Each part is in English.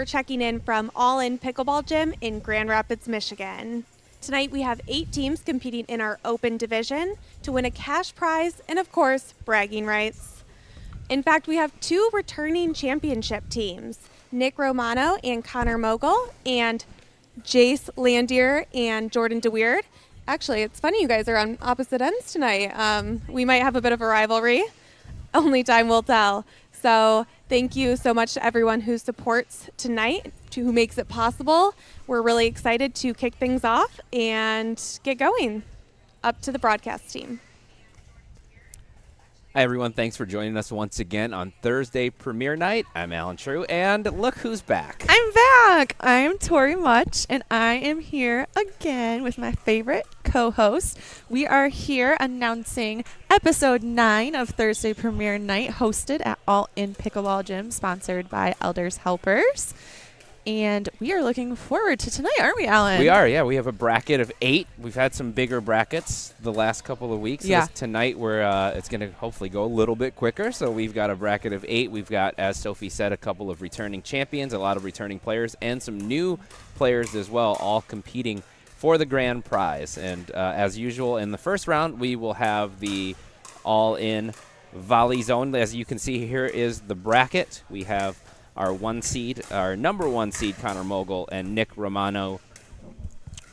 We're checking in from All In Pickleball Gym in Grand Rapids, Michigan. Tonight we have 8 teams competing in our open division to win a cash prize and, of course, bragging rights. In fact, we have 2 returning championship teams, Nick Romano and Connor Mogul, and Jace Landier and Jordan DeWeird. Actually, it's funny you guys are on opposite ends tonight. We might have a bit of a rivalry. Only time will tell. So thank you so much to everyone who supports tonight, to who makes it possible. We're really excited to kick things off and get going. Up to the broadcast team. Hi, everyone. Thanks for joining us once again on Thursday premiere night. I'm Alan True, and look who's back. I'm back. I'm Tori Much, and I am here again with my favorite co-host. We are here announcing episode 9 of Thursday premiere night, hosted at All In Pickleball Gym, sponsored by Elders Helpers. And we are looking forward to tonight, aren't we, Alan? We are, yeah. We have a bracket of 8. We've had some bigger brackets the last couple of weeks. Yeah. Tonight, it's going to hopefully go a little bit quicker. So we've got a bracket of 8. We've got, as Sophie said, a couple of returning champions, a lot of returning players, and some new players as well, all competing for the grand prize. And as usual, in the first round, we will have the all-in volley zone. As you can see, here is the bracket. We have our number 1 seed, Connor Mogul, and Nick Romano,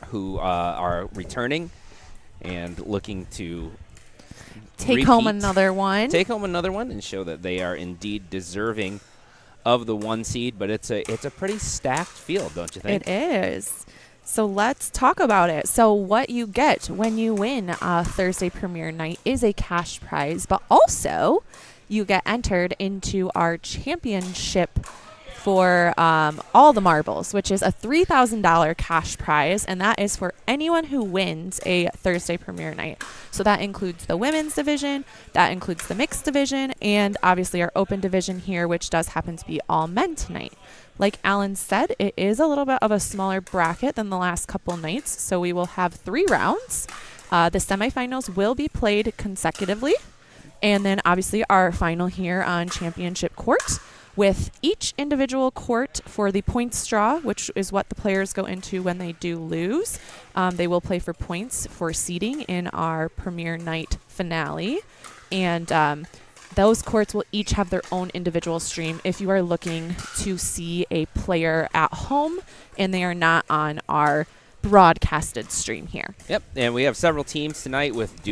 who are returning and looking to take home another one. Take home another one and show that they are indeed deserving of the 1 seed. But it's a pretty stacked field, don't you think? It is. So let's talk about it. So what you get when you win Thursday premiere night is a cash prize, but also you get entered into our championship for all the marbles, which is a $3,000 cash prize, and that is for anyone who wins a Thursday premiere night. So that includes the women's division, that includes the mixed division, and obviously our open division here, which does happen to be all men tonight. Like Alan said, it is a little bit of a smaller bracket than the last couple nights, so we will have 3 rounds. The semifinals will be played consecutively. And then obviously our final here on championship court, with each individual court for the points draw, which is what the players go into when they do lose. They will play for points for seeding in our premiere night finale. And those courts will each have their own individual stream if you are looking to see a player at home and they are not on our broadcasted stream here. Yep, and we have several teams tonight with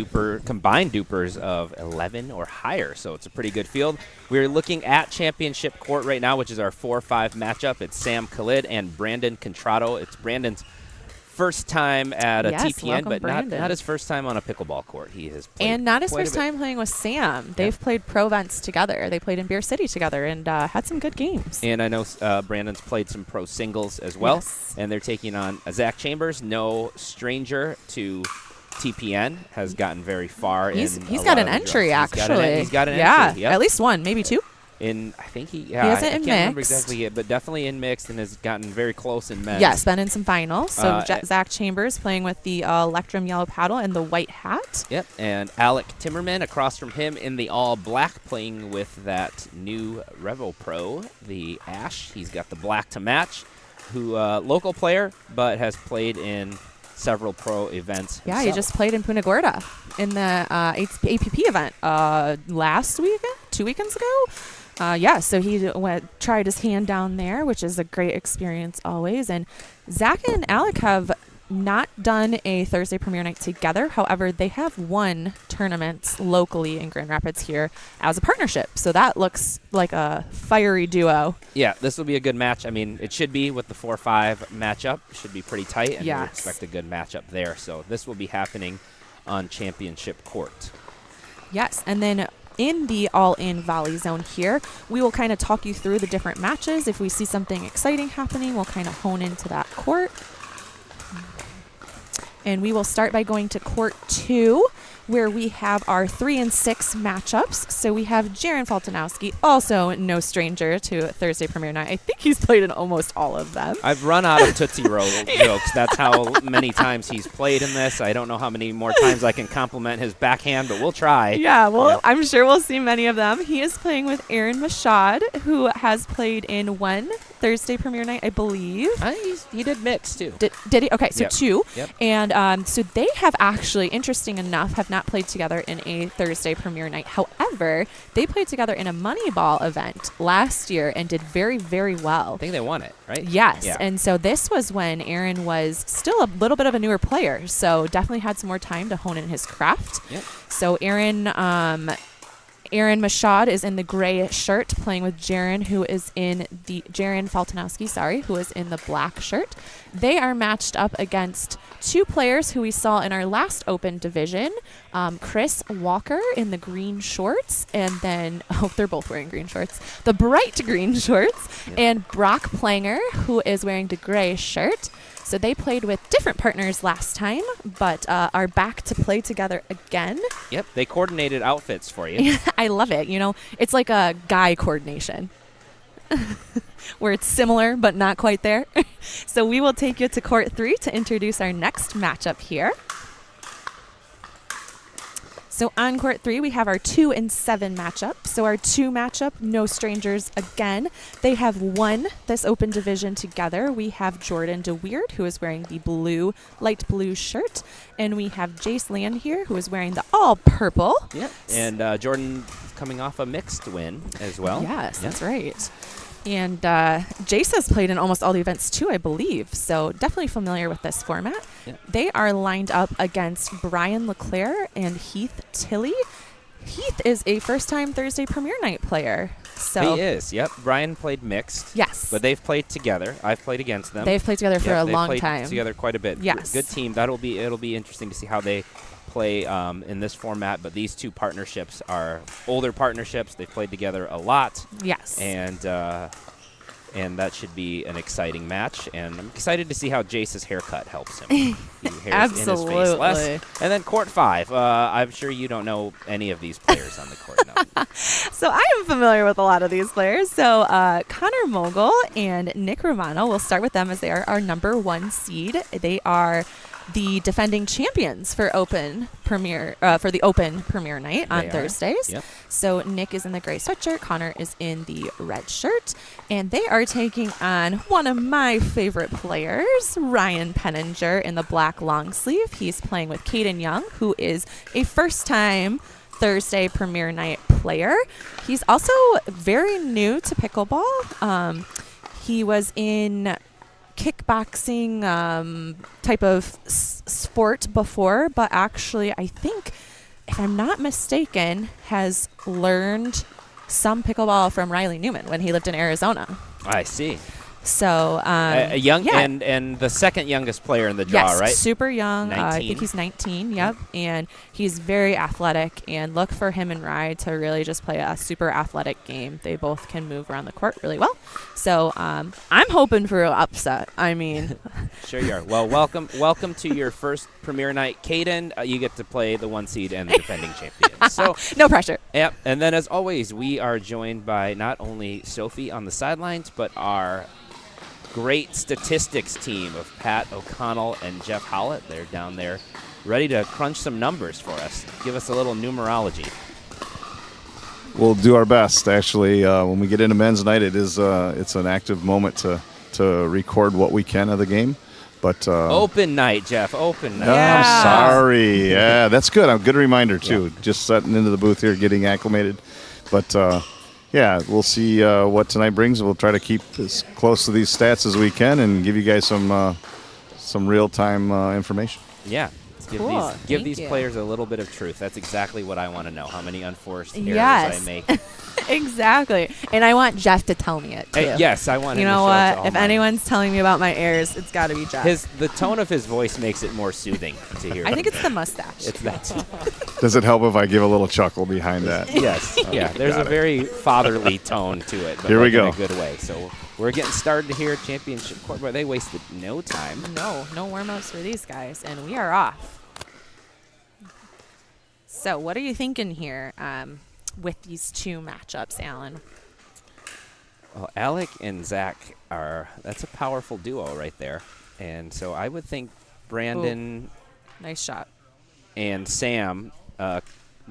combined dupers of 11 or higher, so it's a pretty good field. We're looking at championship court right now, which is our 4-5 matchup. It's Sam Khalid and Brandon Contrado. It's Brandon's first time at a TPN, but not his first time on a pickleball court. He has played, and not his first time playing with Sam. They've played pro events together. They played in Beer City together and had some good games. And I know Brandon's played some pro singles as well. Yes. And they're taking on Zach Chambers, no stranger to TPN, has gotten very far. He's got an entry, actually. He's got an entry. Yeah, at least one, maybe 2. I think he has it in I can't remember mixed. exactly yet, but definitely in mixed and has gotten very close in men's. Yes, been in some finals. So Zach Chambers playing with the Electrum yellow paddle and the white hat. Yep, and Alec Timmerman across from him in the all black, playing with that new Revo Pro, the Ash. He's got the black to match. Who local player, but has played in several pro events himself. Yeah, he just played in Punta Gorda in the APP event last weekend, 2 weekends ago. So he tried his hand down there, which is a great experience always. And Zach and Alec have not done a Thursday premiere night together. However, they have won tournaments locally in Grand Rapids here as a partnership. So that looks like a fiery duo. Yeah, this will be a good match. I mean, it should be with the 4-5 matchup. It should be pretty tight, and we expect a good matchup there. So this will be happening on championship court. Yes, and then in the all-in volley zone here, we will kind of talk you through the different matches. If we see something exciting happening, we'll kind of hone into that court. And we will start by going to court 2, where we have our 3 and 6 matchups. So we have Jaron Faltanowski, also no stranger to Thursday premiere night. I think he's played in almost all of them. I've run out of Tootsie Roll jokes. That's how many times he's played in this. I don't know how many more times I can compliment his backhand, but we'll try. Yeah, well, I'm sure we'll see many of them. He is playing with Aaron Mashad, who has played in one Thursday premiere night, I believe. He did mix, too. Did he? Okay, so Yep. 2. Yep. And so they have actually, interesting enough, have not played together in a Thursday premiere night. However, they played together in a Moneyball event last year and did very, very well. I think they won it, right? Yes. Yeah. And so this was when Aaron was still a little bit of a newer player. So definitely had some more time to hone in his craft. Yep. So Aaron Mashad is in the gray shirt playing with Jaron, Jaron Faltanowski, who is in the black shirt. They are matched up against 2 players who we saw in our last open division, Chris Walker in the green shorts, and then, they're both wearing green shorts, the bright green shorts, and Brock Planger, who is wearing the gray shirt. So they played with different partners last time, but are back to play together again. Yep, they coordinated outfits for you. I love it. It's like a guy coordination where it's similar but not quite there. So we will take you to court 3 to introduce our next matchup here. So on court 3, we have our 2 and 7 matchup. So our 2 matchup, no strangers again. They have won this open division together. We have Jordan DeWeird, who is wearing the light blue shirt. And we have Jace Land here, who is wearing the all purple. Yep. And Jordan coming off a mixed win as well. Yes, that's right. And Jace has played in almost all the events too, I believe. So definitely familiar with this format. Yep. They are lined up against Brian LeClaire and Heath Tilley. Heath is a first-time Thursday premiere night player. So He is, yep. Brian played mixed. Yes. But they've played together. I've played against them. They've played together for a they've long played time. together quite a bit. Yes. Good team. It'll be interesting to see how they play in this format. But these 2 partnerships are older partnerships. They've played together a lot. Yes. And that should be an exciting match. And I'm excited to see how Jace's haircut helps him. Absolutely. In his face less. And then court 5. I'm sure you don't know any of these players on the court. No. So I am familiar with a lot of these players. So Connor Mogul and Nick Romano, we'll start with them as they are our number 1 seed. They are the defending champions for the open premiere night on Thursdays. Yep. So Nick is in the gray sweatshirt, Connor is in the red shirt, and they are taking on one of my favorite players, Ryan Penninger, in the black long sleeve. He's playing with Caden Young, who is a first-time Thursday premiere night player. He's also very new to pickleball. He was in kickboxing type of sport before, but actually I think, if I'm not mistaken, has learned some pickleball from Riley Newman when he lived in Arizona. I see. So and the second youngest player in the draw, yes, right? Super young. I 19. think he's 19. Yep, and he's very athletic. And look for him and Rye to really just play a super athletic game. They both can move around the court really well. So I'm hoping for an upset. I mean, Sure you are. Well, welcome to your first premiere night, Caden. You get to play the 1 seed and the defending champion. So no pressure. Yep. And then, as always, we are joined by not only Sophie on the sidelines, but our great statistics team of Pat O'Connell and Jeff Howlett. They're down there ready to crunch some numbers for us. Give us a little numerology. We'll do our best. Actually, when we get into men's night, it's an active moment to record what we can of the game. But open night, Jeff. Open night. Yeah. I'm sorry. Yeah, that's good. A good reminder too. Yeah. Just setting into the booth here, getting acclimated. But yeah, we'll see what tonight brings. We'll try to keep as close to these stats as we can and give you guys some real-time information. Yeah. Cool. Give these players a little bit of truth. That's exactly what I want to know. How many unforced errors I make. Exactly. And I want Jeff to tell me it too. Yes, I want him You to know show it to what? all If mine. anyone's telling me about my errors, it's got to be Jeff. The tone of his voice makes it more soothing to hear. I think it's the mustache. It's that. Does it help if I give a little chuckle behind that? Yes. Yeah. There's a very fatherly tone to it. But Here we like go. In a good way. So we're getting started here at Championship Court, but they wasted no time. No warm-ups for these guys, and we are off. So what are you thinking here with these 2 matchups, Alan? Well, Alec and Zach that's a powerful duo right there. And so I would think Brandon Nice shot. and Sam, the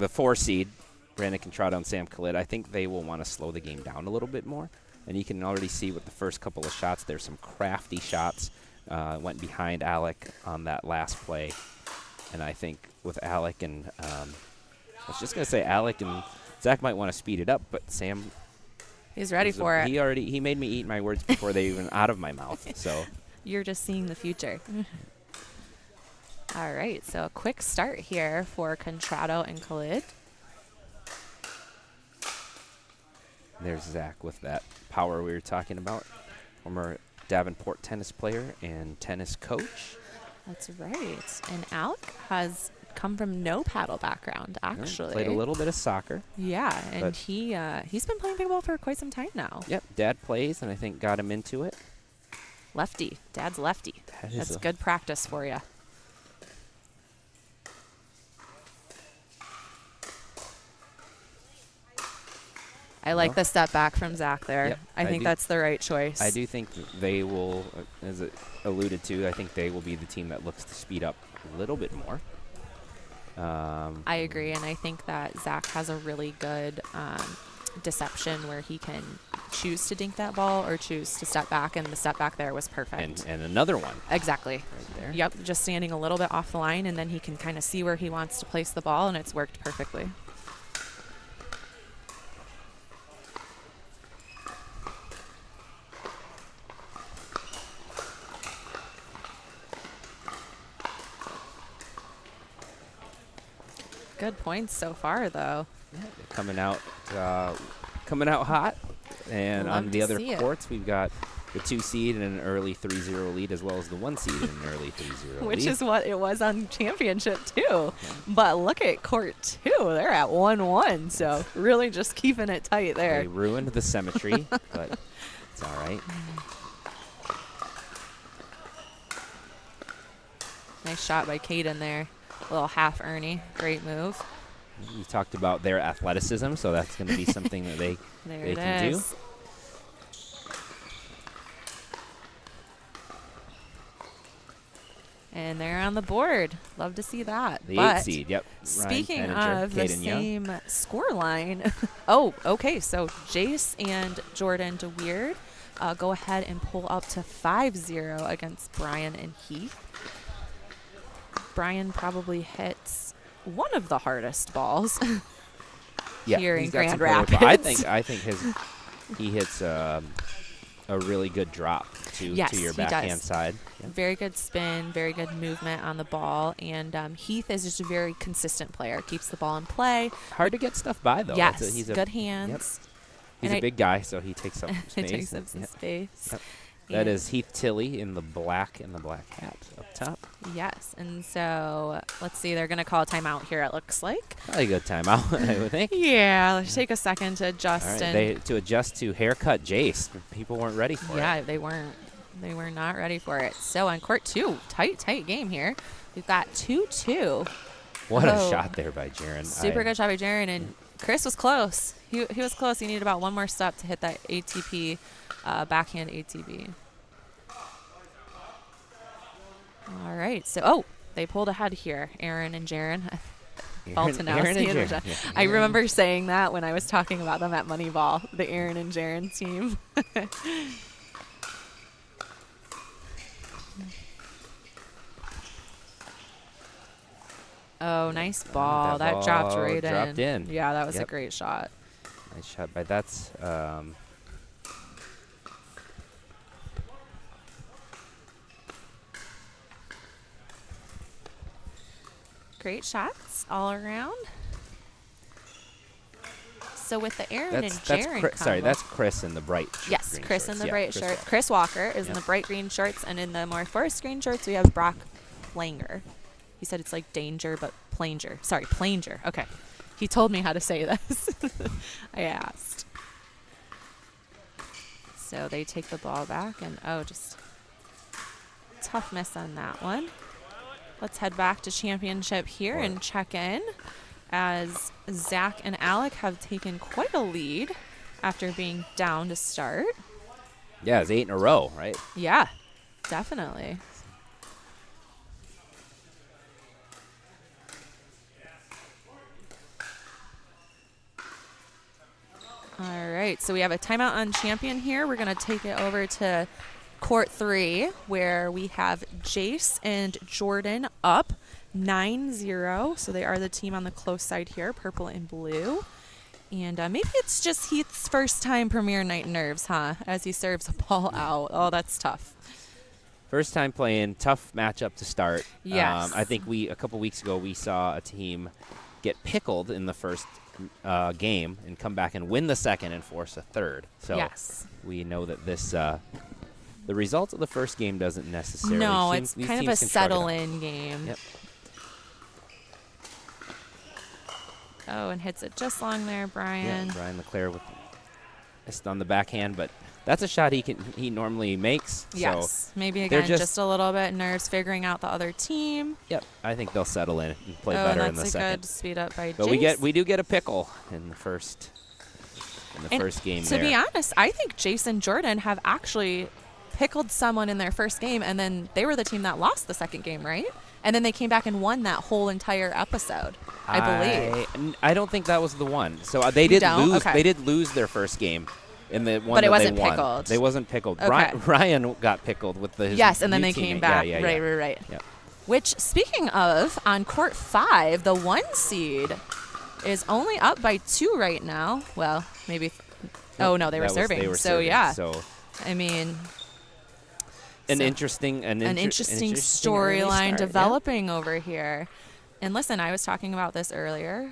4 seed, Brandon Contrado and Sam Khalid, I think they will want to slow the game down a little bit more. And you can already see with the first couple of shots, there's some crafty shots. Went behind Alec on that last play. And I think with Alec and I was just going to say Alec and Zach might want to speed it up, but Sam, He's ready for it. He made me eat my words before they even out of my mouth. So You're just seeing the future. All right, so a quick start here for Contrado and Khalid. there's Zach with that power we were talking about. Former Davenport tennis player and tennis coach. That's right. And Alec has come from no paddle background, actually. Played a little bit of soccer. Yeah, and he's been playing pickleball for quite some time now. Yep, Dad plays, and I think got him into it. Lefty. Dad's lefty. That's good practice for you. I like the step back from Zach there. Yep, I think that's the right choice. I do think they will, as it alluded to, I think they will be the team that looks to speed up a little bit more. I agree, and I think that Zach has a really good deception where he can choose to dink that ball or choose to step back, and the step back there was perfect. And another one. Exactly. Right there. Yep, just standing a little bit off the line, and then he can kind of see where he wants to place the ball, and it's worked perfectly. Good points so far, though. Yeah, coming out hot. And Love on the to other see it. courts, we've got the 2 seed and an early 3-0 lead, as well as the 1 seed and an early 3-0 lead. Which is what it was on championship, too. But look at court 2. They're at 1-1, so really just keeping it tight there. They ruined the symmetry, but it's all right. Nice shot by Caden there. A little half Ernie. Great move. We talked about their athleticism, so that's going to be something that they can do. And they're on the board. Love to see that. The But 8 seed, yep. speaking Ryan Penninger, of the Caden Young. same score line. Oh, okay. So Jace and Jordan DeWeird go ahead and pull up to 5-0 against Brian and Heath. Brian probably hits one of the hardest balls here in he's got some Grand power, Rapids. but I think he hits a really good drop to Yes, your he backhand does. side. Yep. Very good spin, very good movement on the ball. And Heath is just a very consistent player. Keeps the ball in play. Hard to get stuff by, though. Yes, He's good hands. Yep. He's a big guy, so he takes up some space. It takes up some Yep. space. Yep. That is Heath Tilley in the black hat up top. Yes, and so let's see. They're going to call a timeout here, it looks like. Probably a good timeout, I would think. Yeah, let's take a second to adjust. All right, and to adjust to haircut Jace. People weren't ready for it. yeah, they weren't. They were not ready for it. So on court 2, tight game here. We've got 2-2. What a Oh. shot there by Jaron. Super good shot by Jaron, and Chris was close. He was close. He needed about one more step to hit that ATP, backhand ATP. All right. So, they pulled ahead here, Aaron and Jaron. Faltanowski and Raja. I remember saying that when I was talking about them at Moneyball, the Aaron and Jaron team. Oh, nice ball. That dropped ball right dropped in. Yeah, that was a Yep. great shot. Nice shot by that's Great shots all around. So with the Aaron and Jaron combo, that's Chris in the bright yes, green Chris shorts. in the Yeah, bright Chris shirt. Walker. Chris Walker is in Yep. the bright green shorts, and in the more forest green shorts, we have Brock Planger. He said it's like danger, but planger. Sorry, planger. Okay. He told me how to say this. I asked. So they take the ball back, and just tough miss on that one. Let's head back to championship here and check in, as Zach and Alec have taken quite a lead after being down to start. Yeah, it's 8 in a row, right? Yeah, definitely. All right. right, so we have a timeout on champion here. We're going to take it over to court 3, where we have Jace and Jordan up 9-0. So they are the team on the close side here, purple and blue. And maybe it's just Heath's first time premiere night nerves, huh? As he serves a ball out. Oh, that's tough. First time playing, tough matchup to start. Yes. I think a couple weeks ago we saw a team get pickled in the first game and come back and win the second and force a third. So yes. we know that this the results of the first game doesn't necessarily. No, seem, it's these kind of teams a can shrug it off. settle-in game. Yep. Oh, and hits it just long there, Brian. Yeah, Brian Leclerc with missed on the backhand, but that's a shot he normally makes. Yes. So maybe again just just a little bit nerves figuring out the other team. Yep, I think they'll settle in and play Oh, better and in the that's a second. good speed up by But Jace. we do get a pickle in the first game to there. be honest, I think Jason Jordan have actually pickled someone in their first game, and then they were the team that lost the second game, right? And then they came back and won that whole entire episode, I believe. I don't think that was the one. So they did don't? lose. Okay. They did lose their first game in the one But it that wasn't they won. pickled. They wasn't pickled. Okay. Ryan got pickled with his Yes, and then new they came teammate. back. Yeah. Right. Yep. Which, speaking of, on court 5, the 1 seed is only up by 2 right now. Well, maybe. Oh no, they were serving. Yeah. So I mean, an so interesting storyline early start, developing over here. And listen, I was talking about this earlier.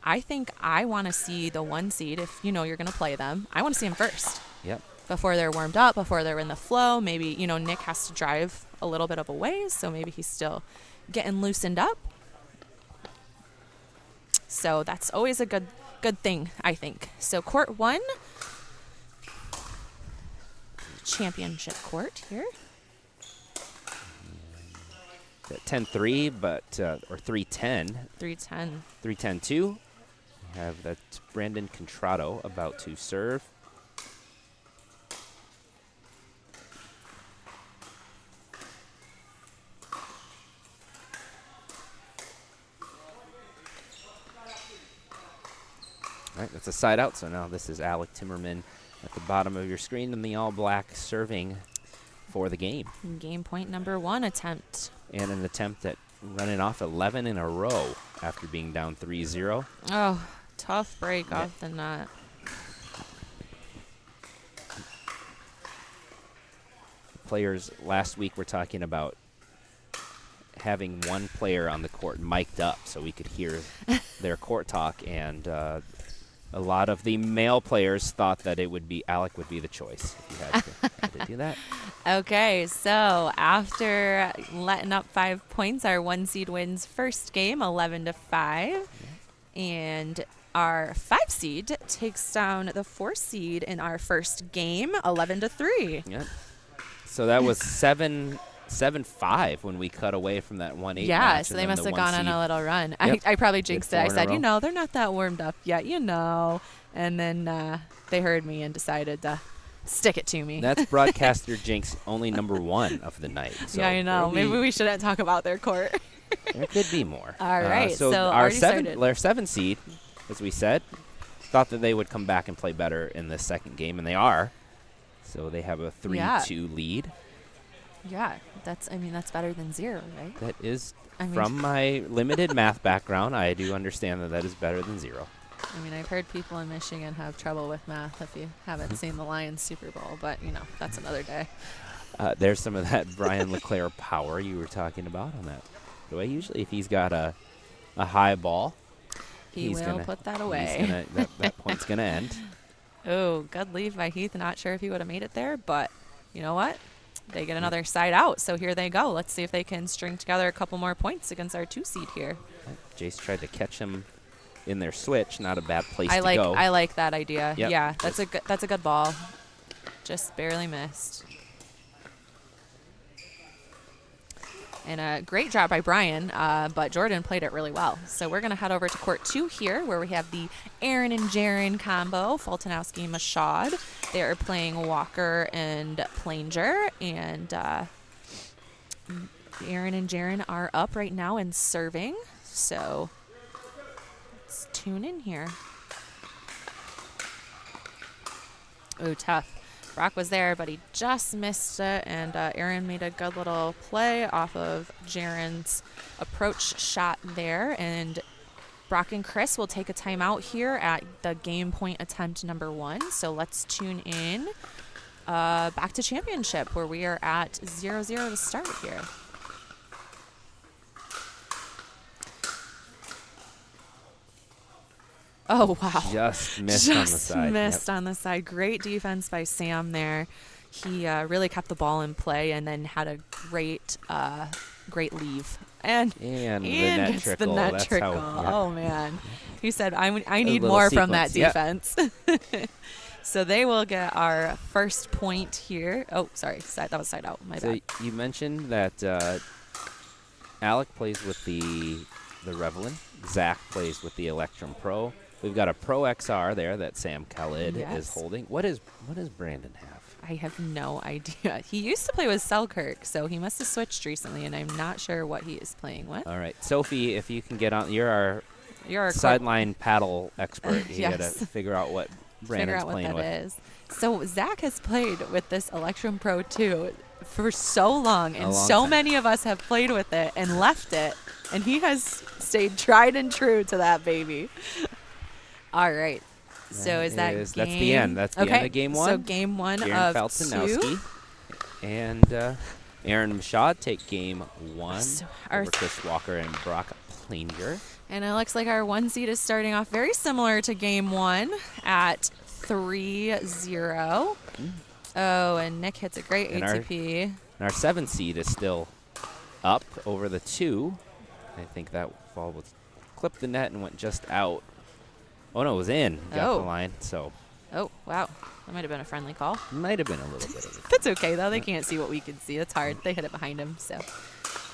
I think I want to see the 1 seed, if you know you're going to play them. I want to see them first. Yep. Before they're warmed up, before they're in the flow. Maybe, Nick has to drive a little bit of a ways, so maybe he's still getting loosened up. So that's always a good thing, I think. So court 1, championship court here. 10-3, but or 3-10. 3-10. 3-10-2. We have that Brandon Contrado about to serve. All right, that's a side out. So now this is Alec Timmerman at the bottom of your screen in the all black serving for the game. Game point number 1 attempt. And an attempt at running off 11 in a row after being down 3-0. Oh, tough break off the net. Players last week were talking about having one player on the court mic'd up so we could hear their court talk, and a lot of the male players thought that Alec would be the choice if you had to do that. Okay, so after letting up 5 points, our 1 seed wins first game 11-5, and our 5 seed takes down the 4 seed in our first game 11-3. Yeah. So that was 7-5 when we cut away from that 1-8 match. Yeah, so and they then must the have 1 gone on seed. a little run. Yep. I probably jinxed it. I 4 in a said, row. they're not that warmed up yet, And then they heard me and decided to stick it to me. That's broadcaster jinx only number 1 of the night. So yeah, I know. there Maybe we shouldn't talk about their court. There could be more. All right, so our already started. 7 seed, as we said, thought that they would come back and play better in the second game, and they are. So they have a 3-2 lead. Yeah, that's better than 0, right? That is, from my limited math background, I do understand that is better than 0. I've heard people in Michigan have trouble with math if you haven't seen the Lions Super Bowl, but, that's another day. There's some of that Brian Leclerc power you were talking about on that. The way usually if he's got a high ball, he will put that away. That point's going to end. Oh, good lead by Heath. Not sure if he would have made it there, but you know what? They get another side out, so here they go. Let's see if they can string together a couple more points against our 2 seed here. Jace tried to catch him in their switch. Not a bad place to go. I like that idea. Yep. Yeah, that's a good ball. Just barely missed. And a great job by Brian, but Jordan played it really well. So we're going to head over to court 2 here, where we have the Aaron and Jaron combo, Fultonowski and Mashad. They are playing Walker and Planger, and Aaron and Jaron are up right now and serving. So let's tune in here. Ooh, tough. Brock was there, but he just missed it, and Aaron made a good little play off of Jaren's approach shot there, and Brock and Chris will take a timeout here at the game point attempt number 1. So let's tune in back to championship, where we are at 0-0 to start here. Oh, wow. Just missed on the side. Missed on the side. Great defense by Sam there. He really kept the ball in play and then had a great leave. And the net gets trickle. the net That's trickle. how, Oh, man. He said, I need little more from that sequence, defense. So they will get our first point here. Oh, sorry. That was side out. My bad. So you mentioned that Alec plays with the Revelin. Zach plays with the Electrum Pro. We've got a Pro XR there that Sam Khalid is holding. What does Brandon have? I have no idea. He used to play with Selkirk, so he must have switched recently, and I'm not sure what he is playing with. All right. Sophie, if you can get on, you're our sideline paddle expert. You Yes. got to figure out what Brandon's playing with. Is. So Zach has played with this Electrum Pro 2 for so long, and so many of us have played with it and left it, and he has stayed tried and true to that baby. All right. So is that game? That's the end. That's the end of game 1. So game 1 Kieran of 2. And Aaron Mashad take game 1 So over Chris Walker and Brock Planinger. And it looks like our 1 seed is starting off very similar to game 1 at 3-0. Oh, and Nick hits a great ATP. And our 7 seed is still up over the 2. I think that ball was clipped the net and went just out. Oh, no, it was in. Got the line, so. Oh, wow. That might have been a friendly call. Might have been a little bit of it. That's okay, though. They can't see what we can see. That's hard. They hit it behind him, so.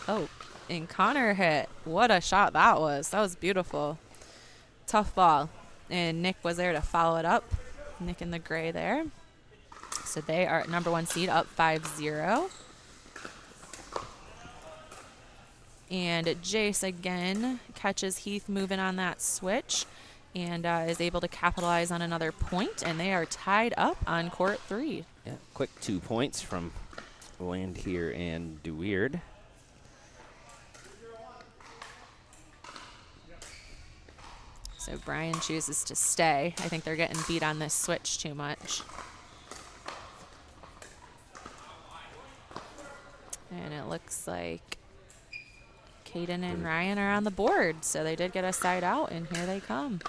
Oh, and Connor hit. What a shot that was. That was beautiful. Tough ball. And Nick was there to follow it up. Nick in the gray there. So they are at number 1 seed, up 5-0. And Jace again catches Heath moving on that switch and is able to capitalize on another point, and they are tied up on court 3. Yeah, quick 2 points from Landhier and DeWeird. So Brian chooses to stay. I think they're getting beat on this switch too much. And it looks like Caden and Ryan are on the board, so they did get a side out, and here they come.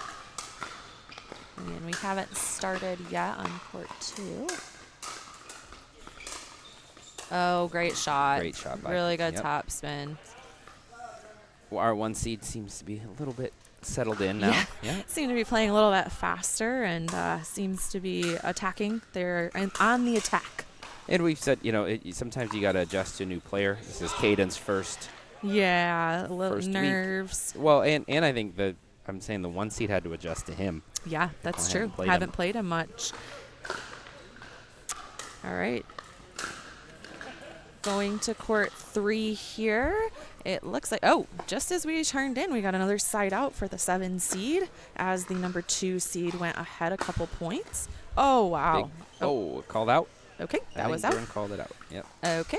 And we haven't started yet on court 2. Oh, great shot. Great shot by Really good yep. top spin. Well, our 1 seed seems to be a little bit settled in now. Yeah. Seem to be playing a little bit faster and seems to be attacking. They're on the attack. And we've said, sometimes you got to adjust to a new player. This is Caden's first. Yeah, a little First nerves. Week. Well, and I think I'm saying the 1 seed had to adjust to him. Yeah, that's true. Haven't played him much. All right. Going to court 3 here. It looks like, just as we turned in, we got another side out for the 7 seed as the number 2 seed went ahead a couple points. Oh, wow. Called out? Okay, that was out. Aaron called it out. Yep. Okay.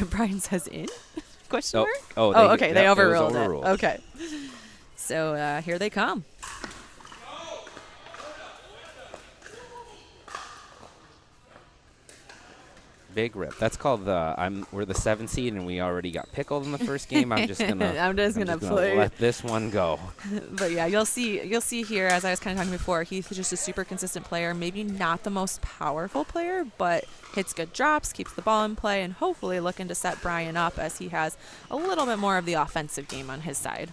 Brian says in? Question mark? Okay. They overruled it. Okay. So here they come. Big rip. That's called we're the 7 seed and we already got pickled in the first game. I'm just gonna play. Let this one go. But yeah, you'll see here, as I was kind of talking before, he's just a super consistent player. Maybe not the most powerful player, but hits good drops, keeps the ball in play, and hopefully looking to set Brian up as he has a little bit more of the offensive game on his side.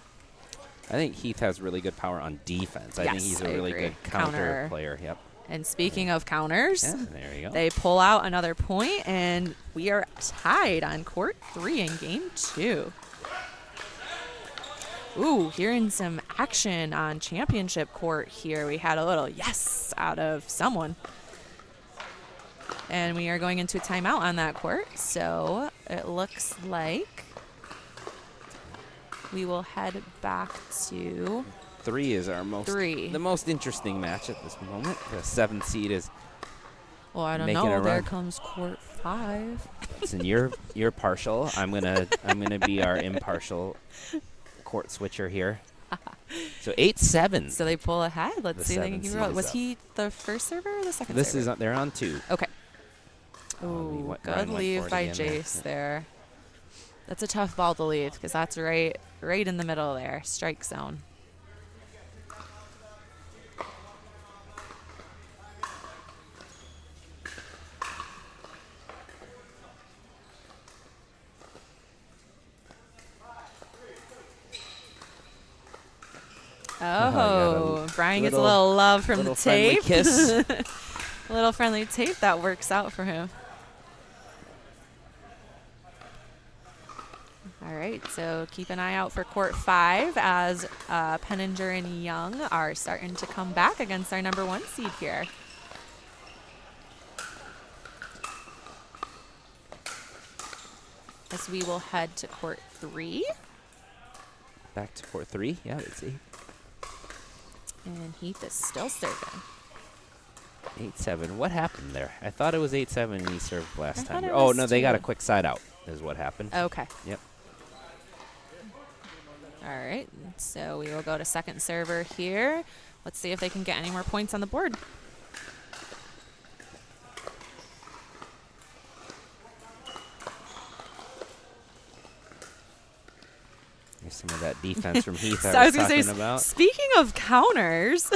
I think Heath has really good power on defense. I think he's a really good counter player. Yep. And speaking of counters, there you go. They pull out another point, and we are tied on court 3 in game 2. Ooh, hearing some action on championship court here. We had a little yes out of someone. And we are going into a timeout on that court, so it looks like we will head back to 3 is our the most interesting match at this moment. The 7 seed is Well, I don't making know. a There run. comes court 5. Listen, you're partial. I'm gonna be our impartial court switcher here. So 8-7. So they pull ahead. Let's The see if they can 7 keep seed it up. is Was up. he the first server or the second This server? is they're on 2. Okay. we Ooh, went- good Ryan went for leave it by again there. Jace there. That's a tough ball to leave because that's right in the middle there. Strike zone. Oh, Brian gets a little love from the friendly tape. kiss. A little friendly tape that works out for him. All right, so keep an eye out for court 5 as Penninger and Young are starting to come back against our number 1 seed here. As we will head to court 3. Back to court 3. Yeah, let's see. And Heath is still serving. 8-7. What happened there? I thought it was 8-7 and he served last I time. thought it Oh, was no, they got a 2. quick side out is what happened. Okay. Yep. All right, so we will go to second server here. Let's see if they can get any more points on the board. Here's some of that defense from Heath So I was gonna talking about. speaking of counters,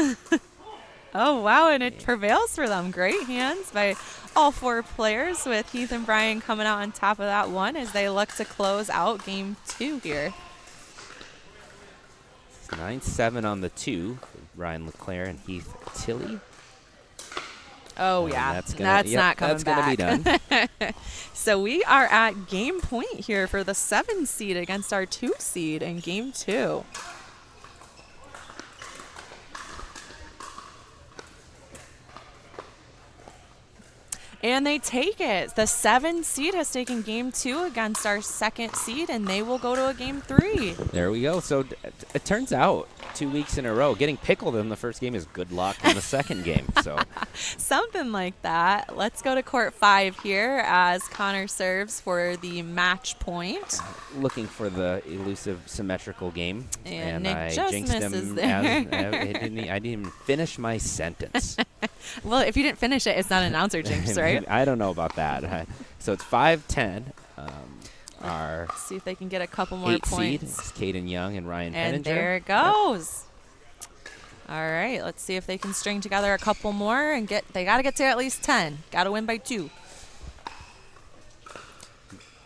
oh wow, and it prevails for them. Great hands by all 4 players with Heath and Brian coming out on top of that one as they look to close out game 2 here. 9-7 on the 2 for Ryan LeClaire and Heath Tilley. Oh And yeah, that's not coming that's back. gonna be done. So we are at game point here for the 7 seed against our 2 seed in game 2. And they take it. The 7 seed has taken game 2 against our 2nd seed, and they will go to a game 3. There we go. So it turns out 2 weeks in a row, getting pickled in the first game is good luck in the second game. So Something like that. Let's go to court 5 here as Connor serves for the match point. looking for the elusive symmetrical game, And and Nick I just jinxed misses him. there. I didn't even finish my sentence. Well, if you didn't finish it, it's not an announcer jinx, right? I don't know about that. So it's 5-10. Our Let's see if they can get a couple more 8 seed points. is Caden Young and Ryan And Penninger. there it goes. All right, let's see if they can string together a couple more and they got to get to at least 10. Got to win by 2.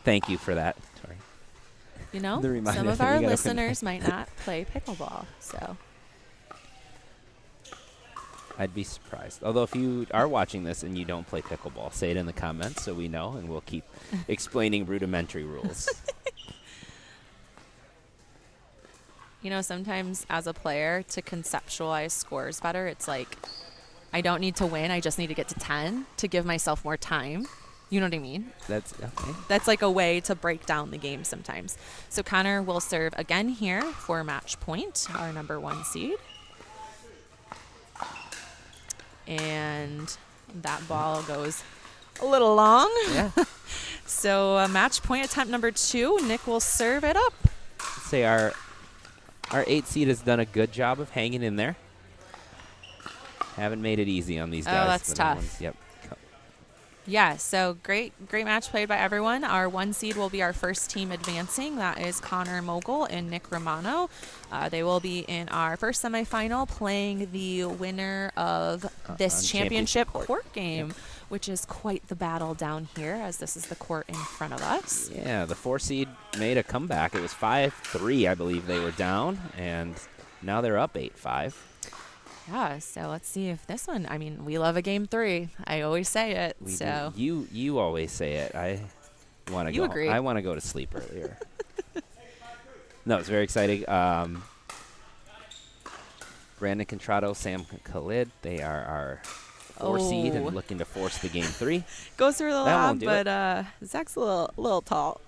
Thank you for that. Sorry. You know, The reminder some of that we our gotta win listeners might not play pickleball, so. I'd be surprised. Although if you are watching this and you don't play pickleball, say it in the comments so we know, and we'll keep explaining rudimentary rules. You know, sometimes as a player, to conceptualize scores better, it's like, I don't need to win, I just need to get to 10 to give myself more time. You know what I mean? That's okay. That's like a way to break down the game sometimes. So Connor will serve again here for match point, our number 1 seed. And that ball goes a little long. Yeah. So match point attempt number 2. Nick will serve it up. Say our 8 seed has done a good job of hanging in there. Haven't made it easy on these guys. Oh, that's but tough. Yep. Yeah, so great match played by everyone. Our 1 seed will be our first team advancing. That is Connor Mogul and Nick Romano. They will be in our first semifinal playing the winner of this championship court game, which is quite the battle down here as this is the court in front of us. Yeah, the 4 seed made a comeback. It was 5-3, I believe they were down, and now they're up 8-5. Yeah, so let's see if this one, I mean, we love a game 3. I always say it. We so do. You always say it. I want to go. agree. I want to go to sleep earlier. No, it's very exciting. Brandon Contrado, Sam Khalid, they are our 4 seed and looking to force the game 3. goes through the That lab, won't do it. but Zach's a little tall.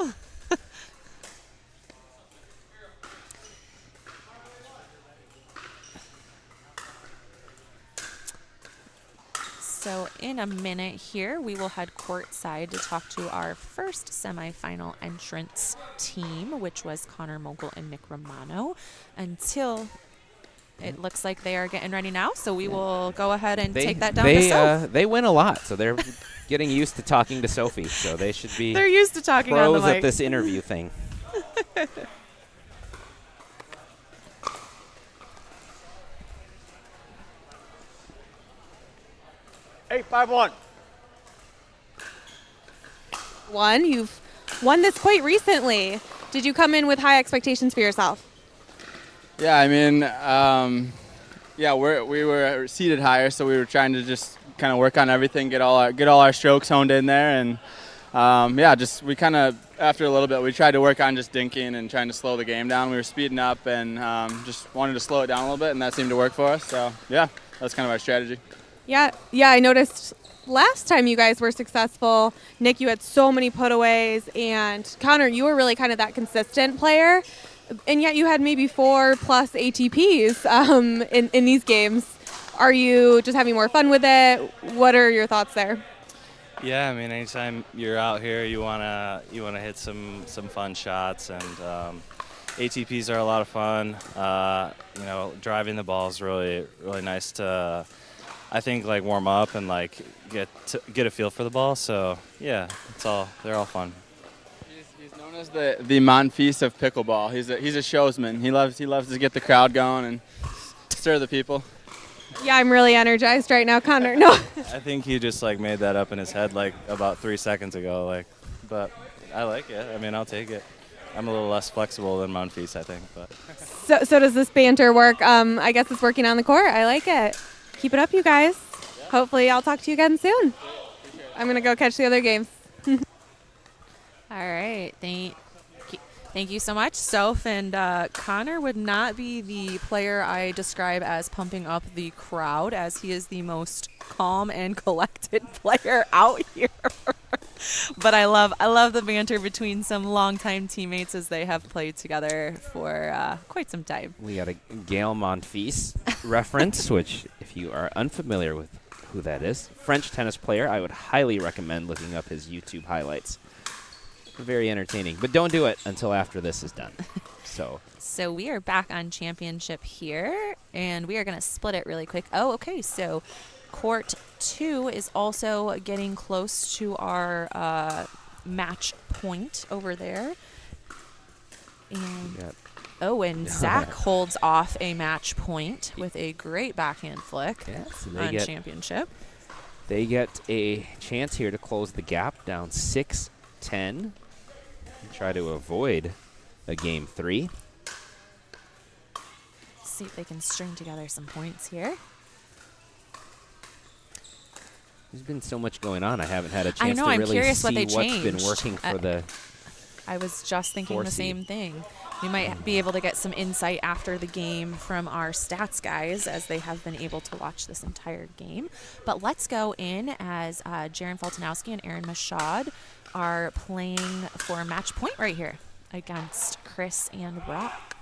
So in a minute here, we will head courtside to talk to our first semifinal entrance team, which was Connor Mogul and Nick Romano. Until it looks like they are getting ready now, so we will go ahead and take that down to Soph. They win a lot, so they're getting used to talking to Sophie, so they should be They're used to talking on the pros mic. at this interview thing. Hey, 5-1. You've won this quite recently. Did you come in with high expectations for yourself? Yeah, I mean, yeah, we were seated higher, so we were trying to just kind of work on everything, get all our strokes honed in there, and yeah, just we kind of after a little bit we tried to work on just dinking and trying to slow the game down. We were speeding up and just wanted to slow it down a little bit, and that seemed to work for us. So yeah, that's kind of our strategy. Yeah, I noticed last time you guys were successful, Nick, you had so many putaways, and Connor, you were really kind of that consistent player, and yet you had maybe 4+ ATPs in these games. Are you just having more fun with it? What are your thoughts there? Yeah, I mean, anytime you're out here, you wanna hit some fun shots, and ATPs are a lot of fun. You know, driving the ball is really nice to, I think, like warm up and like get a feel for the ball. So yeah, they're all fun. He's known as the Monfils of pickleball. He's a showsman. He loves to get the crowd going and stir the people. Yeah, I'm really energized right now, Connor. No. I think he just like made that up in his head like about 3 seconds ago. Like, but I like it. I mean, I'll take it. I'm a little less flexible than Monfils, I think. But So does this banter work? I guess it's working on the court. I like it. Keep it up, you guys. Yeah. Hopefully I'll talk to you again soon. I'm going to go catch the other games. All right. Thank you so much, Soph. And Connor would not be the player I describe as pumping up the crowd, as he is the most calm and collected player out here. But I love the banter between some longtime teammates as they have played together for quite some time. We got a Gail Monfils reference, which, if you are unfamiliar with who that is, French tennis player, I would highly recommend looking up his YouTube highlights. Very entertaining, but don't do it until after this is done. So we are back on championship here, and we are going to split it really quick. Oh, okay. So court 2 is also getting close to our match point over there. And and Zach holds off a match point with a great backhand flick on championship. They get a chance here to close the gap down 6-10. Try to avoid a game 3. See if they can string together some points here. There's been so much going on. I haven't had a chance to really curious see what they what's changed. Been working for the. I was just thinking the same thing. We might be able to get some insight after the game from our stats guys, as they have been able to watch this entire game. But let's go in as Jaron Fultonowski and Aaron Mashad are playing for match point right here against Chris and Brock.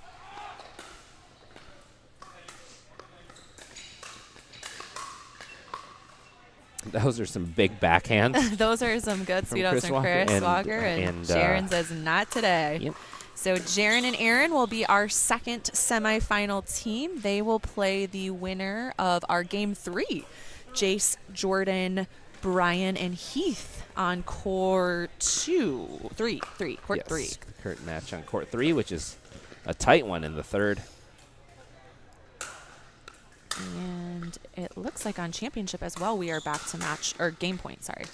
Those are some big backhands. Those are some good sweet ups from Chris Walker, and Jaron says not today. Yep. So Jaron and Aaron will be our second semifinal team. They will play the winner of our game 3, Jace, Jordan, Brian, and Heath on court 3. Curtain match on court 3, which is a tight one in the third. And it looks like on championship as well, we are back to match, or game point, sorry.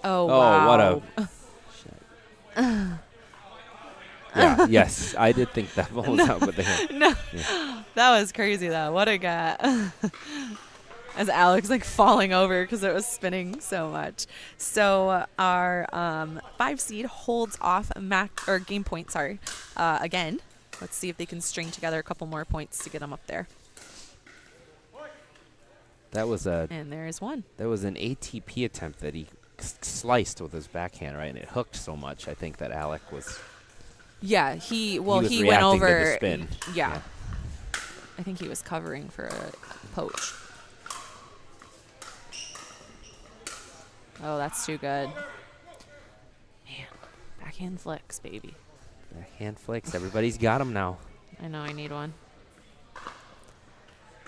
Oh, wow. What a... Yeah, yes, I did think that ball was out, but that was crazy though. What a guy! As Alex like falling over because it was spinning so much. So our 5 seed holds off game point. Sorry, again. Let's see if they can string together a couple more points to get them up there. And there is one. That was an ATP attempt that he sliced with his backhand, right? And it hooked so much. I think that Alec was. Yeah, he went To over. the spin. Yeah. I think he was covering for a poach. Oh, that's too good. Man, backhand flicks, baby. Hand flicks. Everybody's got them now. I know I need one.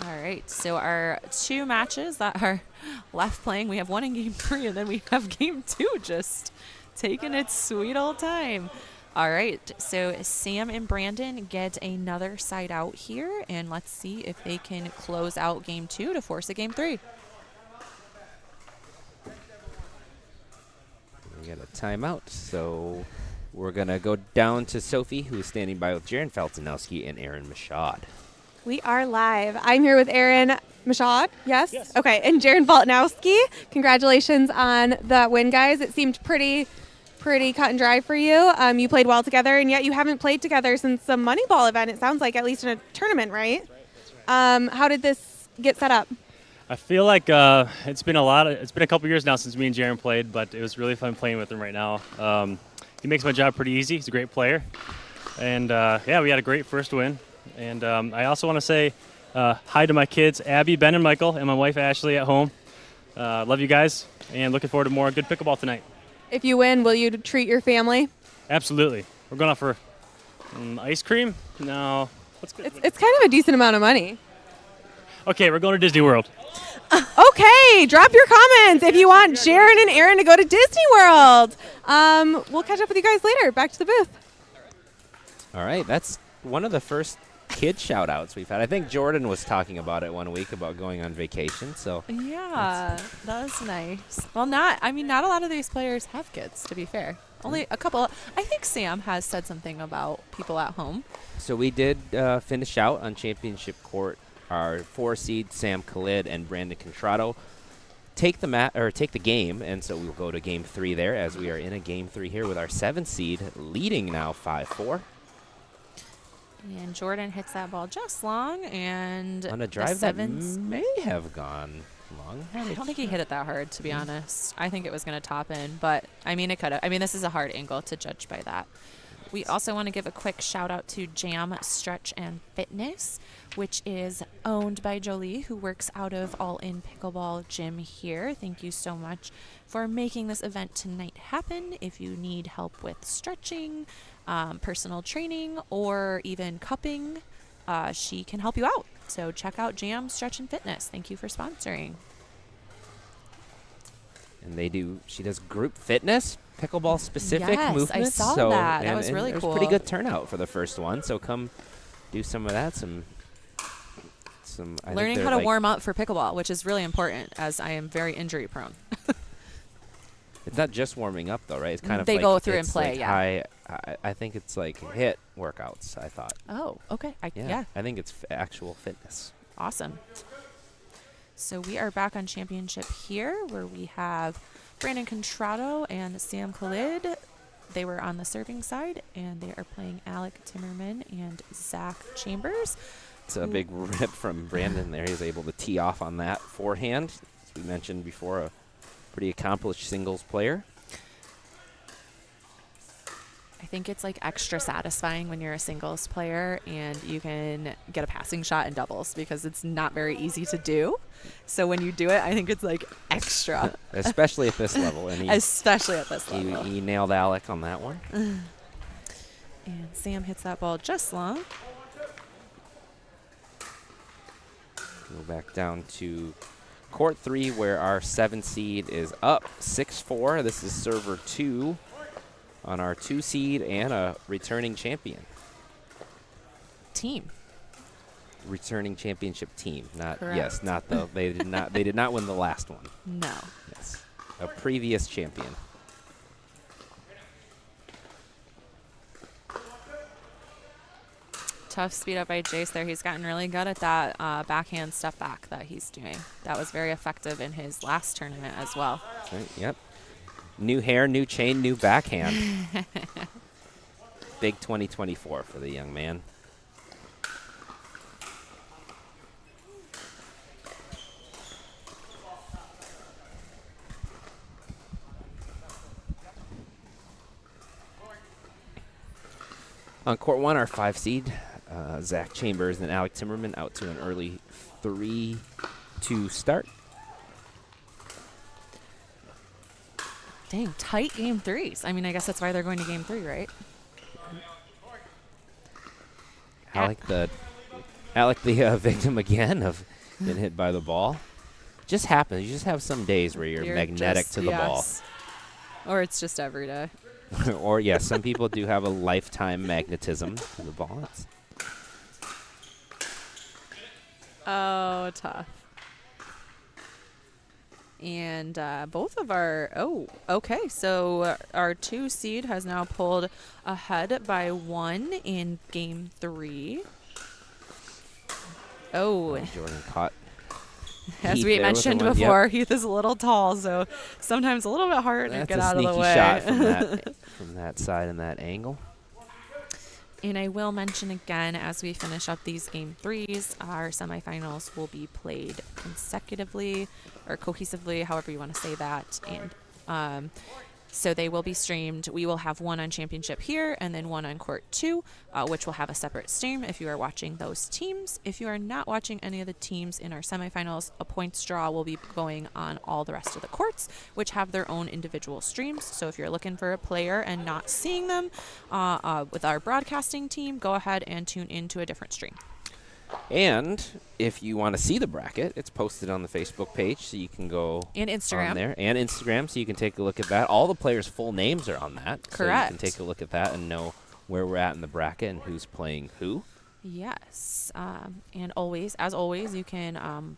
All right, so our 2 matches that are left playing, we have one in game 3, and then we have game 2 just taking its sweet old time. All right, so Sam and Brandon get another side out here, and let's see if they can close out game 2 to force a game 3. We got a timeout, so we're going to go down to Sophie, who is standing by with Jaron Feltonowski and Aaron Mashad. We are live. I'm here with Aaron Mashad. Yes? Okay. And Jaron Voltnowski. Congratulations on the win, guys. It seemed pretty cut and dry for you. You played well together, and yet you haven't played together since the Moneyball event, it sounds like, at least in a tournament, right? How did this get set up? I feel like it's been a couple years now since me and Jaron played, but it was really fun playing with him right now. He makes my job pretty easy. He's a great player. And, yeah, we had a great first win. And I also want to say hi to my kids, Abby, Ben, and Michael, and my wife, Ashley, at home. Love you guys, and looking forward to more good pickleball tonight. If you win, will you treat your family? Absolutely. We're going out for ice cream? No. What's good? It's kind of a decent amount of money. Okay, we're going to Disney World. Okay, drop your comments if you want Jaron and Aaron to go to Disney World. We'll catch up with you guys later. Back to the booth. All right, that's one of the first kid shout-outs we've had. I think Jordan was talking about it one week about going on vacation. So Yeah, that was nice. Well, not a lot of these players have kids, to be fair. Only a couple. I think Sam has said something about people at home. So we did finish out on championship court. Our 4 seed Sam Khalid and Brandon Contrado take the game, and so we'll go to game 3 there, as we are in a game 3 here with our 7 seed leading now 5-4. And Jordan hits that ball just long, and On a drive that may have gone long. I don't think he hit it that hard, to be honest. I think it was going to top in, but it could have. This is a hard angle to judge by that. We also want to give a quick shout out to Jam Stretch and Fitness, which is owned by Jolie, who works out of All In Pickleball Gym here. Thank you so much for making this event tonight happen. If you need help with stretching, personal training, or even cupping, she can help you out. So check out Jam Stretch and Fitness. Thank you for sponsoring. And she does group fitness, pickleball specific Yes, movements. I saw that. That was really there's cool. Pretty good turnout for the first one. So come do some of that. I Learning think how to they're warm up for pickleball, which is really important, as I am very injury prone. It's not just warming up though, right? It's kind of They like go through and it's play, like yeah. I think it's like HIIT workouts. I thought. Oh, okay. Yeah. I think it's actual fitness. Awesome. So we are back on championship here, where we have Brandon Contrado and Sam Khalid. They were on the serving side, and they are playing Alec Timmerman and Zach Chambers. It's a big rip from Brandon there. He's able to tee off on that forehand. As we mentioned before, a pretty accomplished singles player. I think it's like extra satisfying when you're a singles player and you can get a passing shot in doubles, because it's not very easy to do. So when you do it, I think it's like extra. Especially at this level. And Especially at this level. He nailed Alec on that one. And Sam hits that ball just long. Go back down to court 3, where our 7 seed is up 6-4. This is server 2 on our 2 seed and a returning champion. Team. Returning championship team. Not Correct. Yes, not the they did not win the last one. No. Yes. A previous champion. Tough speed up by Jace there. He's gotten really good at that backhand step back that he's doing. That was very effective in his last tournament as well. Right, yep. New hair, new chain, new backhand. Big 2024 for the young man. On court 1, our 5 seed, Zach Chambers and Alec Timmerman out to an early 3-2 start. Dang, tight game threes. I mean, I guess that's why they're going to game 3, right? Alec the victim again of getting hit by the ball. Just happens. You just have some days where you're magnetic just, to the yes. Or it's just every day. ball. Or, yes, some people do have a lifetime magnetism to the ball. Oh, tough. And both of our, okay. So our 2 seed has now pulled ahead by 1 in game 3. Oh, Jordan caught as Heath we there with the mentioned one. before, Yep. Heath is a little tall, so sometimes a little bit hard to That's get a out of the sneaky way. shot from that side and that angle. And I will mention again, as we finish up these game 3s, our semifinals will be played consecutively or cohesively, however you want to say that. And so they will be streamed. We will have one on Championship here and then one on Court 2, which will have a separate stream if you are watching those teams. If you are not watching any of the teams in our semifinals, a points draw will be going on all the rest of the courts, which have their own individual streams. So if you're looking for a player and not seeing them with our broadcasting team, go ahead and tune into a different stream. And if you want to see the bracket, it's posted on the Facebook page, so you can go And Instagram. on there. And Instagram, so you can take a look at that. All the players' full names are on that. Correct. So you can take a look at that and know where we're at in the bracket and who's playing who. Yes. And always, as always, you can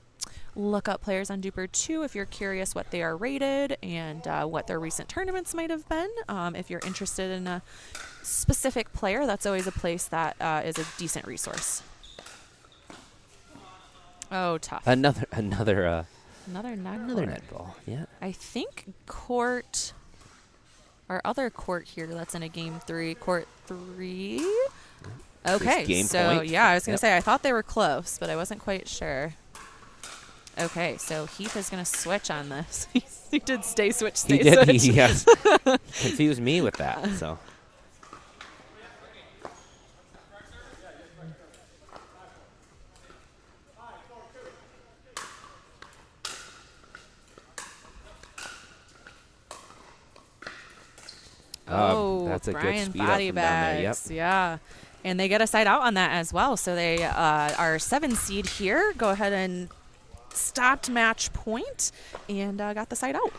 look up players on Duper 2 if you're curious what they are rated and what their recent tournaments might have been. If you're interested in a specific player, that's always a place that is a decent resource. Oh, tough. Another Another another netball. netball. Yeah. I think our other court here that's in a game 3, court 3. Okay, game so point. yeah, I was going to Yep. say, I thought they were close, but I wasn't quite sure. Okay, so Heath is going to switch on this. He did stay switch, stay He did. switch. Yes. Confused me with that. So. Oh, that's a Brian good speed body up from down there. Yep. bags. Yeah. And they get a side out on that as well. So they are 7 seed here. Go ahead and stopped match point and got the side out.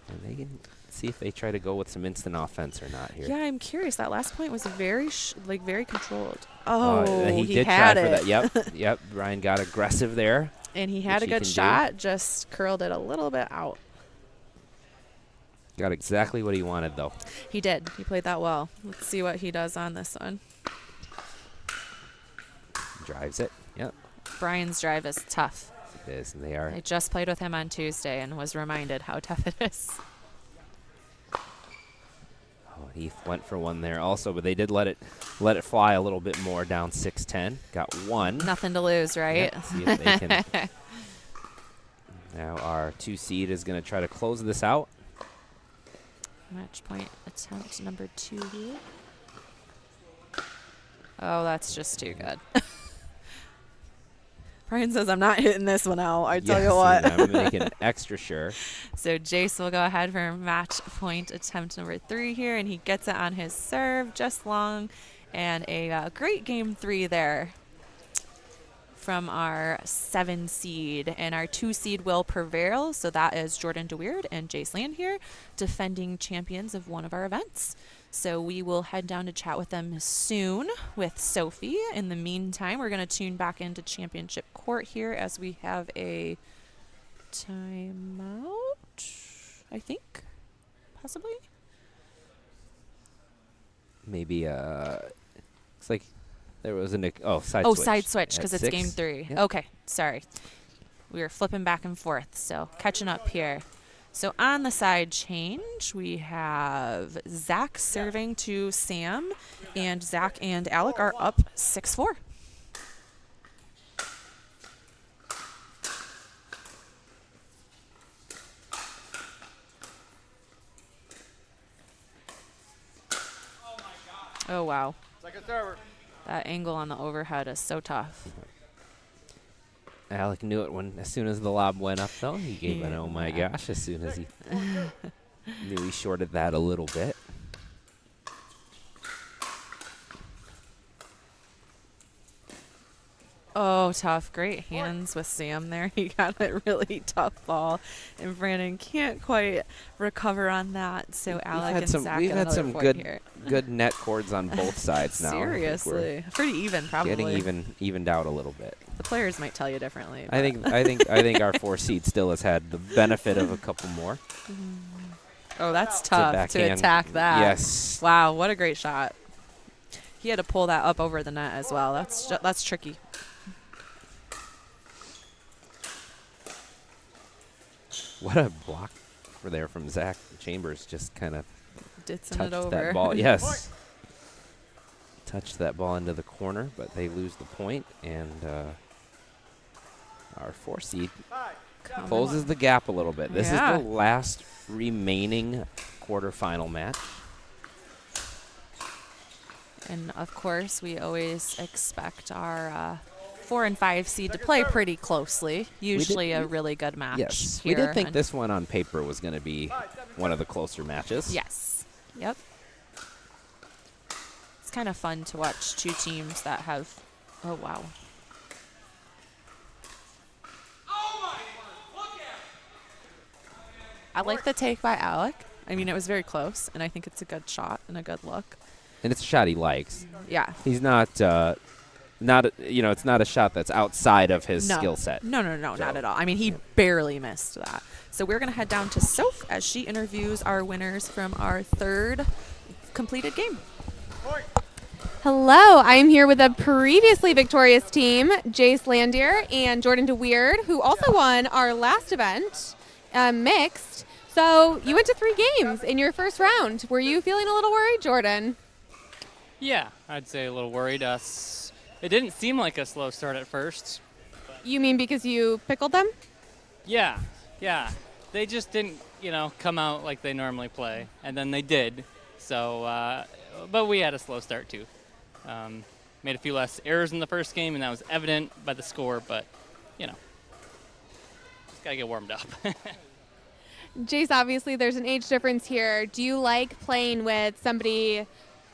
And they can see if they try to go with some instant offense or not here. Yeah, I'm curious. That last point was very very controlled. Oh, he did had try it. for that. Yep. Yep. Brian got aggressive there. And he had Which a he good can do. shot, just curled it a little bit out. Got exactly what he wanted, though. He did. He played that well. Let's see what he does on this one. Drives it. Yep. Brian's drive is tough. It is, and they are. I just played with him on Tuesday and was reminded how tough it is. Oh, Heath went for one there also, but they did let it fly a little bit more, down 6-10. Got one. Nothing to lose, right? Yep, see if they can. Now our 2 seed is going to try to close this out. Match point attempt number 2 here. Oh, that's just too good. Brian says, I'm not hitting this one out. I tell you what. I'm making extra sure. So Jace will go ahead for match point attempt number 3 here, and he gets it on his serve just long. And a great game 3 there from our 7 seed. And our 2 seed will prevail. So that is Jordan DeWeird and Jace Land here, defending champions of one of our events. So we will head down to chat with them soon with Sophie. In the meantime, we're going to tune back into Championship Court here as we have a timeout, I think, possibly. Maybe, looks like there was a side switch. Oh, side switch because at it's 6. game 3. Yep. Okay, sorry. We were flipping back and forth, so catching up here. So on the side change, we have Zach serving to Sam, and Zach and Alec are up 6-4. Oh, wow. Second server. That angle on the overhead is so tough. Alec knew it as soon as the lob went up, though. He gave an oh my Yeah. gosh as soon as he. Knew he shorted that a little bit. Oh, tough. Great hands with Sam there. He got a really tough ball, and Brandon can't quite recover on that. So Alec and Zach we've get had another some point here. good net cords on both sides now. I think we're Seriously, pretty even probably. getting evened out a little bit. The players might tell you differently. I think our 4 seed still has had the benefit of a couple more. Oh, that's tough to backhand. attack that. Yes. Wow, what a great shot. He had to pull that up over the net as well. That's tricky. What a block for there from Zach Chambers. Just kind of Ditching it touched over. that ball. Yes. Touched that ball into the corner, but they lose the point, and our 4 seed closes the gap a little bit. This is the last remaining quarterfinal match. And of course, we always expect our 4 and 5 seed to play pretty closely. Usually a really good match. Yes. Here. We did think this one on paper was going to be one of the closer matches. Yes. Yep. It's kind of fun to watch 2 teams that have. Oh, wow. I like the take by Alec. I mean, it was very close, and I think it's a good shot and a good look. And it's a shot he likes. Yeah. He's not, it's not a shot that's outside of his skill set. No, not at all. I mean, he barely missed that. So we're going to head down to Soph as she interviews our winners from our 3rd completed game. Hello, I am here with a previously victorious team, Jace Landier and Jordan DeWeird, who also won our last event, mixed. So you went to 3 games in your first round. Were you feeling a little worried, Jordan? Yeah, I'd say a little worried. It didn't seem like a slow start at first. You mean because you pickled them? Yeah. They just didn't, come out like they normally play, and then they did. So, but we had a slow start too. Made a few less errors in the first game, and that was evident by the score. But, just gotta get warmed up. Jace, obviously there's an age difference here. Do you like playing with somebody?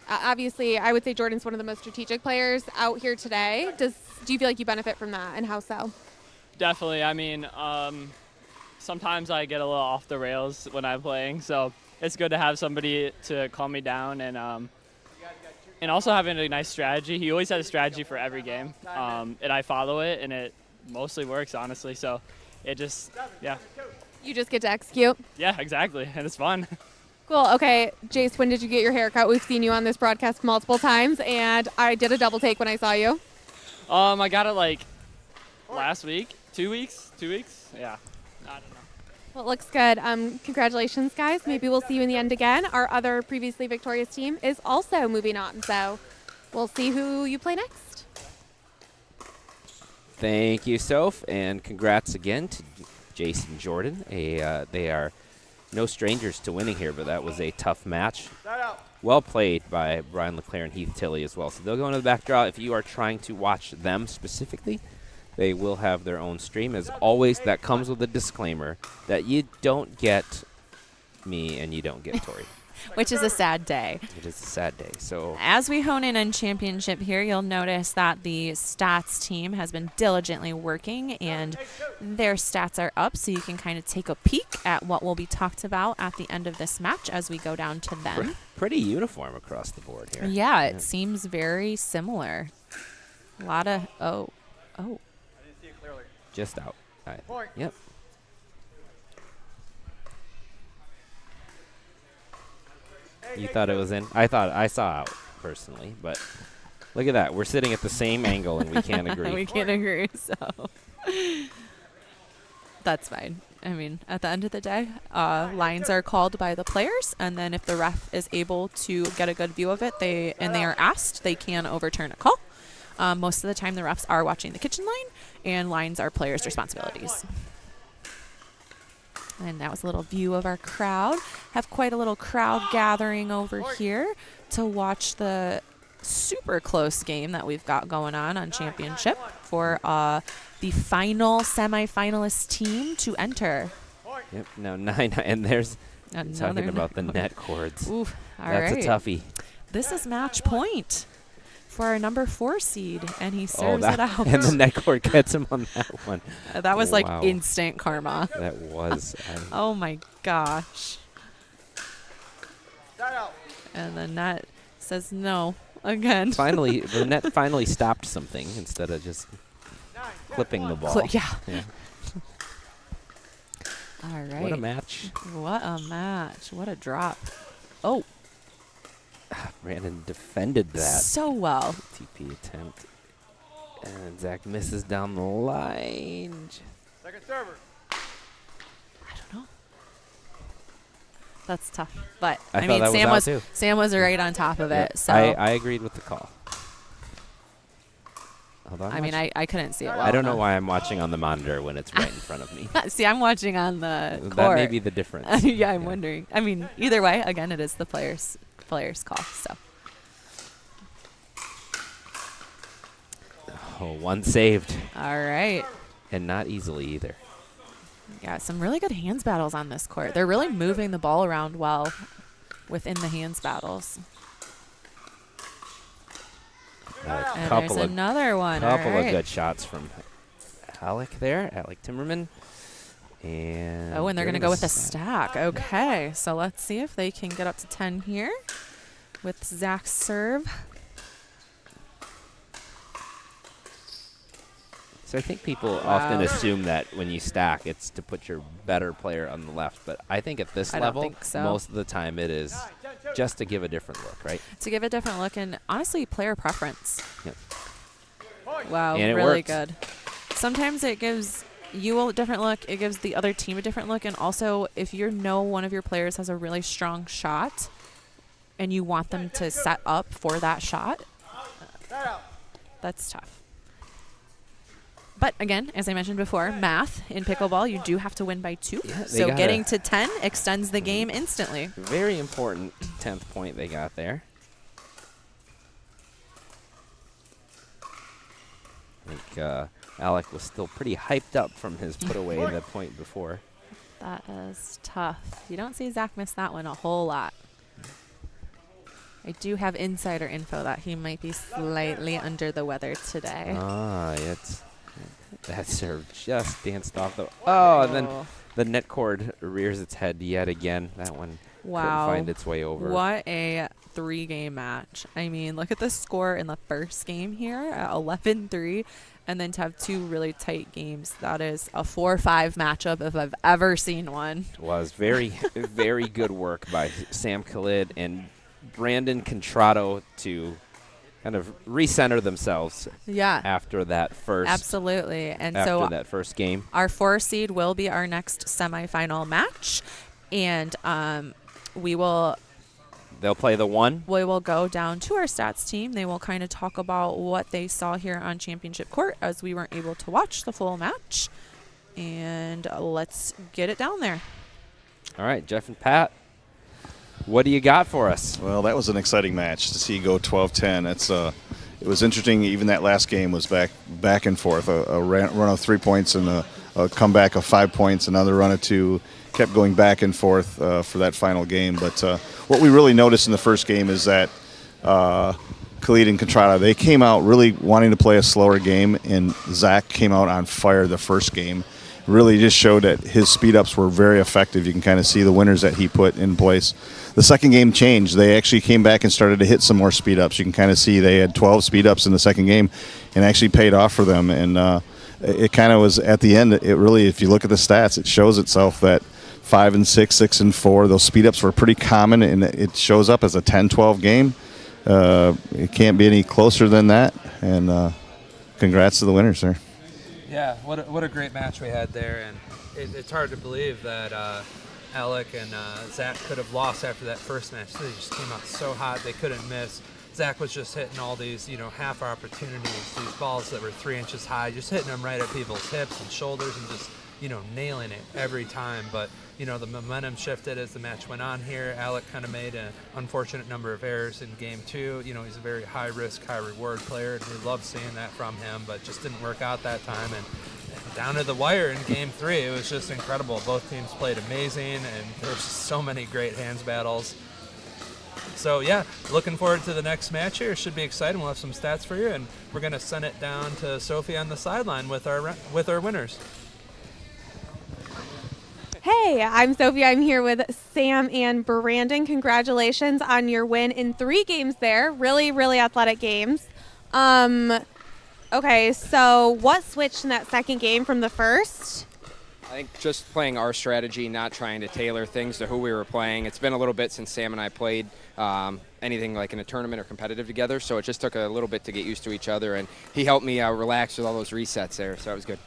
Obviously, I would say Jordan's one of the most strategic players out here today. Do you feel like you benefit from that, and how so? Definitely. I mean, sometimes I get a little off the rails when I'm playing, so it's good to have somebody to calm me down, and also having a nice strategy. He always has a strategy for every game, and I follow it, and it mostly works, honestly. So it just, yeah. You just get to execute? Yeah, exactly, and it's fun. Cool. Okay, Jace, when did you get your hair cut? We've seen you on this broadcast multiple times, and I did a double take when I saw you. I got it last week, 2 weeks, yeah. I don't know. Well, it looks good. Congratulations, guys. Maybe we'll see you in the end again. Our other previously victorious team is also moving on, so we'll see who you play next. Thank you, Soph, and congrats again to Jason Jordan. They are no strangers to winning here, but that was a tough match. Well played by Brian LeClaire and Heath Tilley as well. So they'll go into the back draw. If you are trying to watch them specifically, they will have their own stream. As always, that comes with a disclaimer that you don't get me and you don't get Tori. Which is a sad day. It is a sad day. So as we hone in on championship here, you'll notice that the stats team has been diligently working, and their stats are up, so you can kind of take a peek at what will be talked about at the end of this match as we go down to them. pretty uniform across the board here. Yeah, it seems very similar. A lot of oh. I didn't see it clearly. Just out. Point. Yep. You thought it was in? I saw out personally, but look at that. We're sitting at the same angle and we can't agree. We can't agree, so that's fine. I mean, at the end of the day, lines are called by the players, and then if the ref is able to get a good view of it, they are asked, they can overturn a call. Most of the time, the refs are watching the kitchen line, and lines are players' responsibilities. And that was a little view of our crowd. Have quite a little crowd gathering over here to watch the super close game that we've got going on championship for the final semifinalist team to enter. Yep. Now 9, and there's Talking about the net cords. Ooh, all That's right. a toughie. This is match point for our number 4 seed, and he serves it out. And the net cord gets him on that one. That was Wow. like instant karma. That was. Oh my gosh. And the net says no again. Finally, the net finally stopped something instead of just clipping the ball. Yeah. Yeah. All right. What a match. What a match. What a drop. Oh, Brandon defended that so well. TP attempt. And Zach misses down the line. Second server. I don't know. That's tough. But I I thought mean, that was Sam out was too. Sam was right on top of Yeah, it. So I agreed with the call. Although I mean, I couldn't see it well I don't know enough. why I'm watching on the monitor when it's right in front of me. See, I'm watching on the court. That may be the difference. Yeah, I'm wondering. I mean, either way, again, it is the player's call. So Oh, one saved. all right. And not easily either. Yeah, some really good hands battles on this court. They're really moving the ball around well within the hands battles. And couple there's of another one. couple All of right. good shots from Alec there, Alec Timmerman. And Oh, and they're going to go with a stack. stack. Okay, so let's see if they can get up to 10 here with Zach's serve. So I think people often assume that when you stack, it's to put your better player on the left. But I think at this I don't level, think so. most of the time it is just to give a different look, right? To give a different look and honestly, player preference. Yep. Wow, And it really works. good. Sometimes it gives you a different look. It gives the other team a different look. And also, if you know one of your players has a really strong shot and you want them to set up for that shot, that's tough. But again, as I mentioned before, math in pickleball, you do have to win by 2. Yeah, they So gotta- getting to 10 extends the game instantly. Very important 10th point they got there. I think Alec was still pretty hyped up from his put away the point before. That is tough. You don't see Zach miss that one a whole lot. I do have insider info that he might be slightly under the weather today. Ah, that serve just danced off the. Oh, and then the net cord rears its head yet again. That one Wow. couldn't find its way over. What a 3-game match. I mean, look at the score in the first game here at 11-3, and then to have 2 really tight games. That is a 4-5 matchup if I've ever seen one. Was very, very good work by Sam Khalid and Brandon Contrato to kind of recenter themselves Yeah. after that first. Absolutely. And After so that first game. our 4 seed will be our next semifinal match, and They'll play the 1. we will go down to our stats team. They will kind of talk about what they saw here on Championship Court, as we weren't able to watch the full match. And let's get it down there. All right, Jeff and Pat, what do you got for us? Well, that was an exciting match to see go 12-10. It was interesting. Even that last game was back and forth. A run of 3 points and a comeback of 5 points. Another run of 2. Kept going back and forth for that final game. But what we really noticed in the first game is that Khalid and Contrata, they came out really wanting to play a slower game, and Zach came out on fire the first game. Really just showed that his speed-ups were very effective. You can kind of see the winners that he put in place. The second game changed. They actually came back and started to hit some more speed-ups. You can kind of see they had 12 speed-ups in the second game and actually paid off for them. And it kind of was at the end, it really, if you look at the stats, it shows itself that 5 and 6, 6 and 4, those speed-ups were pretty common, and it shows up as a 10-12 game. It can't be any closer than that. And congrats to the winners there. Yeah, what a great match we had there, and it's hard to believe that Alec and Zach could have lost after that first match. They just came out so hot, they couldn't miss. Zach was just hitting all these, half opportunities, these balls that were 3 inches high, just hitting them right at people's hips and shoulders and just, nailing it every time. But, the momentum shifted as the match went on here. Alec kind of made an unfortunate number of errors in game 2. He's a very high risk, high reward player, and we love seeing that from him, but just didn't work out that time. And down to the wire in Game 3. It was just incredible. Both teams played amazing, and there were so many great hands battles. So, yeah, looking forward to the next match here. It should be exciting. We'll have some stats for you, and we're going to send it down to Sophie on the sideline with our winners. Hey, I'm Sophie. I'm here with Sam and Brandon. Congratulations on your win in 3 games there. Really, really athletic games. Okay, so what switched in that second game from the first? I think just playing our strategy, not trying to tailor things to who we were playing. It's been a little bit since Sam and I played anything like in a tournament or competitive together, so it just took a little bit to get used to each other, and he helped me relax with all those resets there, so it was good.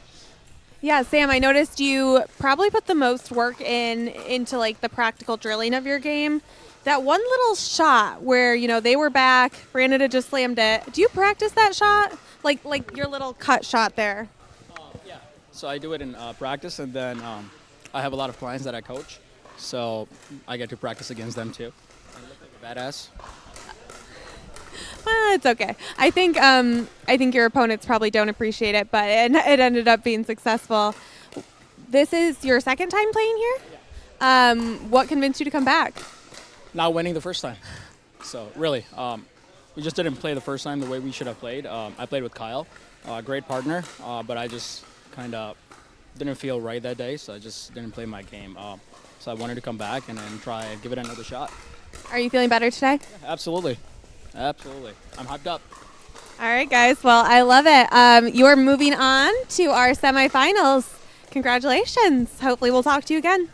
Yeah, Sam, I noticed you probably put the most work into like the practical drilling of your game. That one little shot where, you know, they were back, Brandon had just slammed it. Do you practice that shot? Like your little cut shot there? Yeah. So I do it in practice, and then I have a lot of clients that I coach, so I get to practice against them too. I look like a badass. Well, it's okay. I think your opponents probably don't appreciate it, but it ended up being successful. This is your second time playing here? Yeah. What convinced you to come back? Not winning the first time. So really, we just didn't play the first time the way we should have played. I played with Kyle, great partner, but I just kind of didn't feel right that day, so I just didn't play my game. So I wanted to come back and then try and give it another shot. Are you feeling better today? Yeah, absolutely. Absolutely. I'm hyped up. All right, guys. Well, I love it. You're moving on to our semifinals. Congratulations. Hopefully we'll talk to you again.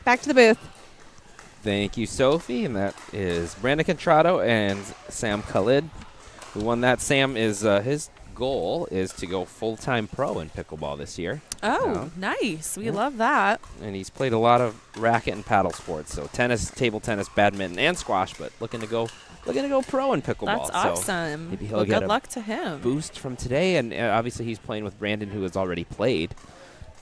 Back to the booth. Thank you, Sophie. And that is Brandon Contrado and Sam Khalid, who won that. Sam is his goal is to go full-time pro in pickleball this year. Oh, nice. We love that. And he's played a lot of racket and paddle sports, so tennis, table tennis, badminton, and squash, but looking to go pro in pickleball. That's awesome. So maybe he'll well, get good luck to him. Boost from today, and obviously he's playing with Brandon, who has already played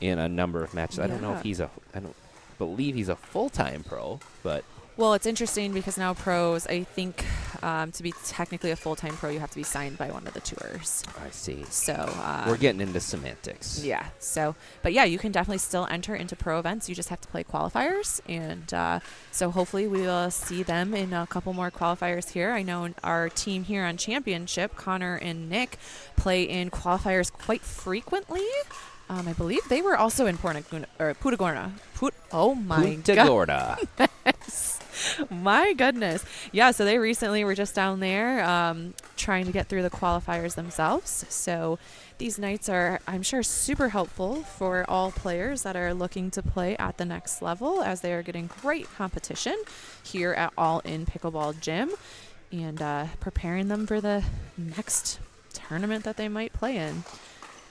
in a number of matches. I don't know if I don't believe he's a full-time pro, but well, it's interesting because now pros, I think, to be technically a full-time pro, you have to be signed by one of the tours. I see. So we're getting into semantics. Yeah. So, but yeah, you can definitely still enter into pro events. You just have to play qualifiers, and so hopefully we will see them in a couple more qualifiers here. I know our team here on Championship, Connor and Nick, play in qualifiers quite frequently. I believe they were also in Punta Gorda. Oh my Punta Gorda. Yes. My goodness. Yeah, so they recently were just down there trying to get through the qualifiers themselves. So these nights are, I'm sure, super helpful for all players that are looking to play at the next level, as they are getting great competition here at All In Pickleball Gym and preparing them for the next tournament that they might play in.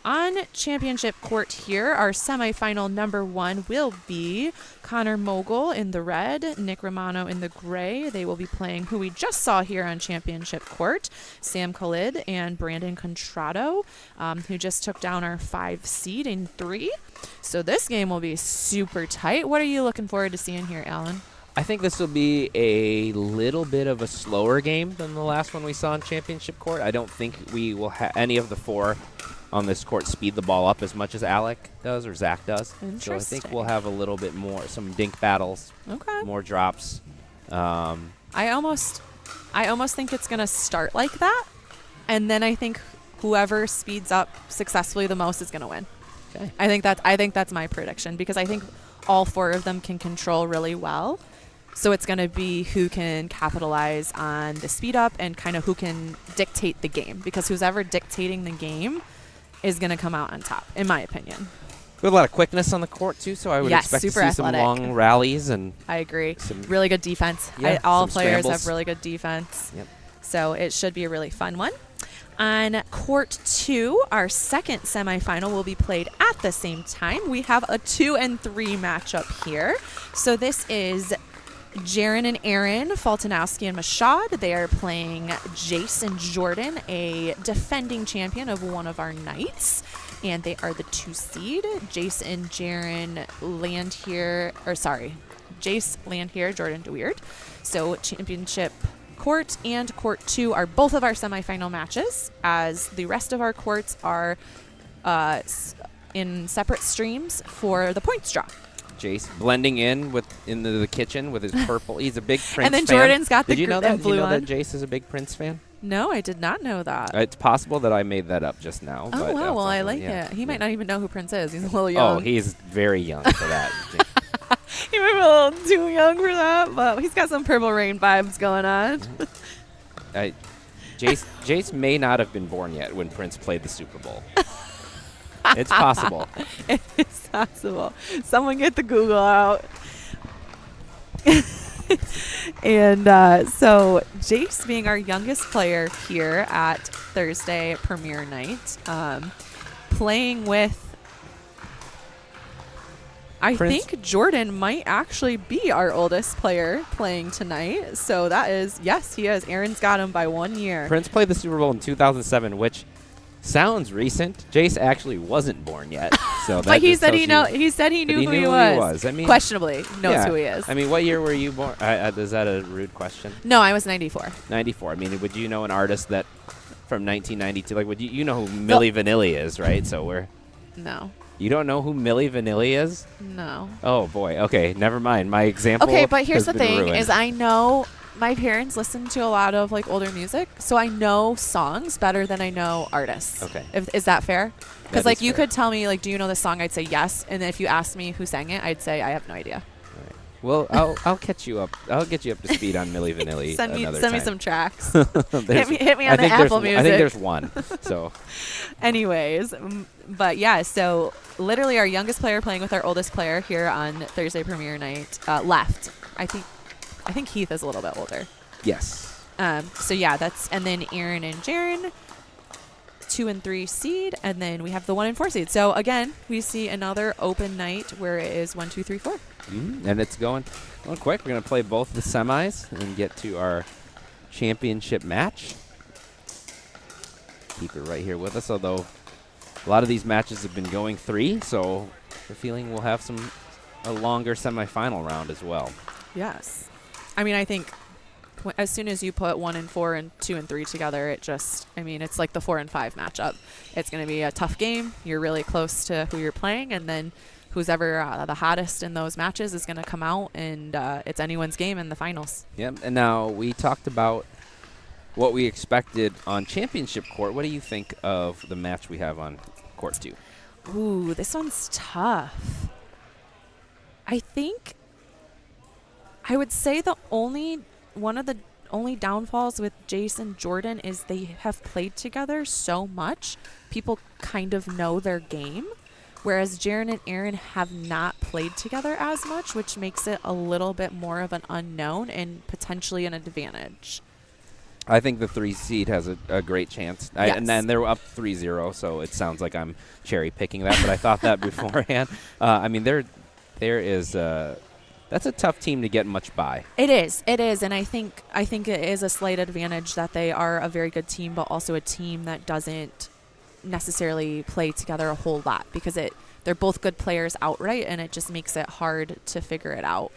On championship court here, our semifinal number 1 will be Connor Mogul in the red, Nick Romano in the gray. They will be playing who we just saw here on championship court, Sam Khalid and Brandon Contrado, who just took down our 5 seed in 3. So this game will be super tight. What are you looking forward to seeing here, Alan? I think this will be a little bit of a slower game than the last one we saw on championship court. I don't think we will have any of the 4 on this court speed the ball up as much as Alec does or Zach does. So I think we'll have a little bit more, some dink battles, more drops. I almost think it's going to start like that, and then I think whoever speeds up successfully the most is going to win. Okay. I think that's my prediction, because I think all 4 of them can control really well. So it's going to be who can capitalize on the speed up and kind of who can dictate the game, because who's ever dictating the game is going to come out on top, in my opinion. We have a lot of quickness on the court, too, so I would expect to see athletic. some long rallies. And I agree. Really good defense. Yeah, all some players scrambles. have really good defense. Yep. So it should be a really fun one. On court 2, our second semifinal will be played at the same time. We have a 2 and 3 matchup here. So this is Jaron and Aaron, Faltanowski and Mashad. They are playing Jace and Jordan, a defending champion of one of our nights. And they are the 2 seed. Jace and Jaron land here, Jace land here, Jordan DeWeird. So championship court and court 2 are both of our semifinal matches, as the rest of our courts are in separate streams for the points draw. Jace blending in into the kitchen with his purple. He's a big Prince And then fan. Jordan's got the Did you know that? blue Did you know one. that Jace is a big Prince fan? No, I did not know that. It's possible that I made that up just now. Oh, but wow. Well, I like yeah. it. He might not even know who Prince is. He's a little young. Oh, he's very young for that. He might be a little too young for that, but he's got some Purple Rain vibes going on. Jace may not have been born yet when Prince played the Super Bowl. It's possible. It's possible. Someone get the Google out. And so Jace being our youngest player here at Thursday premiere night, playing with, I Prince? think Jordan might actually be our oldest player playing tonight. So that is, yes, he is. Aaron's got him by 1 year. Prince played the Super Bowl in 2007, which sounds recent. Jace actually wasn't born yet. So But he said he knew who he was. I mean, questionably knows yeah. who he is. I mean, what year were you born? Is that a rude question? No, I was 94. 94. I mean, would you know an artist that from 1992? Like, would you know who Milli Vanilli is, right? So No. you don't know who Milli Vanilli is? No. Oh boy. Okay, never mind. My example. Okay, but here's has the been thing: ruined. is I know my parents listen to a lot of like older music, so I know songs better than I know artists. Okay. Is that fair? Because That like is you fair. could tell me like, do you know this song? I'd say yes, and then if you asked me who sang it, I'd say I have no idea. Well, I'll catch you up. I'll get you up to speed on Milli Vanilli. Send me time. some tracks. There's- hit me I on the think Apple there's, Music. I think there's one. So Anyways, but yeah, so literally our youngest player playing with our oldest player here on Thursday premiere night left. I think Heath is a little bit older. yes. So yeah, and then Aaron and Jaren, 2 and 3 seed, and then we have the 1 and 4 seed. So again, we see another open night where it is 1, 2, 3, 4. And it's going quick. We're going to play both the semis and get to our championship match. Keep it right here with us, although a lot of these matches have been going 3, so we're feeling we'll have a longer semifinal round as well. Yes. I mean, I think as soon as you put 1 and 4 and 2 and 3 together, it's like the 4 and 5 matchup. It's going to be a tough game. You're really close to who you're playing, and then who's ever the hottest in those matches is going to come out, and it's anyone's game in the finals. Yep. And now we talked about what we expected on championship court. What do you think of the match we have on court 2? Ooh, this one's tough. I think I would say one of the only downfalls with Jace and Jordan is they have played together so much. People kind of know their game. Whereas Jaren and Aaron have not played together as much, which makes it a little bit more of an unknown and potentially an advantage. I think the 3 seed has a great chance. Yes. And then they're up 3-0, so it sounds like I'm cherry picking that, but I thought that beforehand. I mean, there is that's a tough team to get much by. It is, and I think it is a slight advantage that they are a very good team, but also a team that doesn't necessarily play together a whole lot because they're both good players outright, and it just makes it hard to figure it out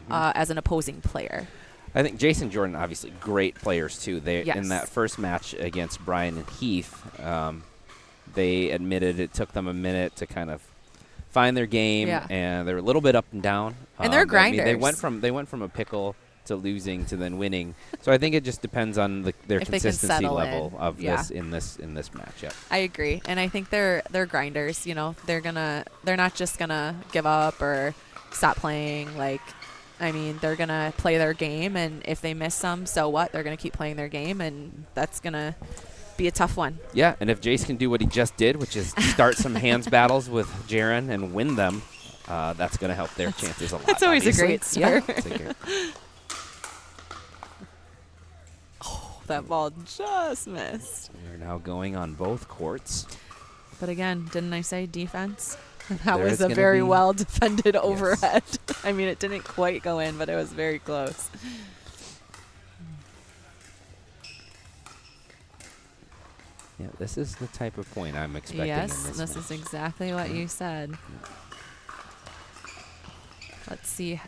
as an opposing player. I think Jason Jordan, obviously great players too. Yes. In that first match against Brian and Heath, they admitted it took them a minute to kind of find their game, and they're a little bit up and down. And they're grinders. I mean, they went from a pickle to losing to then winning. So I think it just depends on their If they can consistency settle level in. of Yeah. this match. Yeah. I agree, and I think they're grinders. You know, they're not just gonna give up or stop playing. Like, I mean, they're gonna play their game, and if they miss some, so what? They're gonna keep playing their game, and that's gonna be a tough one. Yeah, and if Jace can do what he just did, which is start some hands battles with Jaren and win them, that's going to help their chances a lot. That's always obviously. a great start. Yeah, it's a great- That ball just missed. We're now going on both courts. But again, didn't I say defense? That There was is a gonna very be- well defended overhead. I mean, it didn't quite go in, but it was very close. Yeah, this is the type of point I'm expecting Yes, in this this match. is exactly what you said. Let's see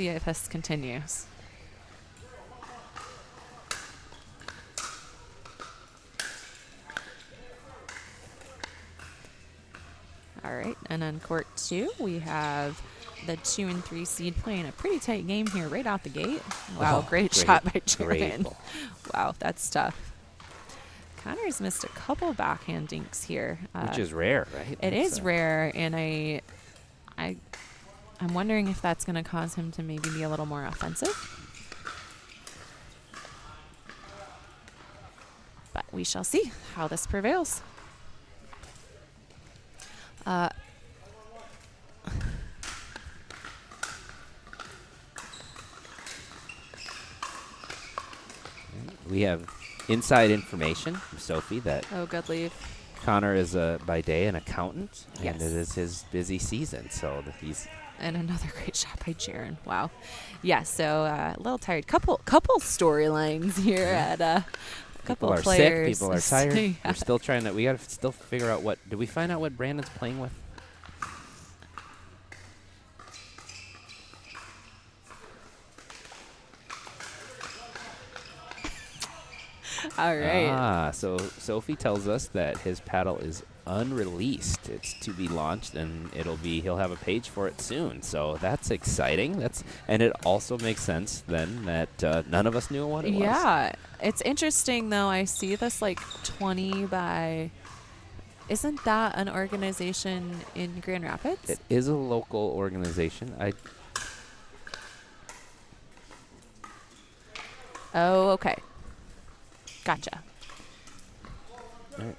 if this continues. All right, and on court 2, we have the 2 and 3 seed playing a pretty tight game here right out the gate. Wow, Oh, great shot by great Jaron. ball. Wow, that's tough. Connor's missed a couple backhand dinks here. Which is rare, right? It That's, is rare, and I'm wondering if that's going to cause him to maybe be a little more offensive. But we shall see how this prevails. We have inside information from Sophie that Oh, good leave. Connor is by day an accountant, Yes. and it is his busy season, so he's And another great shot by Jaron. Wow. Yeah, so a little tired. Couple storylines here at couple people of are players. sick, people are tired. Yeah. We're still trying to. We got to still figure out what. Did we find out what Brandon's playing with? All right. Ah, so Sophie tells us that his paddle is unreleased. It's to be launched, and he'll have a page for it soon. So that's exciting. And it also makes sense then that none of us knew what it was. Yeah. It's interesting, though. I see this like 20 by... Isn't that an organization in Grand Rapids? It is a local organization. Oh, okay. Gotcha. All right.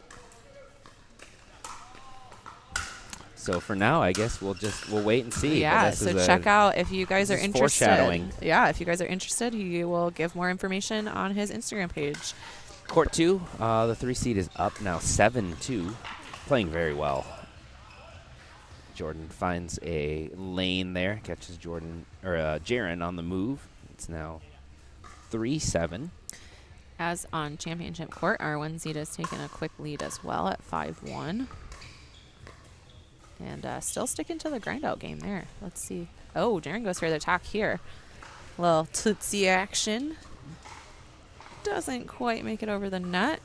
So for now, I guess we'll wait and see. Yeah, But so check out if you guys are this is interested. foreshadowing. Yeah, if you guys are interested, he will give more information on his Instagram page. Court 2, the 3 seed is up now 7-2, playing very well. Jordan finds a lane there, catches Jaron on the move. It's now 3-7. As on championship court, our 1 seed has taken a quick lead as well at 5-1. And still sticking to the grind out game there. Let's see. Oh, Jaron goes for the attack here. Little tootsie action. Doesn't quite make it over the net.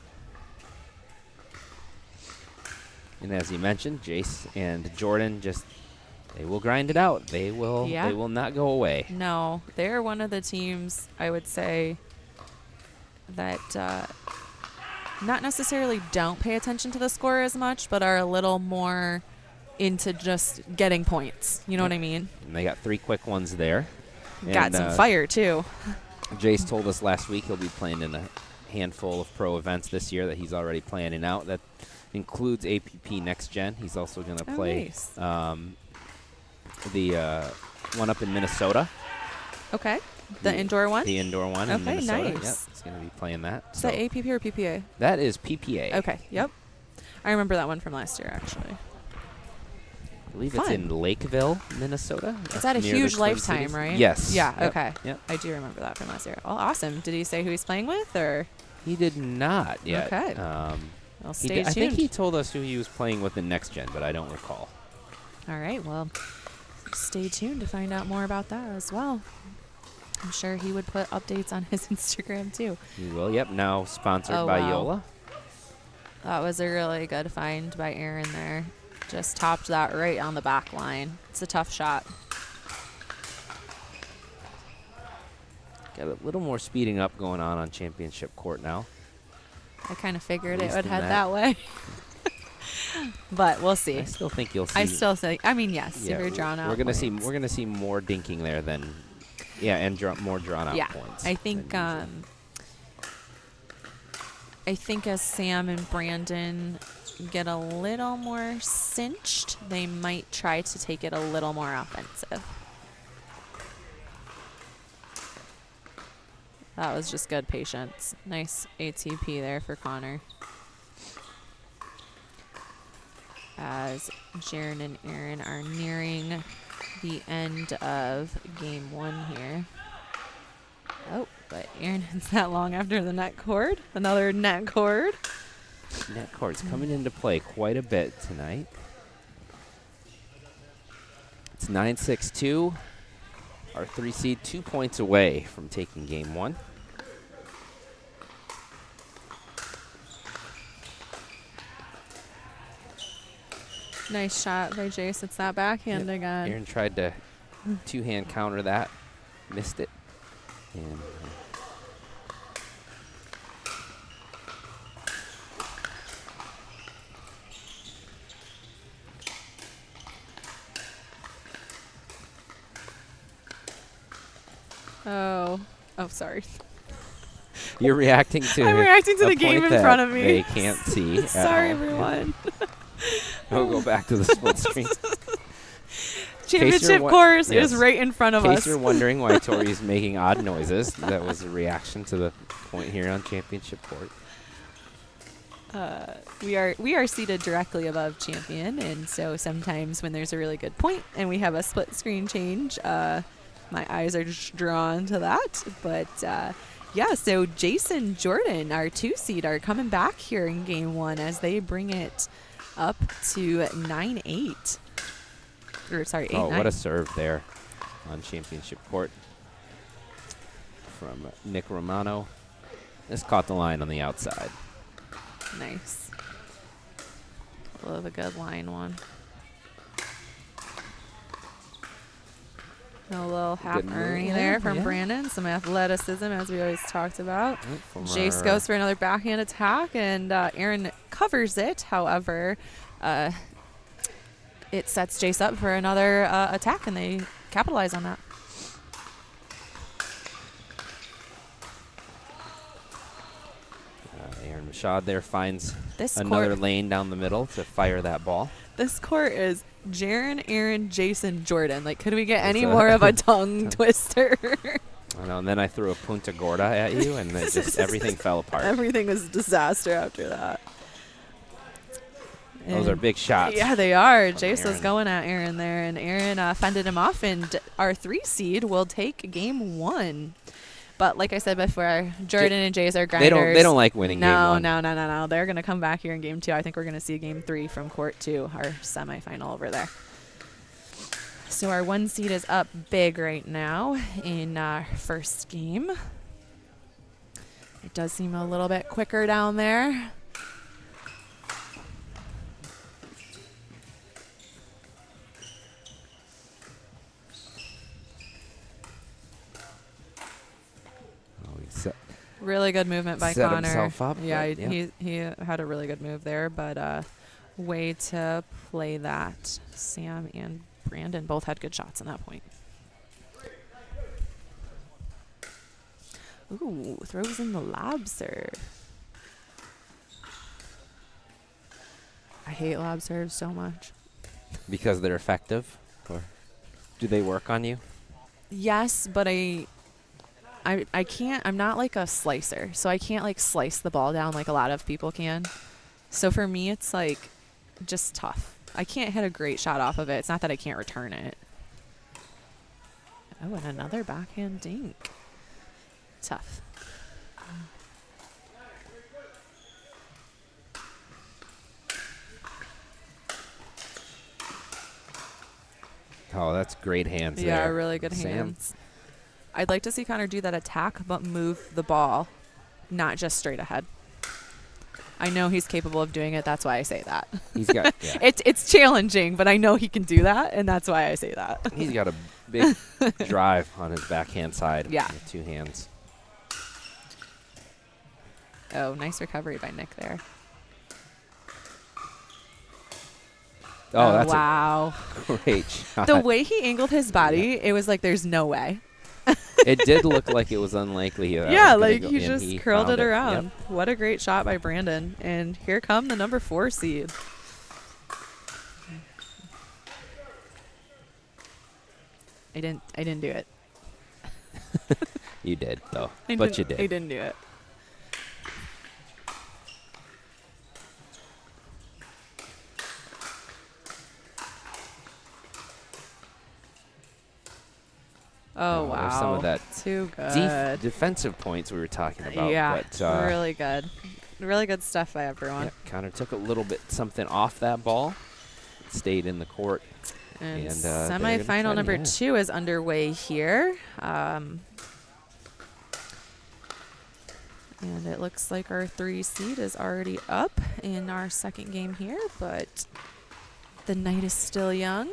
And as you mentioned, Jace and Jordan they will grind it out. They will not go away. No, they're one of the teams, I would say, that not necessarily don't pay attention to the score as much, but are a little more into just getting points. You know what I mean? And they got 3 quick ones there. Got And, some fire, too. Jace told us last week he'll be playing in a handful of pro events this year that he's already planning out. That includes APP Next Gen. He's also going to play nice. The one up in Minnesota. Okay. The indoor one? The indoor one in Okay, Minnesota. nice. Yep, he's going to be playing that. Is that APP or PPA? That is PPA. Okay, yep. I remember that one from last year, actually. I believe it's in Lakeville, Minnesota. It's at a near the huge Twin Lifetime, Cities. right? Yes. Yeah, Yep. okay. Yep. I do remember that from last year. Oh, awesome. Did he say who he's playing with, or? He did not yet. Okay. Well, stay tuned. I think he told us who he was playing with in Next Gen, but I don't recall. All right, well, stay tuned to find out more about that as well. I'm sure he would put updates on his Instagram, too. He will. Yep. Now sponsored Oh, by wow. Yola. That was a really good find by Aaron there. Just topped that right on the back line. It's a tough shot. Got a little more speeding up going on championship court now. I kind of figured At it least would in head that. that way. But we'll see. I still think you'll see. I still say, I mean, yes, if you're drawn out. We're gonna see. points. We're gonna see more dinking there than, and more drawn out Yeah, points. I think. I think as Sam and Brandon get a little more cinched, they might try to take it a little more offensive. That was just good patience. Nice ATP there for Connor. As Jaron and Aaron are nearing the end of game 1 here. Oh, but Aaron hits that long after the net cord. Another net cord. Net court's coming into play quite a bit tonight. It's 9-6-2. Our 3 seed 2 points away from taking game 1. Nice shot by Jace. It's that backhand Yep. again. Aaron tried to two-hand counter that, missed it. And Oh, sorry. you're reacting to I'm reacting to a the game point in that front of me. They can't see. at Sorry, all. everyone. We'll go back to the split screen. Championship course yes. is right in front of In case us. you're wondering why Tori's making odd noises, that was a reaction to the point here on championship court. We are seated directly above champion, and so sometimes when there's a really good point and we have a split screen change, my eyes are just drawn to that. But yeah, so Jason Jordan, our 2 seed, are coming back here in game 1 as they bring it up to 9-8. Or sorry, 8-9. Oh, what a serve there on championship court from Nick Romano. This caught the line on the outside. Nice. Love a good line one. A little half Good Ernie move. there from Yeah. Brandon. Some athleticism, as we always talked about. Right, from Jace our- goes for another backhand attack, and Aaron covers it. However, it sets Jace up for another attack, and they capitalize on that. Aaron Mashad there finds This another court- lane down the middle to fire that ball. This court is Jaren, Aaron, Jason, Jordan. Like, could we get any That's more of a tongue twister? I know, and then I threw a Punta Gorda at you, and it just everything fell apart. Everything was a disaster after that. Those are big shots. Yeah, they are. from Jace was Aaron. going at Aaron there, and Aaron fended him off, and our 3 seed will take game 1. But like I said before, Jordan and Jace are grinders. They don't like winning game No, 1. no. They're going to come back here in game 2. I think we're going to see game 3 from court 2, our semifinal over there. So our 1 seed is up big right now in our first game. It does seem a little bit quicker down there. Oh, he set- Really good movement by Set Connor. himself up, Yeah, but, yeah. he had a really good move there, but way to play that. Sam and Brandon both had good shots in that point. Ooh, throws in the lob serve. I hate lob serves so much. Because they're effective? Or do they work on you? Yes, but I can't. I'm not like a slicer, so I can't like slice the ball down like a lot of people can. So for me, it's like just tough. I can't hit a great shot off of it. It's not that I can't return it. Oh, and another backhand dink. Tough. Oh, that's great hands Yeah, there. really good Sam. hands. I'd like to see Connor do that attack, but move the ball, not just straight ahead. I know he's capable of doing it. That's why I say that. He's got yeah. It's challenging, but I know he can do that, and that's why I say that. He's got a big drive on his backhand side. Yeah. With 2 hands. Oh, nice recovery by Nick there. Oh, that's wow. a great shot. The way he angled his body, it was like there's no way. It did look like it was unlikely. That Yeah, was gonna like go, he and just he curled found it around. Yep. What a great shot by Brandon. And here come the number 4 seed. I didn't do it. You did, though. I But you did. I didn't do it. Oh, There's wow. some of that Too good. defensive points we were talking about. Yeah, but, really good. Really good stuff by everyone. yeah, Connor took a little bit something off that ball. Stayed in the court. And, And, they're gonna try semifinal to- number yeah. 2 is underway here. And it looks like our 3 seed is already up in our second game here, but The night is still young.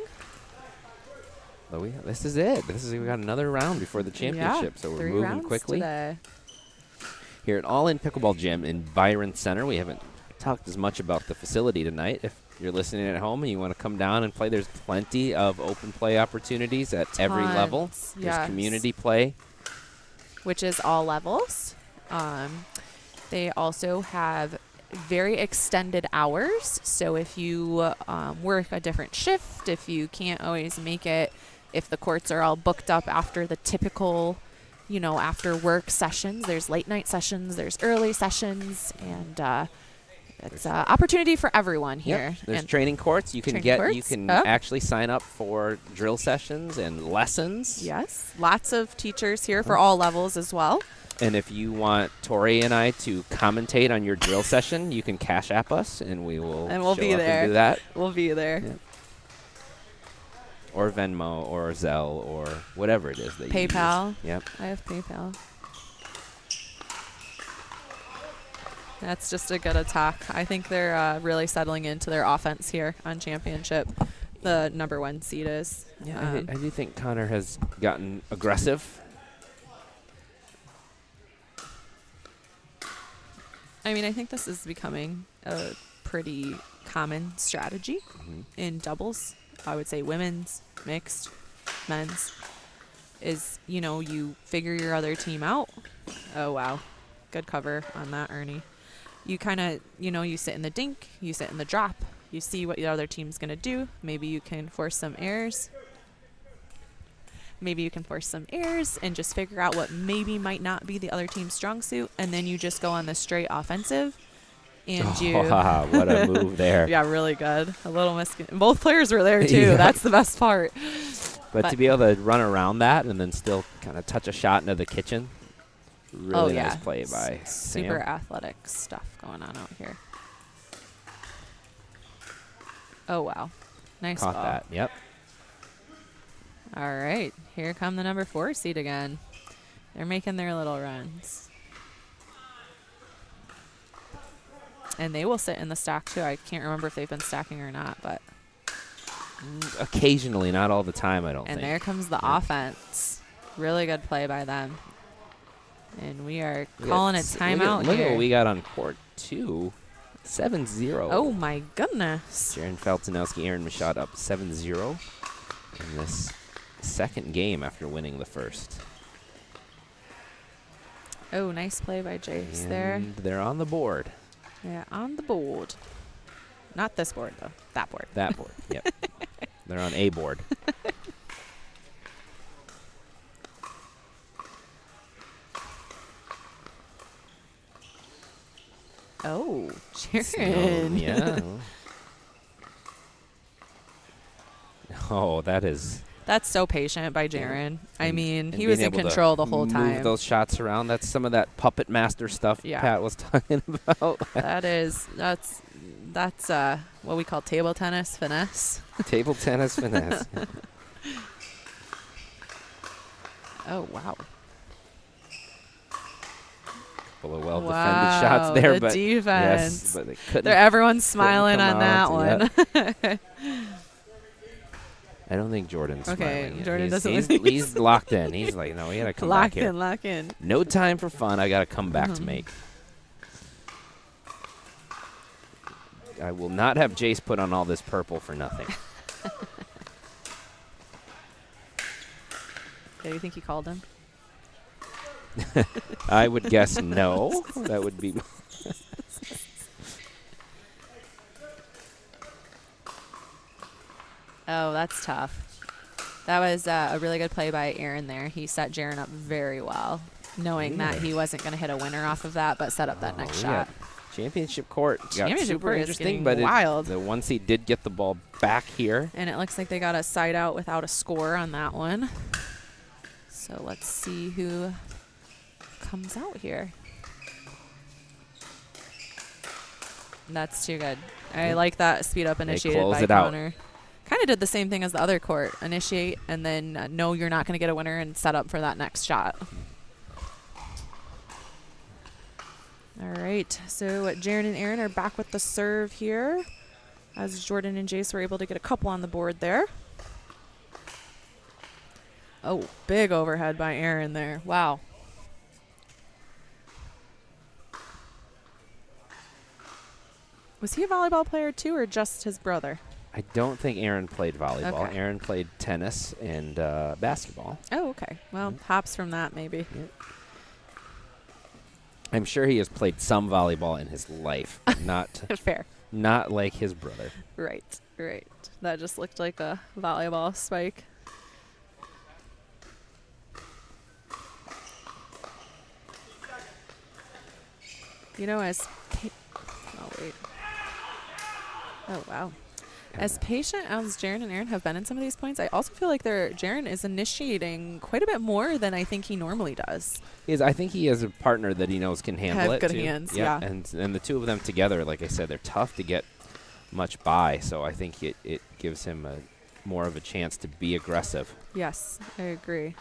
But this is it. We got another round before the championship, Yeah, so we're 3 moving rounds quickly. today. Here at All In Pickleball Gym in Byron Center, we haven't talked as much about the facility tonight. If you're listening at home and you want to come down and play, there's plenty of open play opportunities at every level. There's yes. community play, which is all levels. They also have very extended hours. So if you work a different shift, if you can't always make it, if the courts are all booked up after the typical, after work sessions, there's late night sessions, there's early sessions, and it's an opportunity for everyone here. Yep. There's training courts. You can actually sign up for drill sessions and lessons. Yes, lots of teachers here for all levels as well. And if you want Tori and I to commentate on your drill session, you can Cash App us, and we'll be up there. And do that. We'll be there. Yeah. Or Venmo, or Zelle, or whatever it is that you use. PayPal. Yep. I have PayPal. That's just a good attack. I think they're really settling into their offense here on championship. The #1 seed is. Yeah, I do think Connor has gotten aggressive. I mean, I think this is becoming a pretty common strategy in doubles. I would say women's, mixed, men's. Is, you figure your other team out. Oh, wow. Good cover on that, Ernie. You kind of, you sit in the dink, you sit in the drop, you see what the other team's going to do. Maybe you can force some errors. And just figure out what maybe might not be the other team's strong suit, and then you just go on the straight offensive. And what a move there. Yeah, really good. A little both players were there too. Yeah. That's the best part. But to be able to run around that and then still kind of touch a shot into the kitchen, really nice play by Super Sam. athletic stuff going on out here. Oh, wow. Nice Caught ball. that, yep. All right, here come the #4 seed again. They're making their little runs. And they will sit in the stack, too. I can't remember if they've been stacking or not, but. Occasionally, not all the time, I don't think. And there comes the offense. Really good play by them. And we are calling a timeout here. Look at what we got on court 2. 7-0. Oh, my goodness. Jaron Feltonowski, Aaron Machad up 7-0 in this second game after winning the first. Oh, nice play by Jace there. And they're on the board. Yeah, on the board. Not this board, though. That board. That board, yep. They're on a board. Oh, Jaron. Yeah. Oh, that is. That's so patient by Jaron. I mean, he being was in able to control the whole time. Move those shots around. That's some of that puppet master stuff Pat was talking about. That's what we call table tennis finesse. Table tennis finesse. Oh, wow. Couple of well-defended shots there, the but defense. Yes, but they couldn't. Everyone's smiling on that one. Yep. I don't think Jordan's smiling yet. Jordan doesn't. He's locked in. He's like, no, we gotta come back here. Lock in. No time for fun. I gotta come back to make. I will not have Jace put on all this purple for nothing. Do you think he called him? I would guess no. That would be. Oh, that's tough. That was a really good play by Aaron there. He set Jaron up very well, knowing that he wasn't going to hit a winner off of that, but set up that next shot. Championship court got super court interesting, but wild. The 1 seed did get the ball back here. And it looks like they got a side out without a score on that one. So let's see who comes out here. That's too good. I like that speed up initiated by Connor. Kind of did the same thing as the other court. Initiate and then know you're not going to get a winner and set up for that next shot. All right. So Jaron and Aaron are back with the serve here. as Jordan and Jace were able to get a couple on the board there. Oh, big overhead by Aaron there. Wow. Was he a volleyball player too, or just his brother? I don't think Aaron played volleyball. Okay. Aaron played tennis and basketball. Oh, okay. Well, hops from that maybe. I'm sure he has played some volleyball in his life, not Fair. not like his brother. Right. That just looked like a volleyball spike. You know, oh, wait. Oh, wow. As patient as Jaren and Aaron have been in some of these points, I also feel like Jaren is initiating quite a bit more than I think he normally does. I think he has a partner that he knows can handle Have it good too. hands, yeah. And the two of them together, like I said, they're tough to get much by. So I think it gives him more of a chance to be aggressive. Yes, I agree.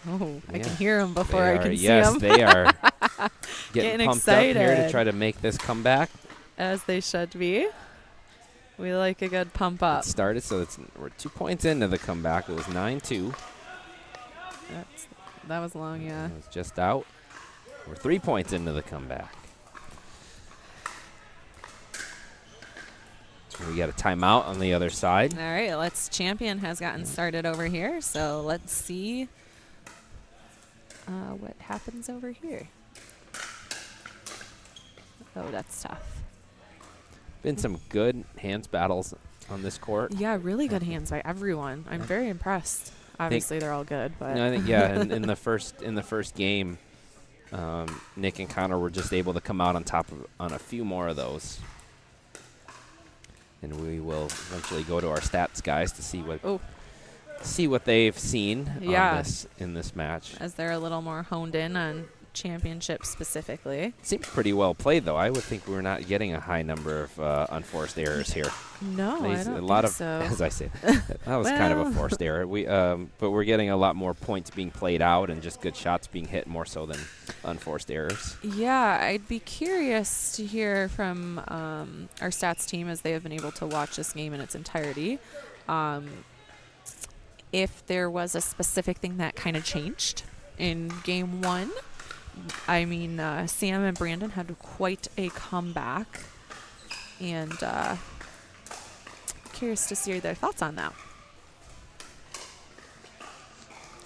Oh, I can hear him before I can see him. Yes, they are getting pumped excited up here to try to make this comeback. As they should be. We like a good pump up. It started, so we're 2 points into the comeback. It was 9-2. That was long, yeah. It was just out. We're 3 points into the comeback. So we got a timeout on the other side. All right, Champion has gotten started over here, so let's see what happens over here. Oh, that's tough. Been some good hands battles on this court. Yeah, really good hands by everyone. I'm very impressed. Obviously, they're all good, but I think in the first game, Nick and Connor were just able to come out on a few more of those. And we will eventually go to our stats guys to see what they've seen in this match. As they're a little more honed in on championship specifically. Seems pretty well played, though. I would think we're not getting a high number of unforced errors here. No, I don't a lot think of, so. as I say, that was kind of a forced error. But we're getting a lot more points being played out and just good shots being hit more so than unforced errors. Yeah, I'd be curious to hear from our stats team as they have been able to watch this game in its entirety. If there was a specific thing that kind of changed in game one. I mean, Sam and Brandon had quite a comeback, and curious to see their thoughts on that.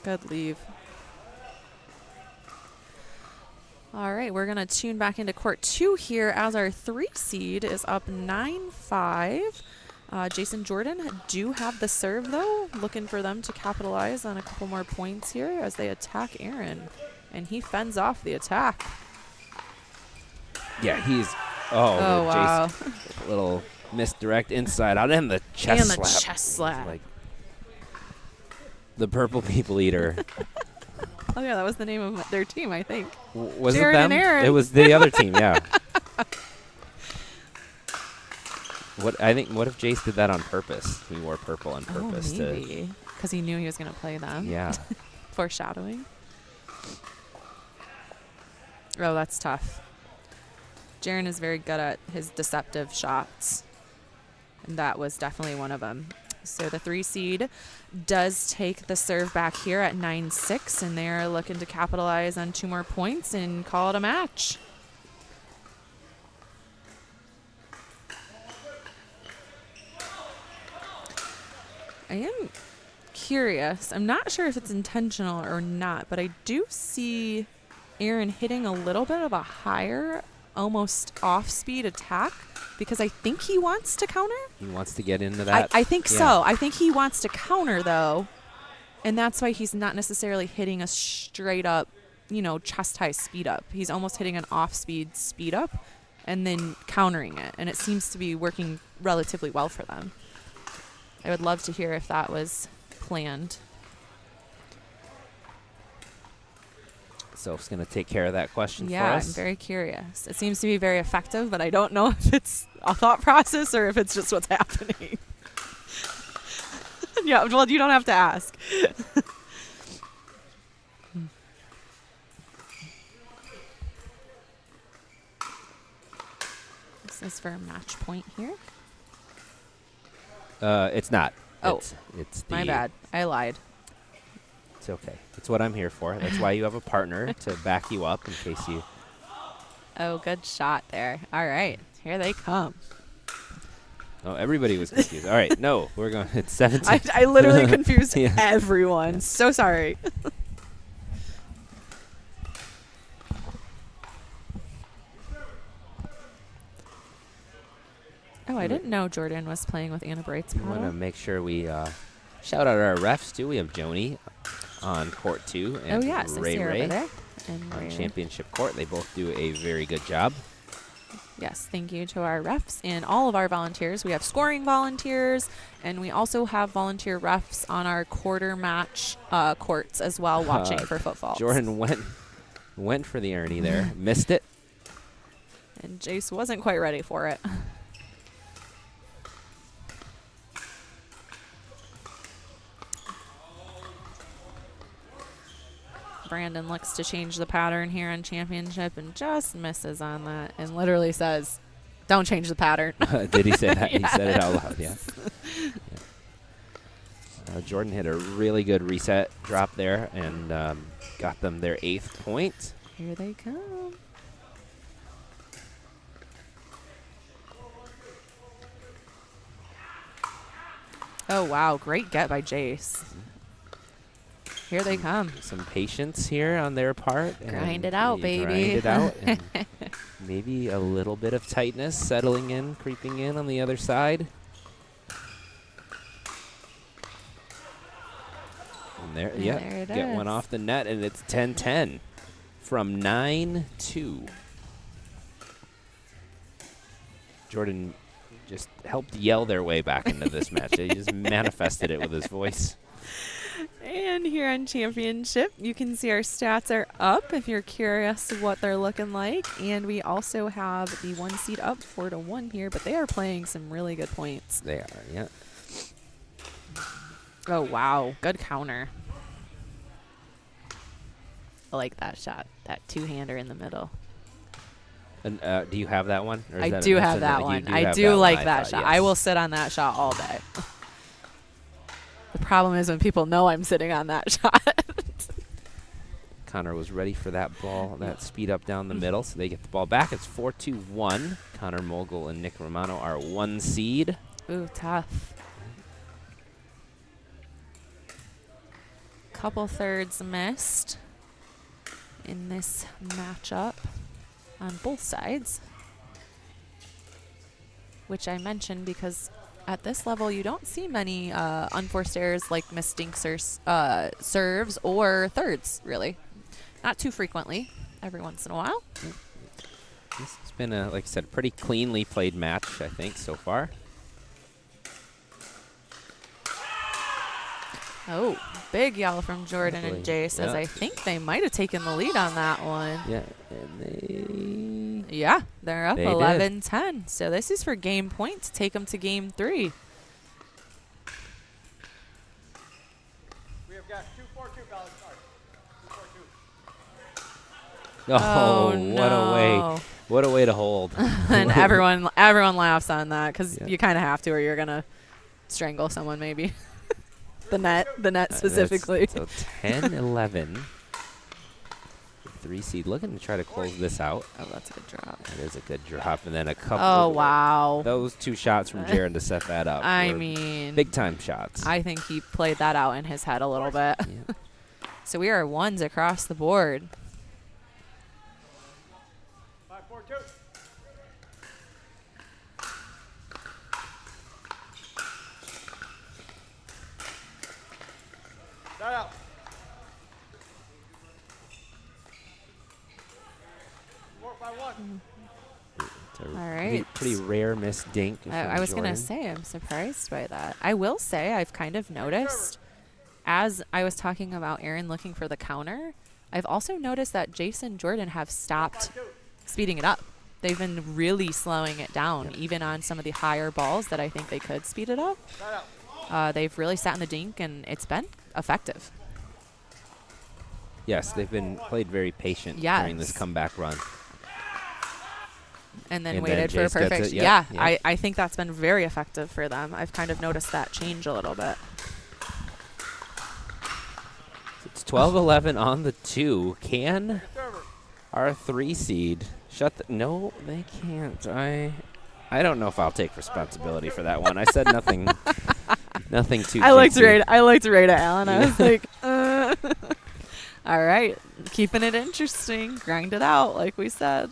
Good leave. All right, we're going to tune back into court 2 here as our 3 seed is up 9-5. Jason Jordan do have the serve, though. Looking for them to capitalize on a couple more points here as they attack Aaron. And he fends off the attack. Yeah, he's... Oh, wow. Jason, a little misdirect inside out and the chest slap. And the chest slap. Like the Purple People Eater. Oh, yeah, that was the name of their team, I think. Was Jared it them? and Aaron. It was the other team, yeah. What if Jace did that on purpose? He wore purple on purpose. Oh, maybe. Because he knew he was going to play them. Yeah. Foreshadowing. Oh, that's tough. Jaren is very good at his deceptive shots. And that was definitely one of them. So the 3 seed does take the serve back here at 9-6. And they're looking to capitalize on 2 more points and call it a match. I am curious. I'm not sure if it's intentional or not, but I do see Aaron hitting a little bit of a higher, almost off-speed attack because I think he wants to counter. He wants to get into that. I think so. I think he wants to counter, though, and that's why he's not necessarily hitting a straight-up, chest-high speed-up. He's almost hitting an off-speed speed-up and then countering it, and it seems to be working relatively well for them. I would love to hear if that was planned. Soph's going to take care of that question for Yeah, us. I'm very curious. It seems to be very effective, but I don't know if it's a thought process or if it's just what's happening. Yeah, well, you don't have to ask. This is for a match point here. It's not. Oh, it's my bad. I lied. It's okay. It's what I'm here for. That's why you have a partner to back you up in case you. Oh, good shot there. All right, here they come. Oh, everybody was confused. All right, no, we're going. It's 17. I literally confused Yeah. everyone. Yeah. So sorry. Oh, I didn't know Jordan was playing with Anna Bright's We want to paddle. make sure we shout out our refs too. We have Joni on court 2 and Oh, yes, I Ray see her Ray over there. And on Ray. championship court. They both do a very good job. Yes, thank you to our refs and all of our volunteers. We have scoring volunteers, and we also have volunteer refs on our quarter match courts as well, watching for footfalls. Jordan went for the Ernie there, missed it. And Jace wasn't quite ready for it. Brandon looks to change the pattern here on championship and just misses on that and literally says, don't change the pattern. Did he say that? Yes. He said it out loud, yeah. Jordan hit a really good reset drop there and got them their 8th point. Here they come. Oh, wow. Great get by Jace. Here they come. Some patience here on their part. Grind it out, baby. Grind it out. And maybe a little bit of tightness settling in, creeping in on the other side. And there, And yeah, there it get one is. off the net, and it's 10-10 from 9-2. Jordan just helped yell their way back into this match. He just manifested it with his voice. And here on championship, you can see our stats are up if you're curious what they're looking like. And we also have the 1 seed up 4-1 here, but they are playing some really good points. They are, yeah. Oh, wow. Good counter. I like that shot. That two-hander in the middle. And do you have that one? Or is I that do an have instant that you one. do I have do one, like I that thought, shot. yes. I will sit on that shot all day. The problem is when people know I'm sitting on that shot. Connor was ready for that ball, that speed up down the middle, so they get the ball back. It's 4-1. Connor Mogul and Nick Romano are 1 seed. Ooh, tough. Couple thirds missed in this matchup on both sides, which I mentioned because at this level you don't see many unforced errors like missed dinks or serves or thirds, really. Not too frequently, every once in a while. This has been, like I said, pretty cleanly played match, I think, so far. Oh, big yell from Jordan and Lovely. Jace, as Yeah. I think they might have taken the lead on that one. Yeah, and Yeah, they're up They did. 11-10. So this is for game point to take them to game 3. We have got 2-4-2 balance start. 2-4-2. Oh, no. what a way to hold. And everyone laughs on that because Yeah. you kind of have to, or you're gonna strangle someone maybe. the net specifically. So 10-11. 3 seed looking to try to close this out. Oh, that's a good drop. That is a good drop, and then a couple. Oh, wow. Those 2 shots from Jaron to set that up. I were mean, big time shots. I think he played that out in his head a little bit. Yeah. So we are ones across the board. 5-4-2. Start out. It's a All right. pretty rare miss dink. I was going Jordan. to say, I'm surprised by that. I will say I've kind of noticed, as I was talking about Aaron looking for the counter, I've also noticed that Jason Jordan have stopped speeding it up. They've been really slowing it down, even on some of the higher balls that I think they could speed it up. They've really sat in the dink, and it's been effective. Yes, they've been played very patient during this Yes. comeback run. And then And waited then for Jace a gets perfect. it, yep, Yeah, yep. I think that's been very effective for them. I've kind of noticed that change a little bit. It's 12-11 on the 2. Can our 3 seed shut the... No, they can't. I don't know if I'll take responsibility for that one. I said nothing nothing too I liked cutesy. Rada Allen. I was like, all right, keeping it interesting. Grind it out, like we said.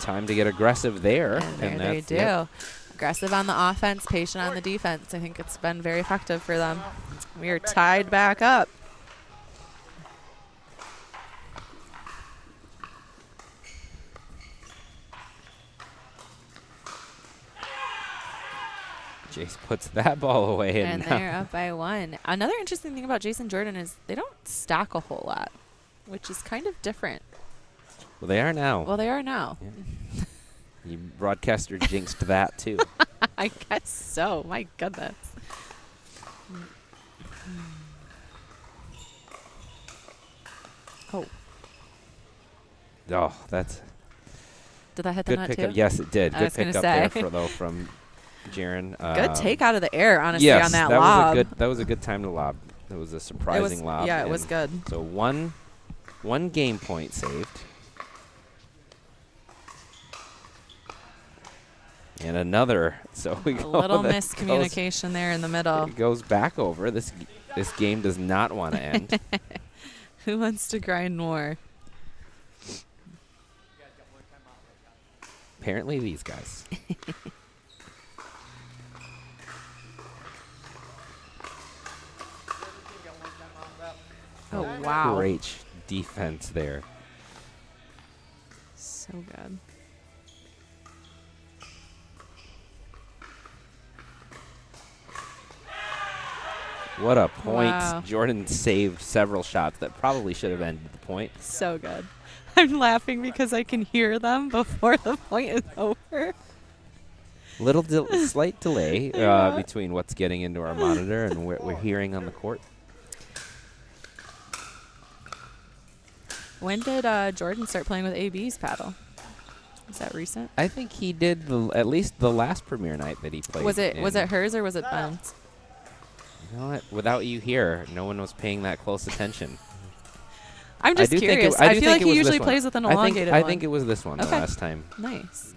Time to get aggressive there. And there they that's- do. yep. Aggressive on the offense, patient on the defense. I think it's been very effective for them. We are tied back up. Jace puts that ball away. And they're up by 1. Another interesting thing about Jason Jordan is they don't stack a whole lot, which is kind of different. Well, they are now. Well, they are now. Yeah. You broadcaster jinxed that, too. I guess so. My goodness. Oh. Oh, that's Did that hit the good net pickup. too? Yes, it did. I Good was gonna pickup there, say. though, from Jaren. Good take out of the air, honestly, yes, on that that lob. that was a good time to lob. It was a surprising lob. Yeah, it was and good. So one game point saved. And another. So we A go. little that miscommunication there in the middle. It goes back over. This game does not want to end. Who wants to grind more? Apparently these guys. Oh, wow. Great defense there. So good. What a point. Wow. Jordan saved several shots that probably should have ended the point. So good. I'm laughing because I can hear them before the point is over. Slight delay Yeah. between what's getting into our monitor and what we're hearing on the court. When did Jordan start playing with AB's paddle? Is that recent? I think he did at least the last premiere night that he played. Was it in. hers or was it Ben's? You know what? Without you here, no one was paying that close attention. I'm just I do think curious. it- I I do feel think like it he was usually this one. plays with an I elongated think, one. I think it was this one the Okay. last time. Nice.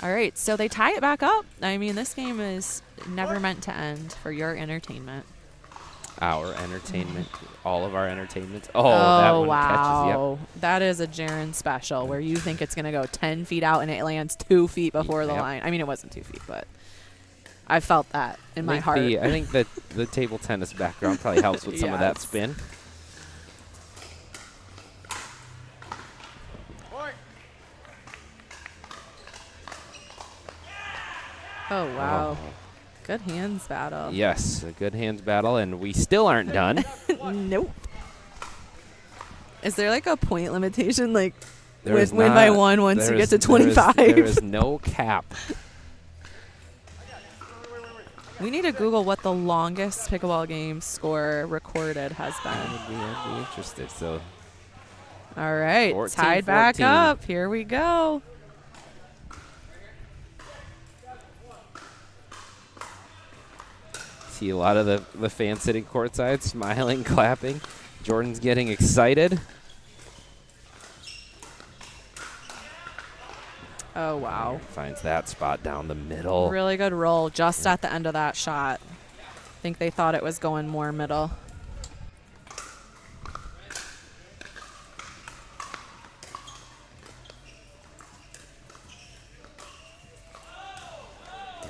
All right, so they tie it back up. I mean, this game is never meant to end for your entertainment. Our entertainment, all of our entertainment. Oh, that one catches. wow. That is a Jaren special where you think it's going to go 10 feet out and it lands 2 feet before the Yep. line. I mean, it wasn't 2 feet, but I felt that in my heart. I think that the table tennis background probably helps with some of that Yes. spin. Oh, wow. Oh. Good hands battle. Yes, a good hands battle, and we still aren't done. Nope. Is there like a point limitation? Like, There is win by not- one once you there get is- to 25? There is no cap. We need to Google what the longest pickleball game score recorded has been. I'd be interested. So All right, 14, tied back 14. up. Here we go. see a lot of the fans sitting courtside, smiling, clapping. Jordan's getting excited. Oh, wow. Finds that spot down the middle. Really good roll just at the end of that shot. I think they thought it was going more middle.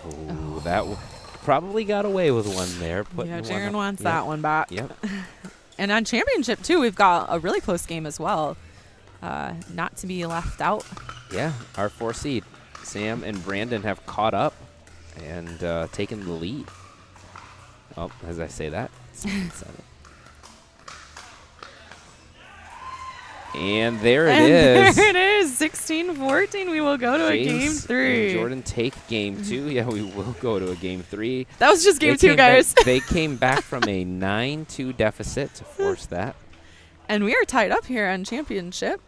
Ooh, that probably got away with one there. Putting Yeah, one Jaren up. wants Yep. that one back. Yep. And on championship, too, we've got a really close game as well. Not to be left out. Yeah, our 4 seed. Sam and Brandon have caught up and taken the lead. Oh, as I say that, someone said it. And there it is. There it is, 16-14. We will go to a game Jace 3. and Jordan take game 2. Yeah, we will go to a game 3. That was just game 2, came guys. back- they came back from a 9-2 deficit to force that. And we are tied up here on championship.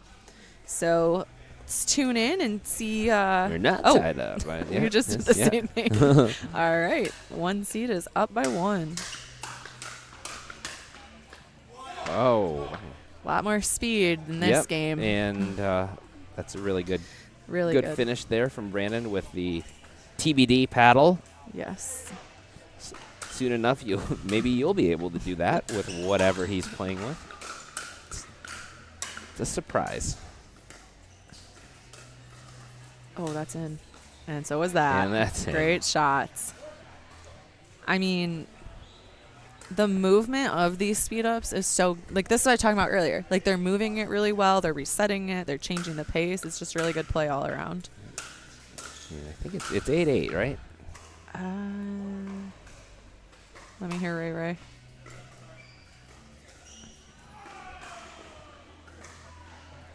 So let's tune in and see. We're not tied up. You just did the same thing. All right. 1 seed is up by 1. Oh. A lot more speed in this game. And that's a really good, good finish there from Brandon with the TBD paddle. Yes. Soon enough, maybe you'll be able to do that with whatever he's playing with. It's a surprise. Oh, that's in. And so was that. And that's in. Great shots. I mean, the movement of these speed ups is so, like, this is what I was talking about earlier. Like, they're moving it really well. They're resetting it. They're changing the pace. It's just really good play all around. Yeah, I think it's 8-8, right? Let me hear Ray.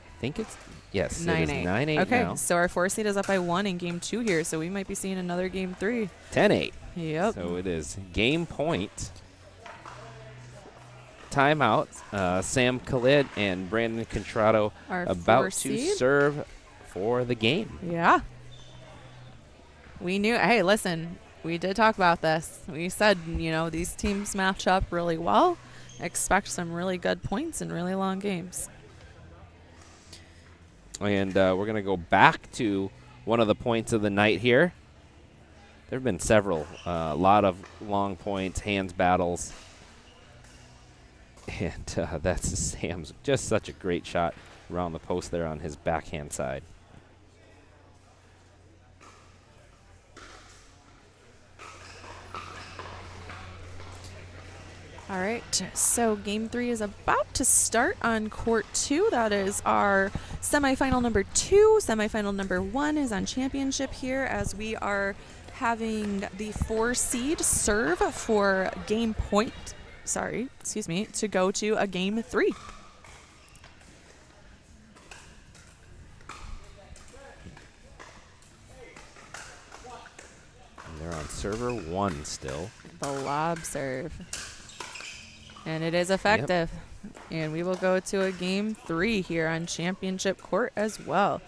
I think it's, yes, 9-8. it is 9-8 okay, now. so our 4 seed is up by 1 in game 2 here, so we might be seeing another game 3. 10-8. Yep. So it is game point. Timeout. Sam Khalid and Brandon Contrado Our about 4 to seed? serve for the game. Yeah. We knew, hey, listen, we did talk about this. We said, these teams match up really well. Expect some really good points and really long games. And we're going to go back to one of the points of the night here. There have been several, a lot of long points, hands battles. And that's Sam's, just such a great shot around the post there on his backhand side. All right, so game 3 is about to start on court 2. That is our semifinal number 2. Semifinal number 1 is on championship here as we are having the 4 seed serve for game point. To go to a game 3. And they're on server 1 still. The lob serve. And it is effective. Yep. And we will go to a game 3 here on championship court as well.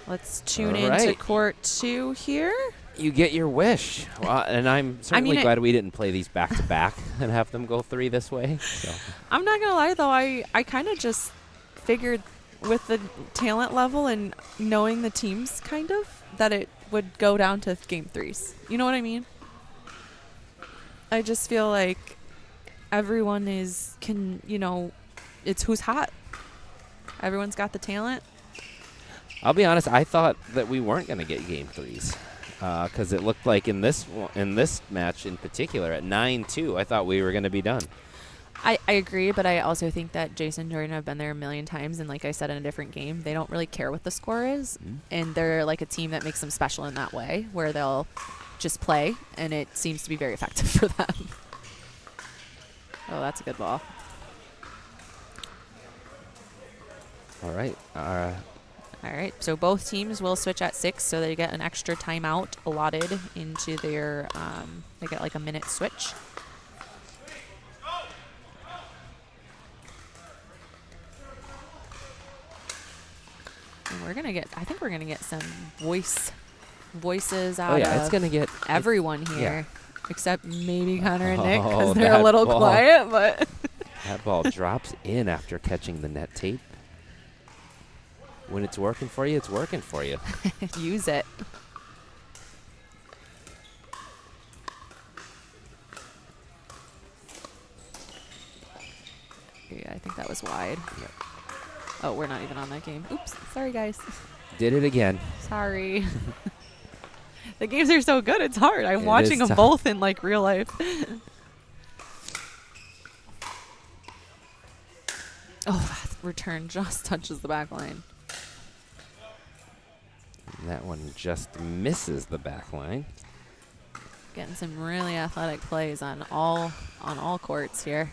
Let's tune into court 2 here. You get your wish. Well, and I'm certainly glad we didn't play these back to back and have them go 3 this way. So. I'm not going to lie, though. I kind of just figured with the talent level and knowing the teams kind of that it would go down to game 3s. You know what I mean? I just feel like everyone it's who's hot. Everyone's got the talent. I'll be honest, I thought that we weren't going to get game 3s because it looked like in this match in particular at 9-2, I thought we were going to be done. I agree, but I also think that Jason and Jordan have been there a million times, and like I said in a different game, they don't really care what the score is, and they're like a team that makes them special in that way, where they'll just play, and it seems to be very effective for them. Oh, that's a good ball. All right. All right, so both teams will switch at 6, so they get an extra timeout allotted into their, they get like a minute switch. And I think we're going to get some voices out of it's gonna get everyone here, except maybe Connor and Nick, because Oh, they're a little ball. quiet, but. That ball drops in after catching the net tape. When it's working for you, it's working for you. Use it. Yeah, I think that was wide. Yep. Oh, we're not even on that game. Oops. Sorry, guys. Did it again. Sorry. The games are so good, it's hard. I'm watching them both in like real life. Oh, that return just touches the back line. That one just misses the back line. Getting some really athletic plays on all courts here.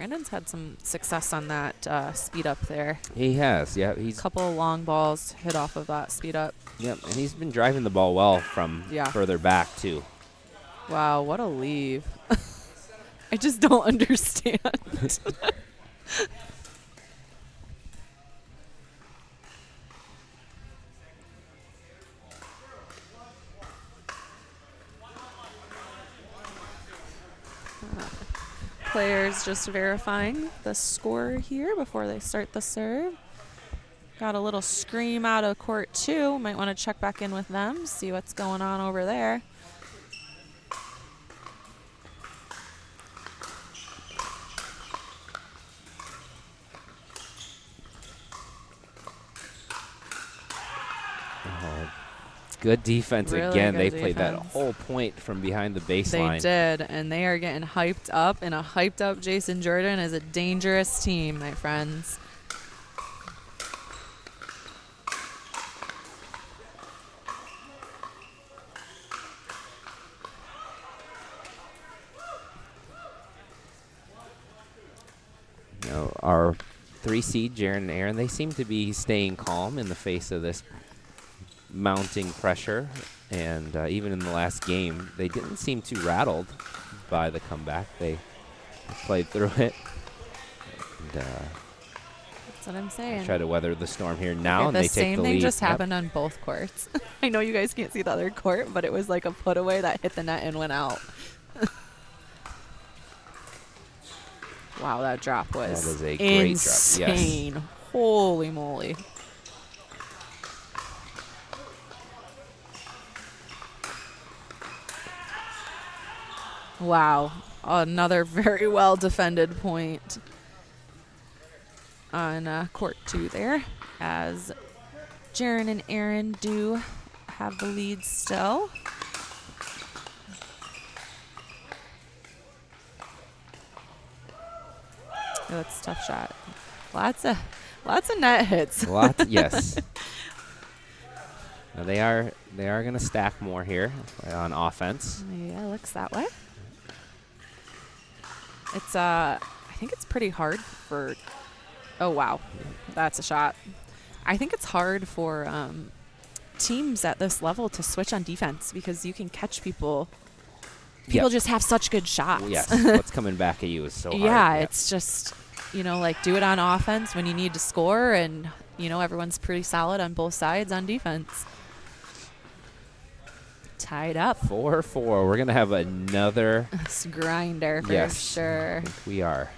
Brandon's had some success on that speed up there. He has, yeah. He's Couple of long balls hit off of that speed up. Yep, and he's been driving the ball well from further back too. Wow, what a leave. I just don't understand. Players just verifying the score here before they start the serve. Got a little scream out of court 2. Might want to check back in with them, see what's going on over there. Good defense Really again. good They played that defense. whole point from behind the baseline. They did, and they are getting hyped up, and a hyped up Jason Jordan is a dangerous team, my friends. You know, our 3 seed, Jaron and Aaron, they seem to be staying calm in the face of this mounting pressure. And even in the last game, they didn't seem too rattled by the comeback. They played through it. And, that's what I'm saying. try to weather the storm here now, and the they take the lead. same thing just happened on both courts. I know you guys can't see the other court, but it was like a put away that hit the net and went out. Wow, that drop was That is a great insane. drop. Yes. Holy moly. Wow, another very well defended point on court 2 there, as Jaron and Aaron do have the lead still. Oh, that's a tough shot. Lots of net hits. Yes. Now they are going to stack more here on offense. Yeah, looks that way. It's I think it's pretty hard for. Oh wow, that's a shot. I think it's hard for teams at this level to switch on defense because you can catch people. People just have such good shots. Yes, what's coming back at you is so hard. Yeah, it's just, like do it on offense when you need to score, and everyone's pretty solid on both sides on defense. Tied up. 4-4. We're going to have another grinder for sure. I think we are.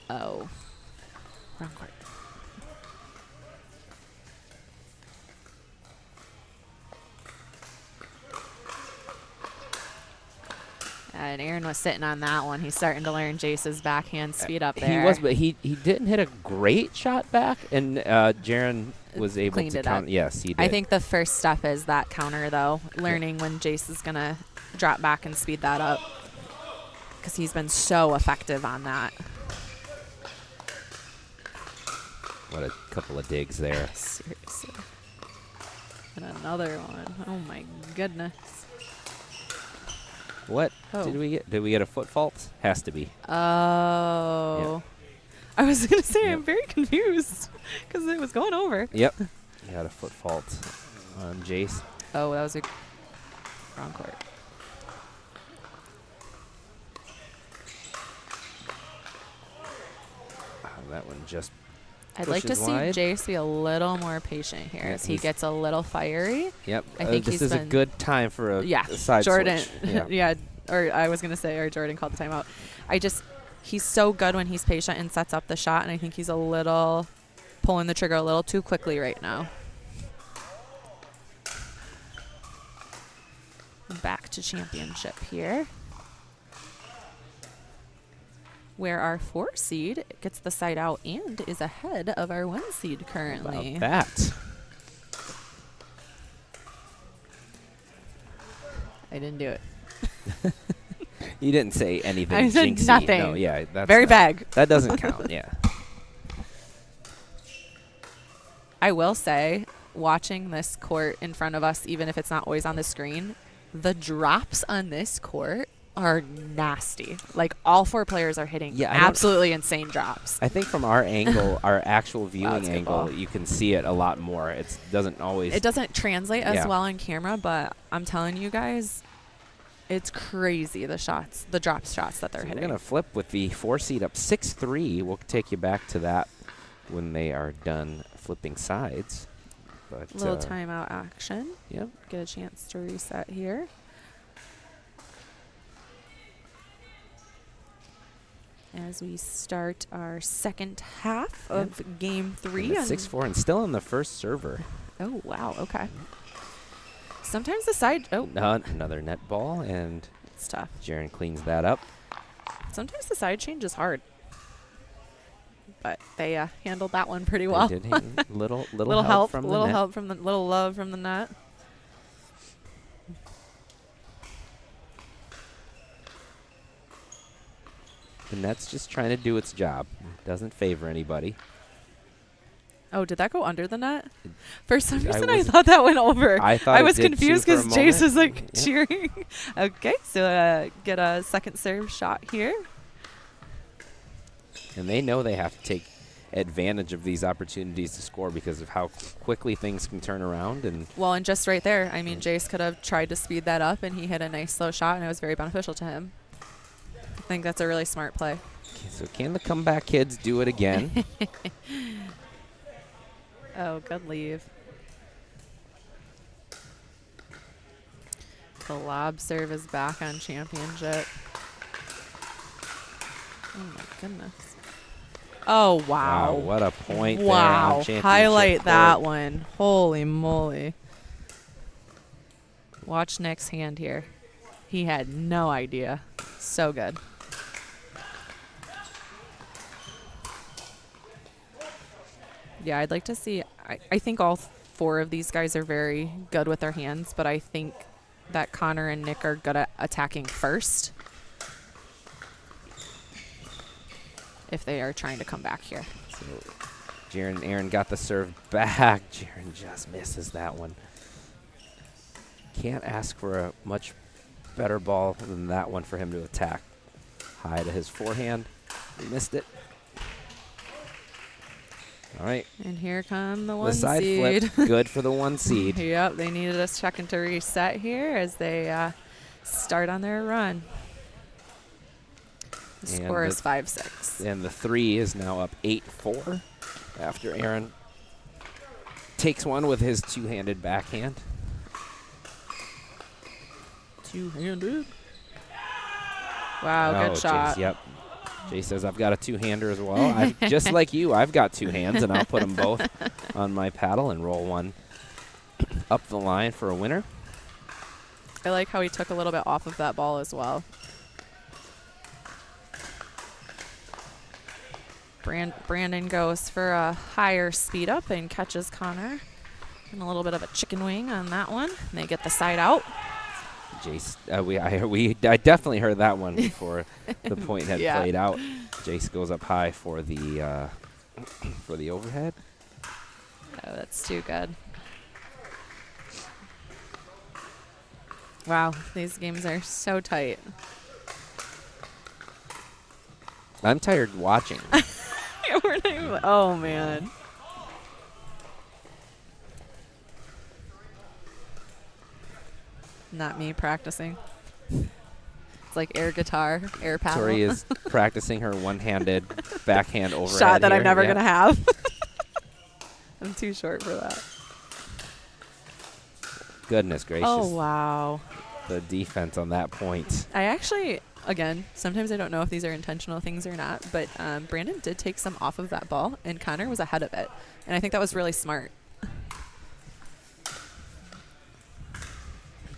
Oh. Wrong court. And Aaron was sitting on that one. He's starting to learn Jace's backhand speed up there. He was, but he didn't hit a great shot back, and Jaron was able Cleaned to it count. up. Yes, he did. I think the first step is that counter, though, learning when Jace is going to drop back and speed that up, because he's been so effective on that. What a couple of digs there. Seriously. And another one. Oh, my goodness. What Oh. did we get? Did we get a foot fault? Has to be. Oh. I was going to say, I'm very confused because it was going over. Yep. Got a foot fault on Jace. Oh, that was a wrong court. That one just I'd like to pushes see wide. Jace be a little more patient here as he gets a little fiery. Yep. I think this is a good time for a side Jordan. switch. Yeah. Or I was going to say, or Jordan called the timeout. He's so good when he's patient and sets up the shot, and I think he's a little pulling the trigger a little too quickly right now. Back to championship here, where our 4 seed gets the side out and is ahead of our 1 seed currently. About that. I didn't do it. You didn't say anything. I said jinxy. nothing. No, yeah, that's very vague. That doesn't count. Yeah. I will say, watching this court in front of us, even if it's not always on the screen, the drops on this court are nasty. Like, all 4 players are hitting Yeah, I don't- absolutely insane drops. I think from our angle, our actual viewing that's a good angle, ball. you can see it a lot more. It doesn't always. It doesn't translate as Yeah. well on camera, but I'm telling you guys, it's crazy the drop shots that they're So we're hitting. going to flip with the 4 seed up 6-3. We'll take you back to that when they are done flipping sides. But Little timeout action. Yep. Get a chance to reset here. As we start our second half of game 3. 6-4 and still on the first server. Oh, wow. Okay. Sometimes the side. Oh, Another net ball, and it's tough. Jaron cleans that up. Sometimes the side change is hard. But they handled that one pretty They well. did little help from the little net. help from the little love from the net. The net's just trying to do its job. Doesn't favor anybody. Oh, did that go under the net? For some I reason, I wasn't- thought that went over. I thought I it was did too confused for a because Jace moment. was like Yeah. cheering. Okay, so get a second serve shot here. And they know they have to take advantage of these opportunities to score because of how quickly things can turn around. And Well, and just right there, I mean, Jace could have tried to speed that up, and he hit a nice slow shot, and it was very beneficial to him. I think that's a really smart play. so can the comeback kids do it again? Oh, good leave. The lob serve is back on championship. Oh, my goodness. Oh, wow. Wow, what a point there on Wow. championship Highlight court. that one. Holy moly. Watch Nick's hand here. He had no idea. So good. Yeah, I'd like to see. I think all 4 of these guys are very good with their hands, but I think that Connor and Nick are good at attacking first if they are trying to come back here. So Jaron and Aaron got the serve back. Jaron just misses that one. Can't ask for a much better ball than that one for him to attack. High to his forehand. He missed it. All right. And here come the The 1 side seed. flip, good for the 1 seed. Yep, they needed a second to reset here as they start on their run. The And score the is 5-6. And the 3 is now up 8-4 after Aaron takes one with his two-handed backhand. Two-handed. Wow, good Jace, shot. yep. Jay says, I've got a two-hander as well. Just like you, I've got 2 hands, and I'll put them both on my paddle and roll one up the line for a winner. I like how he took a little bit off of that ball as well. Brandon goes for a higher speed up and catches Connor. And a little bit of a chicken wing on that one. And they get the side out. Jace, I definitely heard that one before the point had Yeah. played out. Jace goes up high for the overhead. Oh, that's too good. Wow, these games are so tight. I'm tired watching. We're not even, oh, man. Not me practicing. It's like air guitar, air paddle. Tori is practicing her one-handed backhand overhead shot that I'm here. never Yeah. going to have. I'm too short for that. Goodness gracious. Oh, wow. The defense on that point. I actually, again, sometimes I don't know if these are intentional things or not, but Brandon did take some off of that ball, and Connor was ahead of it. And I think that was really smart.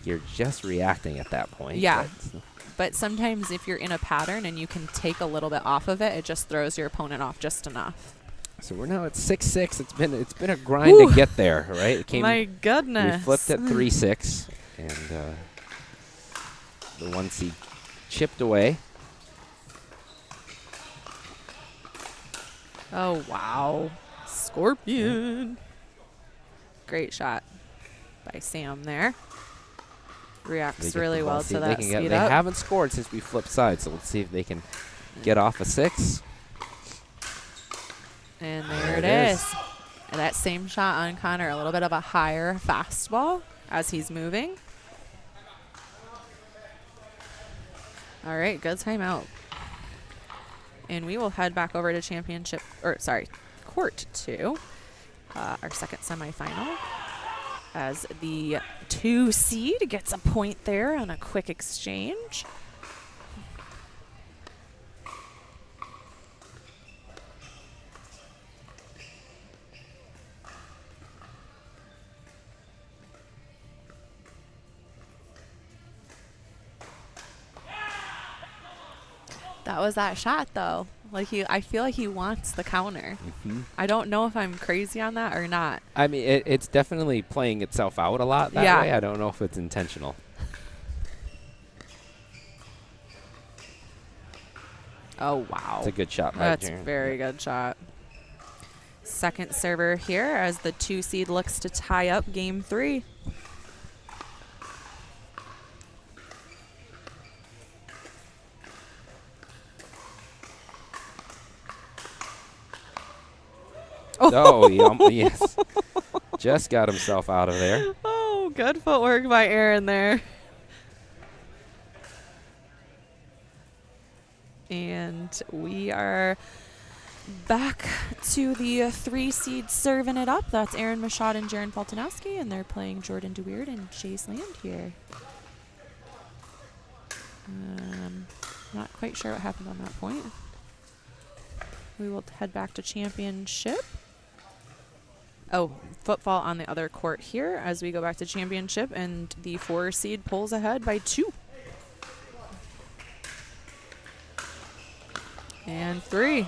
You're just reacting at that point. Yeah. but- But sometimes if you're in a pattern and you can take a little bit off of it, it just throws your opponent off just enough. So we're now at 6-6. It's been a grind Whew. to get there, right? It came. My goodness. We flipped at 3-6, and the 1 seed chipped away. Oh, wow. Scorpion. Great shot by Sam there. Reacts get really the ball, well see to if they that can speed They up. haven't scored since we flipped sides, so let's see if they can get off a 6. And there it is. And that same shot on Connor, a little bit of a higher fastball as he's moving. All right, good timeout. And we will head back over to court 2, our second semifinal, as the 2 seed gets a point there on a quick exchange. That was that shot, though. Like I feel like he wants the counter. I don't know if I'm crazy on that or not. I mean, it's definitely playing itself out a lot that way. I don't know if it's intentional. Oh, wow. It's a good shot by That's Jaren. a very good shot. Second server here as the 2 seed looks to tie up game 3. Oh, yes. Just got himself out of there. Oh, good footwork by Aaron there. And we are back to the 3 seed serving it up. That's Aaron Machad and Jaron Faltanowski, and they're playing Jordan DeWeird and Chase Land here. Not quite sure what happened on that point. We will head back to championship. Oh, football on the other court here as we go back to championship, and the 4 seed pulls ahead by 2. And 3.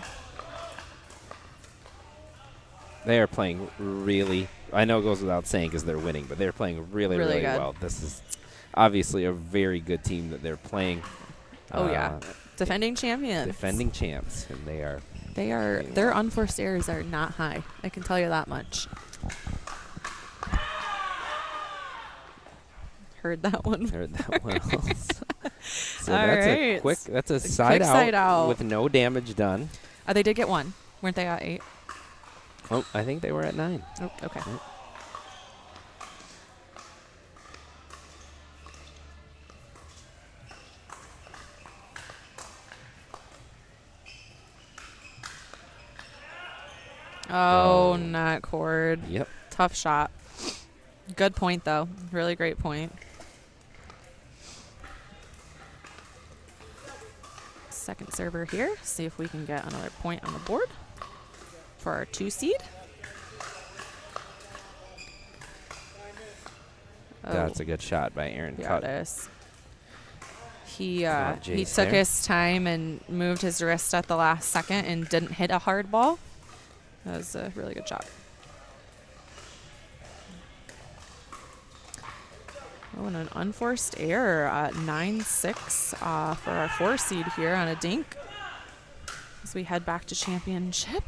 They are playing really, I know it goes without saying because they're winning, but they're playing really, really good. well. This is obviously a very good team that they're playing. Oh, yeah. Defending champions. Defending champs, and they are. Their unforced errors are not high. I can tell you that much. Heard that one. Heard that one also. So All that's right. a quick, that's a Quick side side out. with no damage done. They did get 1. Weren't they at 8? Oh, I think they were at 9. Oh, okay. Oh. Oh, not cord. Yep. Tough shot. Good point, though. Really great point. Second server here. See if we can get another point on the board for our 2 seed. That's a good shot by Aaron Cut. He Jace he took there. his time and moved his wrist at the last second and didn't hit a hard ball. That was a really good shot. Oh, and an unforced error at 9-6 for our 4 seed here on a dink as we head back to championship.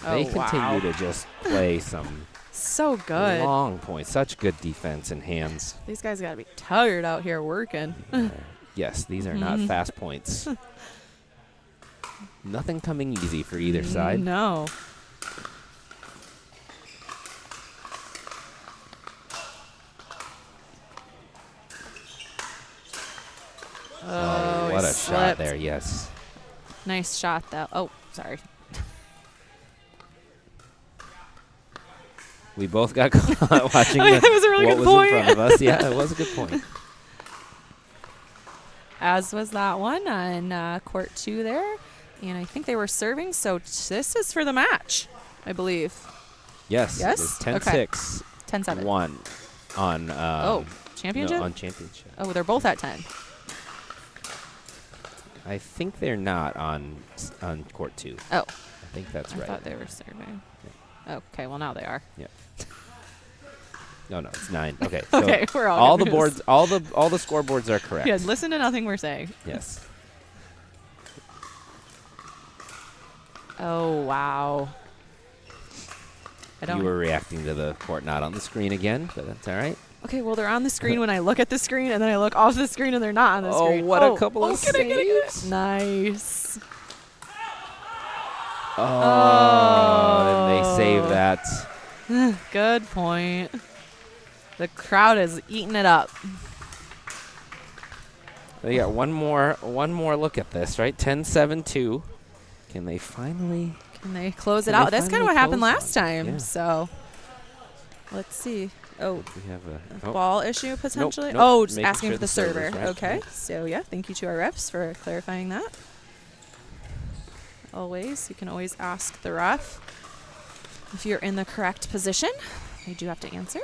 They continue to just play some so good long points. Such good defense and hands. These guys got to be tired out here working. Yes, these are not fast points. Nothing coming easy for either side. No. Oh, what a shot there, yes. Nice shot, though. Oh, sorry. We both got caught watching That was a really what good was point. in front of us. Yeah, it was a good point. As was that one on court 2 there. And I think they were serving, so this is for the match, I believe. Yes. Yes? It's 10-6. 10-7. 1 on championship? No, on championship. Oh, they're both at 10. I think they're not on court 2. Oh. I think that's right. I thought they were serving. Yeah. Okay, well now they are. Yeah. No, it's 9. Okay. So Okay, we're all the confused. boards, all the scoreboards are correct. Yeah, listen to nothing we're saying. Yes. Oh, wow. You were reacting to the court not on the screen again, but that's all right. Okay, well, they're on the screen when I look at the screen, and then I look off the screen, and they're not on the screen. Oh, what a couple of get it, get it, get it. saves. Nice. Oh, and they save that. Good point. The crowd is eating it up. They got one more look at this, right? 10-7-2. Can they finally? Can they close it out? That's kind of what happened last time. Yeah. So let's see. Oh, We have a ball issue potentially. nope. Oh, just Making asking sure for the the server's server. right. Okay. So yeah, thank you to our refs for clarifying that. Always, you can always ask the ref if you're in the correct position. You do have to answer.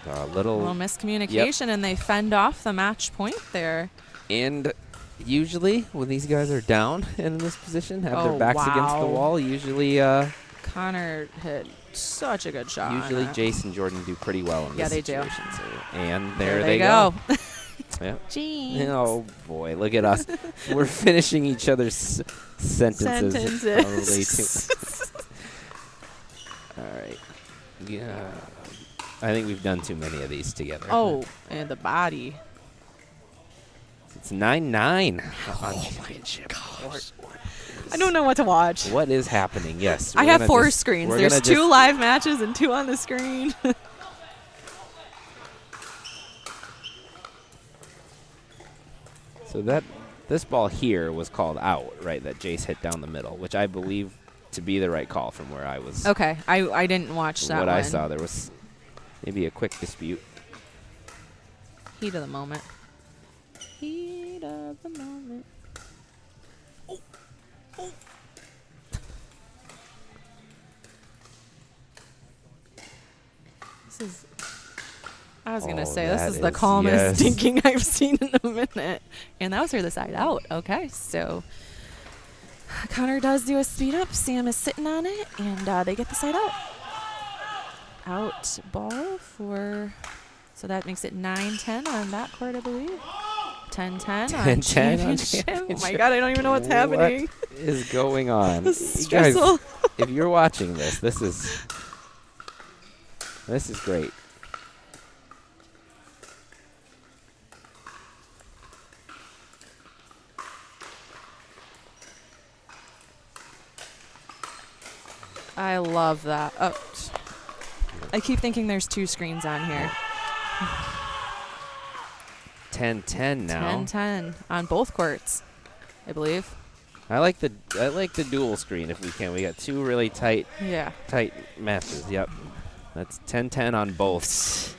a A little little miscommunication, and they fend off the match point there. And usually when these guys are down in this position, have their backs against the wow. wall, usually Connor hit such a good shot. usually Jace and Jordan do pretty well in Yeah, this they do. situation. So, and there they go. Yep. Jeez. Oh boy, look at us. We're finishing each other's sentences. Probably too. All right. Yeah. I think we've done too many of these together. Oh, and the body. It's 9-9 on championship. I don't know what to watch. What is happening? Yes. I we're have gonna 4 just- screens. we're There's gonna 2 just- live matches and 2 on the screen. So this ball here was called out, right? That Jace hit down the middle, which I believe to be the right call from where I was. Okay, I didn't watch From that what one. I saw, there was maybe a quick dispute. Heat of the moment. Heat of the moment. This is. I was gonna Oh, say this that is the is- calmest yes. stinking I've seen in a minute, and that was for the side out. Okay, so Connor does do a speed up. Sam is sitting on it, and they get the side out. Out ball for. So that makes it 9-10 on that court, I believe. 10-10 on 10-10 on championship. Oh my God, I don't even know what's happening. What is going on? This is You guys, stressful. if you're watching this, this is great. I love that. Oh, I keep thinking there's 2 screens on here. 10-10 now. 10-10 on both courts, I believe. I like the dual screen if we can. We got 2 really tight matches. Yep. That's 10-10 on both.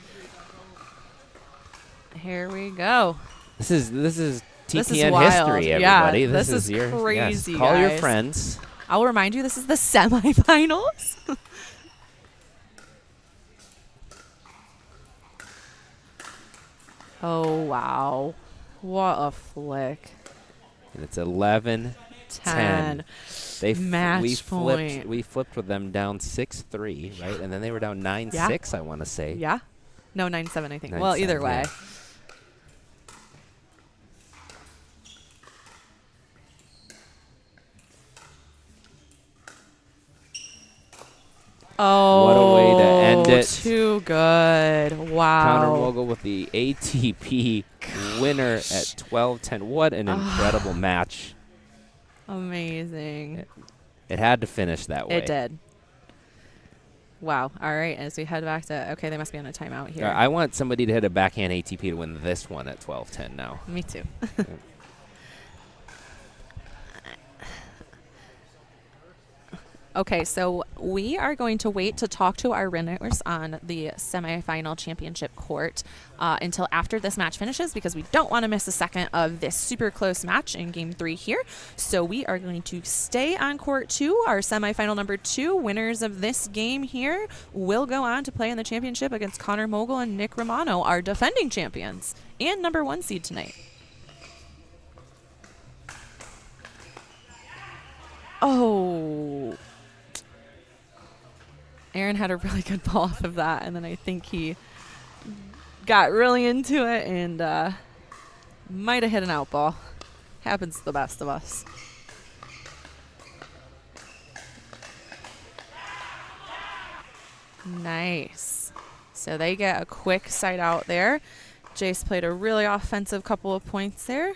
Here we go. This is This is TTN wild. history, Yeah, everybody. this is your crazy, Call your guys. friends. I'll remind you, this is the semifinals. Oh, wow. What a flick. And it's 11-10. 10. Match point. We flipped with them down 6-3, right? And then they were down 9-6, I want to say. Yeah? No, 9-7, I think. Well, 9-7, either way. yeah. Oh, What a way to end it. Too good. Wow. Connor Vogel with the ATP winner at 12-10. What an incredible match. Amazing. It had to finish that way. It did. Wow. All right. As we head back to, okay, they must be on a timeout here. I want somebody to hit a backhand ATP to win this one at 12-10 now. Me too. Okay, so we are going to wait to talk to our winners on the semifinal championship court until after this match finishes, because we don't want to miss a second of this super close match in Game 3 here. So we are going to stay on court 2, our semifinal number 2. Winners of this game here will go on to play in the championship against Connor Mogul and Nick Romano, our defending champions and number 1 seed tonight. Oh. Aaron had a really good ball off of that, and then I think he got really into it and might have hit an out ball. Happens to the best of us. Nice. So they get a quick side out there. Jace played a really offensive couple of points there.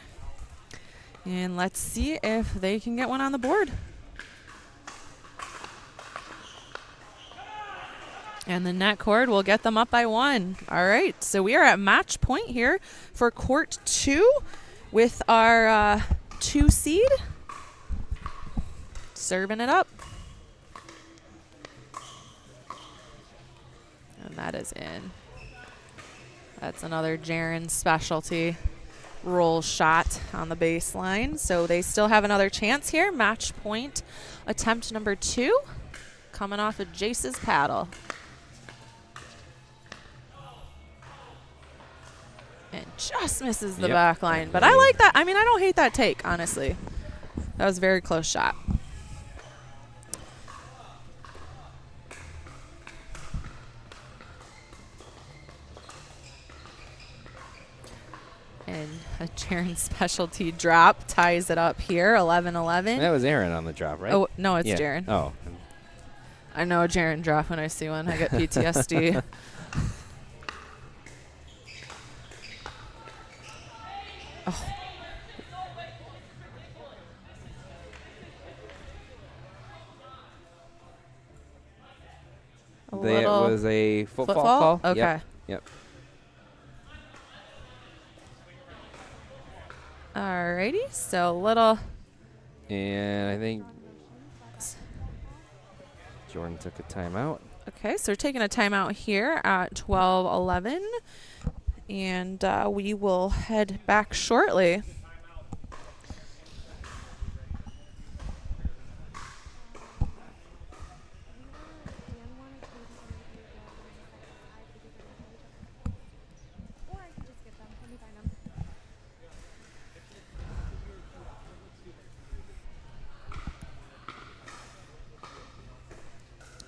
And let's see if they can get one on the board. And the net cord will get them up by 1. All right, so we are at match point here for court 2 with our 2 seed. Serving it up. And that is in. That's another Jaren specialty roll shot on the baseline. So they still have another chance here. Match point attempt number 2 coming off of Jace's paddle. And just misses the back line. But I like that. I mean, I don't hate that take, honestly. That was a very close shot. And a Jaren specialty drop ties it up here, 11-11. That was Aaron on the drop, right? Oh, no, it's Jaren. Oh. I know a Jaren drop when I see one. I get PTSD. Oh. That was a football call? Okay. Yep. Alrighty, so little. And I think Jordan took a timeout. Okay, so we're taking a timeout here at 12:11, and we will head back shortly.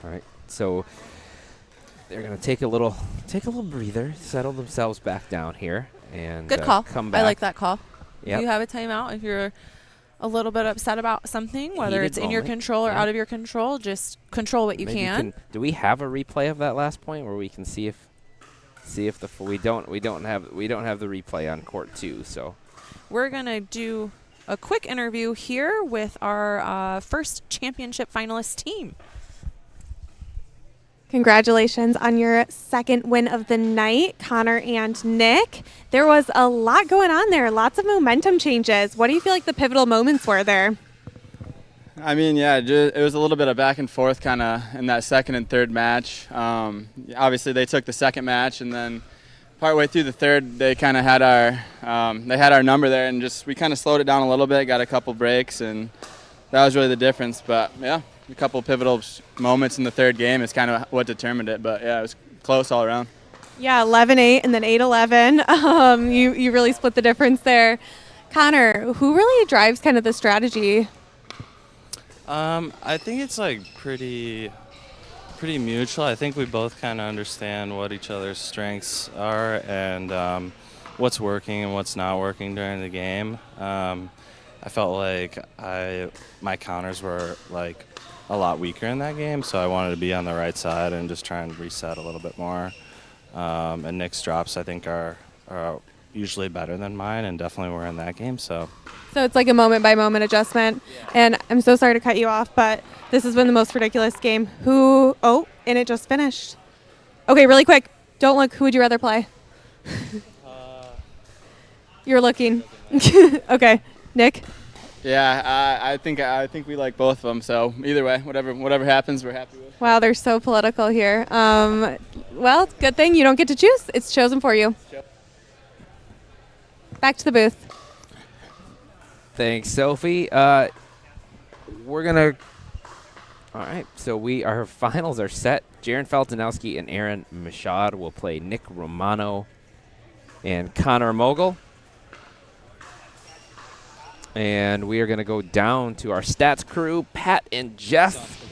All right, so they're gonna take a little breather, settle themselves back down here, and Good call. come back. I like that call. Yep. If you have a timeout, if you're a little bit upset about something, whether Heated it's in your moment. control or Yeah. out of your control, just control what you Maybe can. do we have a replay of that last point where we can see if we don't have the replay on court 2? So We're gonna do a quick interview here with our first championship finalist team. Congratulations on your second win of the night, Connor and Nick. There was a lot going on there, lots of momentum changes. What do you feel like the pivotal moments were there? I mean, yeah, it was a little bit of back and forth kind of in that second and third match. Obviously, they took the second match, and then partway through the third, they kind of had our number there, and just we kind of slowed it down a little bit, got a couple breaks, and that was really the difference. But yeah, a couple pivotal moments in the third game is kind of what determined it. But yeah, it was close all around. Yeah, 11-8 and then 8-11. You really split the difference there. Connor, who really drives kind of the strategy? I think it's like pretty mutual. I think we both kind of understand what each other's strengths are and what's working and what's not working during the game. I felt like my counters were like a lot weaker in that game, so I wanted to be on the right side and just try and reset a little bit more. And Nick's drops, I think, are usually better than mine, and definitely were in that game. So it's like a moment-by-moment adjustment. Yeah. And I'm so sorry to cut you off, but this has been the most ridiculous game. And it just finished. Okay, really quick. Don't look. Who would you rather play? You're looking. Okay, Nick? Yeah, I think we like both of them. So either way, whatever happens, we're happy with. Wow, they're so political here. Well, good thing you don't get to choose. It's chosen for you. Yep. Back to the booth. thanks, Sophie. We're gonna. All right, so our finals are set. Jaren Feltonowski and Aaron Mashad will play Nick Romano and Connor Mogul. And we are going to go down to our stats crew, Pat and Jeff.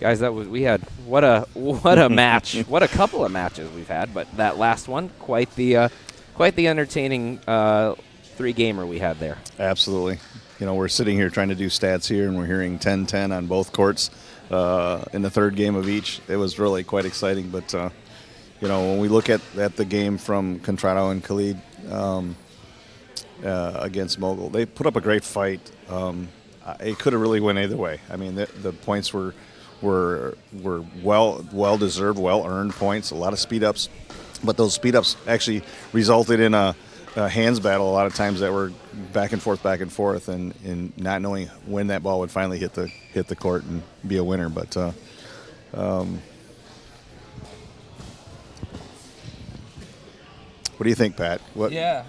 Guys, we had what a match, what a couple of matches we've had, but that last one quite the entertaining 3-gamer we had there. Absolutely. You know, we're sitting here trying to do stats here, and we're hearing 10-10 on both courts in the third game of each. It was really quite exciting. But, you know, when we look at the game from Contrado and Khalid against Mogul, they put up a great fight. It could have really went either way. I mean, the points were well deserved, well earned points. A lot of speed ups, but those speed ups actually resulted in a hands battle a lot of times that were back and forth, and not knowing when that ball would finally hit the court and be a winner. But what do you think, Pat? Yeah,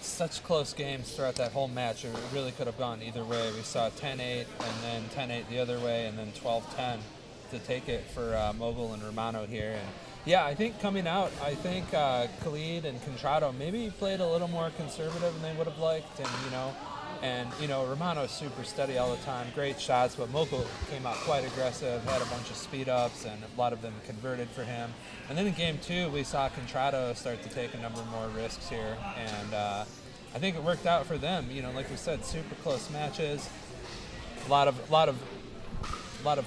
such close games throughout that whole match. It really could have gone either way. We saw 10-8 and then 10-8 the other way, and then 12-10 to take it for Mogul and Romano here. And yeah, I think coming out, I think Khalid and Contrado maybe played a little more conservative than they would have liked, and Romano is super steady all the time, great shots, but Mogul came out quite aggressive, had a bunch of speed ups, and a lot of them converted for him. And then in game 2, we saw Contrado start to take a number more risks here, and I think it worked out for them. You know, like we said, super close matches, a lot of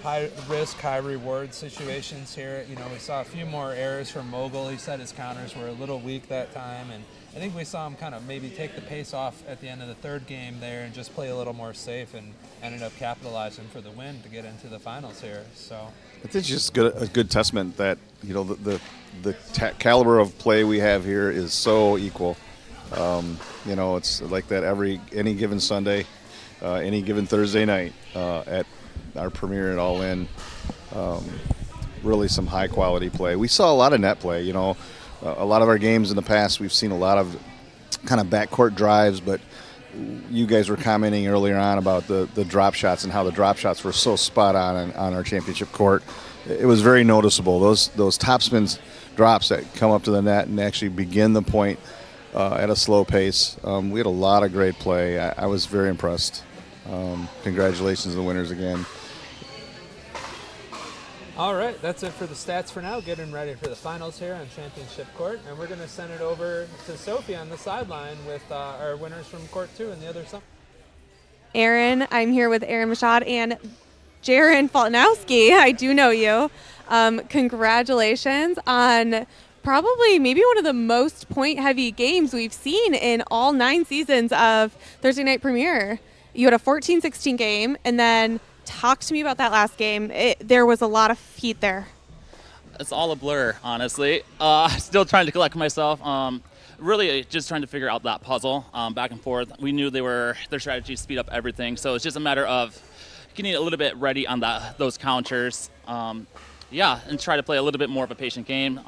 high risk, high reward situations here. You know, we saw a few more errors from Mogul. He said his counters were a little weak that time, and I think we saw him kind of maybe take the pace off at the end of the third game there and just play a little more safe, and ended up capitalizing for the win to get into the finals here. So I think it's just a good testament that, you know, the caliber of play we have here is so equal. You know, it's like that any given Sunday, any given Thursday night at our premiere at All In. Really some high quality play. We saw a lot of net play. You know, a lot of our games in the past, we've seen a lot of kind of backcourt drives, but you guys were commenting earlier on about the drop shots and how the drop shots were so spot on our championship court. It was very noticeable. Those topspin drops that come up to the net and actually begin the point at a slow pace. We had a lot of great play. I was very impressed. Congratulations to the winners again. all right, that's it for the stats for now. Getting ready for the finals here on Championship Court, and we're going to send it over to Sophie on the sideline with our winners from Court 2 and the other side. Aaron, I'm here with Aaron Machad and Jaron Faltanowski. I do know you. Congratulations on probably maybe one of the most point-heavy games we've seen in all 9 seasons of Thursday Night Premiere. You had a 14-16 game, and then talk to me about that last game. There was a lot of heat there. It's all a blur, honestly. Still trying to collect myself. Really just trying to figure out that puzzle back and forth. We knew their strategy speed up everything, so it's just a matter of getting a little bit ready on those counters. And try to play a little bit more of a patient game.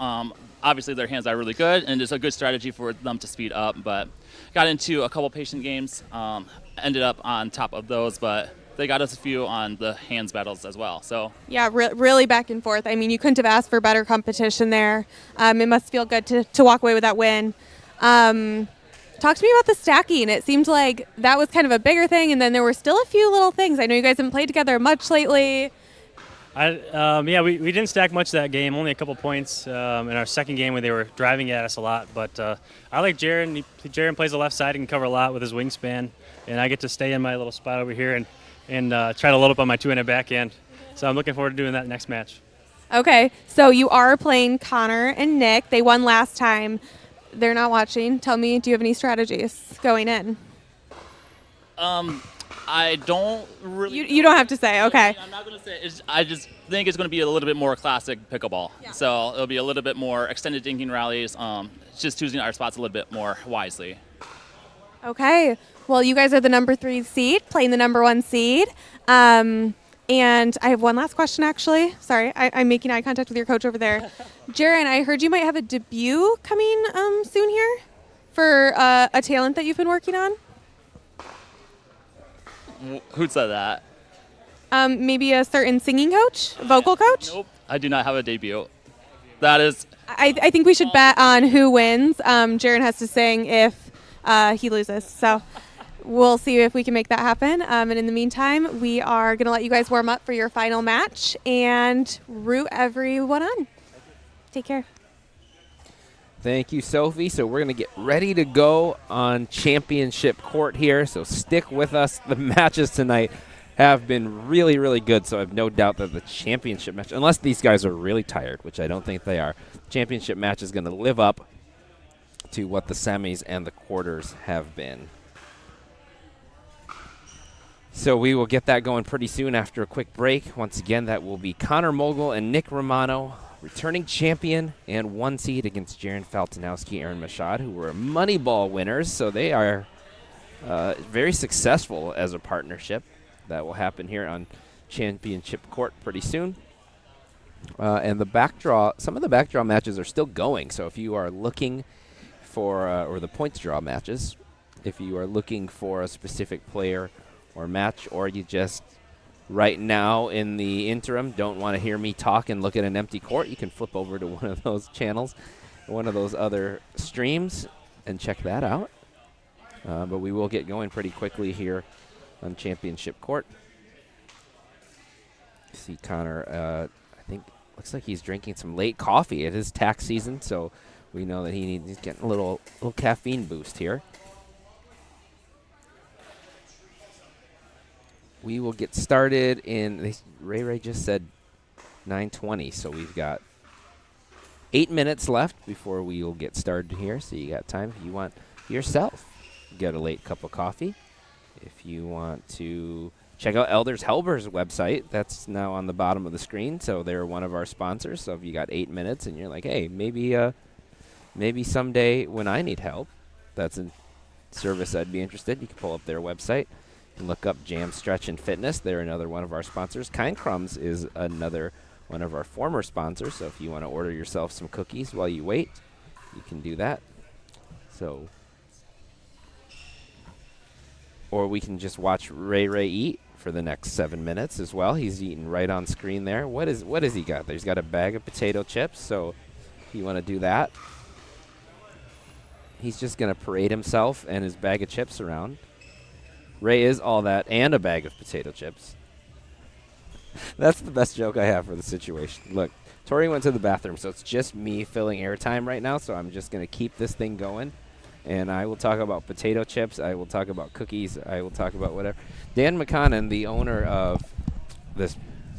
Obviously, their hands are really good, and it's a good strategy for them to speed up. But got into a couple patient games, ended up on top of those, but they got us a few on the hands battles as well. So yeah, really back and forth. I mean, you couldn't have asked for better competition there. It must feel good to walk away with that win. Talk to me about the stacking. It seemed like that was kind of a bigger thing, and then there were still a few little things. I know you guys haven't played together much lately. We didn't stack much that game, only a couple points in our second game where they were driving at us a lot. But I like Jaron. Jaron plays the left side and can cover a lot with his wingspan, and I get to stay in my little spot over here and try to load up on my two-handed backhand. So I'm looking forward to doing that next match. Okay, so you are playing Connor and Nick. They won last time. They're not watching. Tell me, do you have any strategies going in? I don't really. You don't have to say. Okay. I'm not going to say. I just think it's going to be a little bit more classic pickleball. Yeah. So it'll be a little bit more extended dinking rallies. Just choosing our spots a little bit more wisely. Okay. Well, you guys are the number 3 seed, playing the number 1 seed. And I have one last question, actually. Sorry, I'm making eye contact with your coach over there. Jaron, I heard you might have a debut coming soon here for a talent that you've been working on. Who said that? Maybe a certain singing coach, vocal coach? Nope, I do not have a debut. That is... I think we should bet on who wins. Jaron has to sing if he loses. So we'll see if we can make that happen. And in the meantime, we are going to let you guys warm up for your final match and root everyone on. Take care. Thank you, Sophie. So we're going to get ready to go on championship court here. So stick with us. The matches tonight have been really, really good. So I have no doubt that the championship match, unless these guys are really tired, which I don't think they are, championship match is going to live up to what the semis and the quarters have been. So we will get that going pretty soon after a quick break. Once again, that will be Connor Mogul and Nick Romano, returning champion and 1 seed against Jaron Faltinowski, Aaron Mashad, who were Moneyball winners. So they are very successful as a partnership. That will happen here on championship court pretty soon. And the backdraw, some of the backdraw matches are still going. So if you are looking for, or the points draw matches, if you are looking for a specific player or match, or you just right now in the interim don't want to hear me talk and look at an empty court, you can flip over to one of those channels, one of those other streams, and check that out. But we will get going pretty quickly here on championship court. See Connor, I think, looks like he's drinking some late coffee. It is tax season, so we know that he's getting a little caffeine boost here. We will get started in, Ray just said 9:20, so we've got 8 minutes left before we will get started here. So you got time if you want yourself get a late cup of coffee. If you want to check out Elders Helber's website, that's now on the bottom of the screen. So they're one of our sponsors. So if you got 8 minutes and you're like, hey, maybe someday when I need help, that's a service I'd be interested, you can pull up their website. And look up Jam Stretch and Fitness. They're another one of our sponsors. Kind Crumbs is another one of our former sponsors. So if you want to order yourself some cookies while you wait, you can do that. So, or we can just watch Ray eat for the next 7 minutes as well. He's eating right on screen there. What is he got there? He's got a bag of potato chips. So if you want to do that, he's just going to parade himself and his bag of chips around. Ray is all that and a bag of potato chips. That's the best joke I have for the situation. Look, Tori went to the bathroom, so it's just me filling airtime right now, so I'm just going to keep this thing going. And I will talk about potato chips. I will talk about cookies. I will talk about whatever. Dan McConnon, the owner of this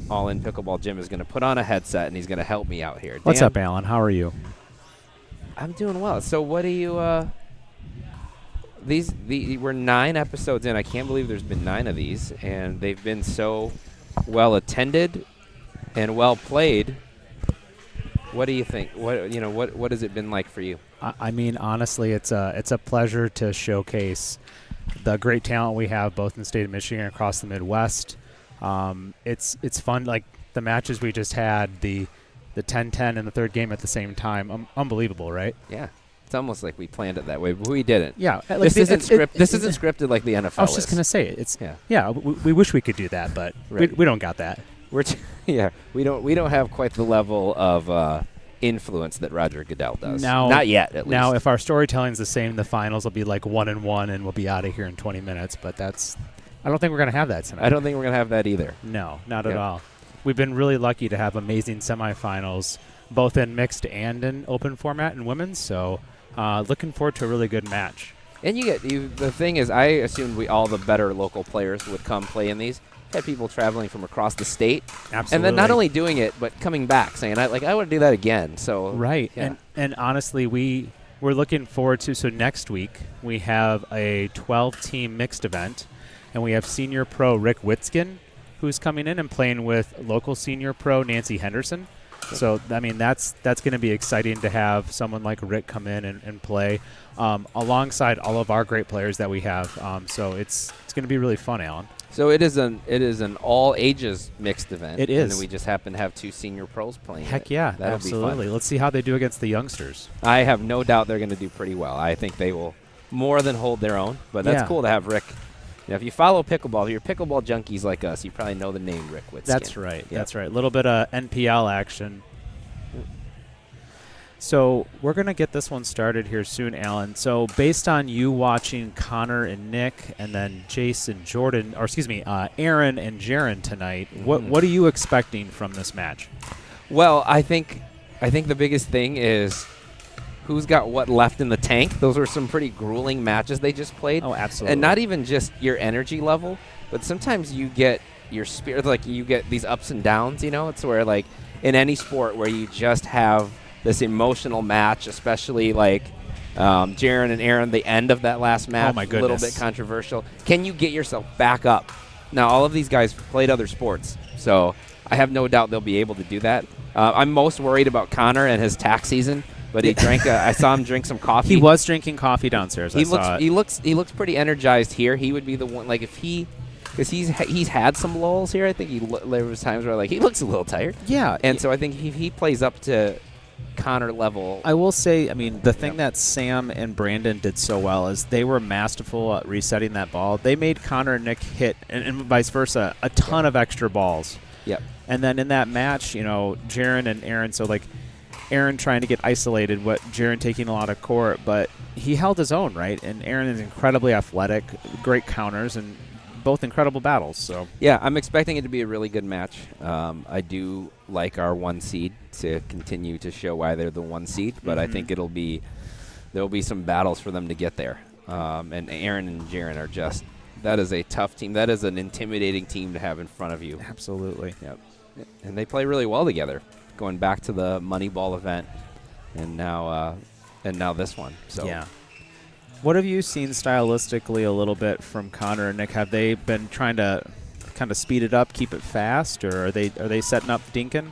All In Pickleball Gym, is going to put on a headset, and he's going to help me out here. What's Dan, up, Alan? How are you? I'm doing well. So what do you... We're 9 episodes in. I can't believe there's been 9 of these, and they've been so well attended and well played. What do you think? What has it been like for you? I mean, honestly, it's a pleasure to showcase the great talent we have both in the state of Michigan and across the Midwest. It's fun. Like the matches we just had, the 10-10 and the third game at the same time. Unbelievable, right? Yeah. It's almost like we planned it that way, but we didn't. Yeah, like this isn't scripted like the NFL. I was just gonna say it. Yeah. We wish we could do that, but right. we don't got that. We don't have quite the level of influence that Roger Goodell does. Now, not yet. At least. Now, if our storytelling's the same, the finals will be like 1-1, and we'll be out of here in 20 minutes. But I don't think we're gonna have that tonight. I don't think we're gonna have that either. No, not at all. We've been really lucky to have amazing semifinals, both in mixed and in open format in women's. So. Looking forward to a really good match. And the thing is, I assumed all the better local players would come play in these. Had people traveling from across the state. Absolutely. And then not only doing it, but coming back saying, I want to do that again. So right. Yeah. And honestly, we're looking forward to, so next week we have a 12-team mixed event, and we have senior pro Rick Witzkin, who's coming in and playing with local senior pro Nancy Henderson. So, I mean, that's going to be exciting to have someone like Rick come in and play alongside all of our great players that we have. So it's going to be really fun, Alan. So it is an all ages mixed event. It is. And then we just happen to have 2 senior pros playing. Heck yeah, that'll absolutely. be fun. Let's see how they do against the youngsters. I have no doubt they're going to do pretty well. I think they will more than hold their own. But that's cool to have Rick. If you follow pickleball, if you're pickleball junkies like us, you probably know the name Rick Witzkin. That's right. Yep. That's right. A little bit of NPL action. So we're going to get this one started here soon, Alan. So based on you watching Connor and Nick and then Aaron and Jaron tonight, what are you expecting from this match? Well, I think the biggest thing is who's got what left in the tank. Those were some pretty grueling matches they just played. Oh, absolutely. And not even just your energy level, but sometimes you get your spirit, like you get these ups and downs, you know? It's where, like, in any sport where you just have this emotional match, especially like Jaron and Aaron, the end of that last match, my a little goodness. bit controversial. Can you get yourself back up? Now, all of these guys played other sports, so I have no doubt they'll be able to do that. I'm most worried about Connor and his tax season, but he drank. I saw him drink some coffee. He was drinking coffee downstairs. He looks pretty energized here. He would be the one, like, if he, because he's had some lulls here. I think there was times where, like, he looks a little tired. Yeah, and so I think he plays up to Connor level. I will say, I mean, the thing that Sam and Brandon did so well is they were masterful at resetting that ball. They made Connor and Nick hit, and vice versa, a ton of extra balls. Yep. And then in that match, you know, Jaron and Aaron, so like Aaron trying to get isolated, what Jaron taking a lot of court, but he held his own, right? And Aaron is incredibly athletic, great counters, and both incredible battles. So yeah, I'm expecting it to be a really good match. I do like our 1 seed to continue to show why they're the 1 seed, but I think there'll be some battles for them to get there. And Aaron and Jaron are just, that is a tough team. That is an intimidating team to have in front of you. Absolutely. Yep. And they play really well together, going back to the Moneyball event, and now this one. So yeah. What have you seen stylistically a little bit from Connor and Nick? Have they been trying to kind of speed it up, keep it fast, or are they setting up dinking?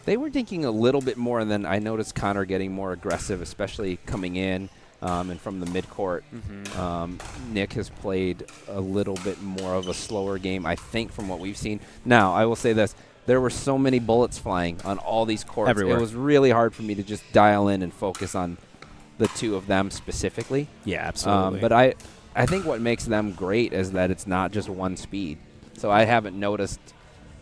They were dinking a little bit more, and then I noticed Connor getting more aggressive, especially coming in and from the midcourt. Nick has played a little bit more of a slower game, I think, from what we've seen. Now, I will say this. There were so many bullets flying on all these courts. Everywhere. It was really hard for me to just dial in and focus on the two of them specifically. Yeah, absolutely. But I think what makes them great is that it's not just one speed. So I haven't noticed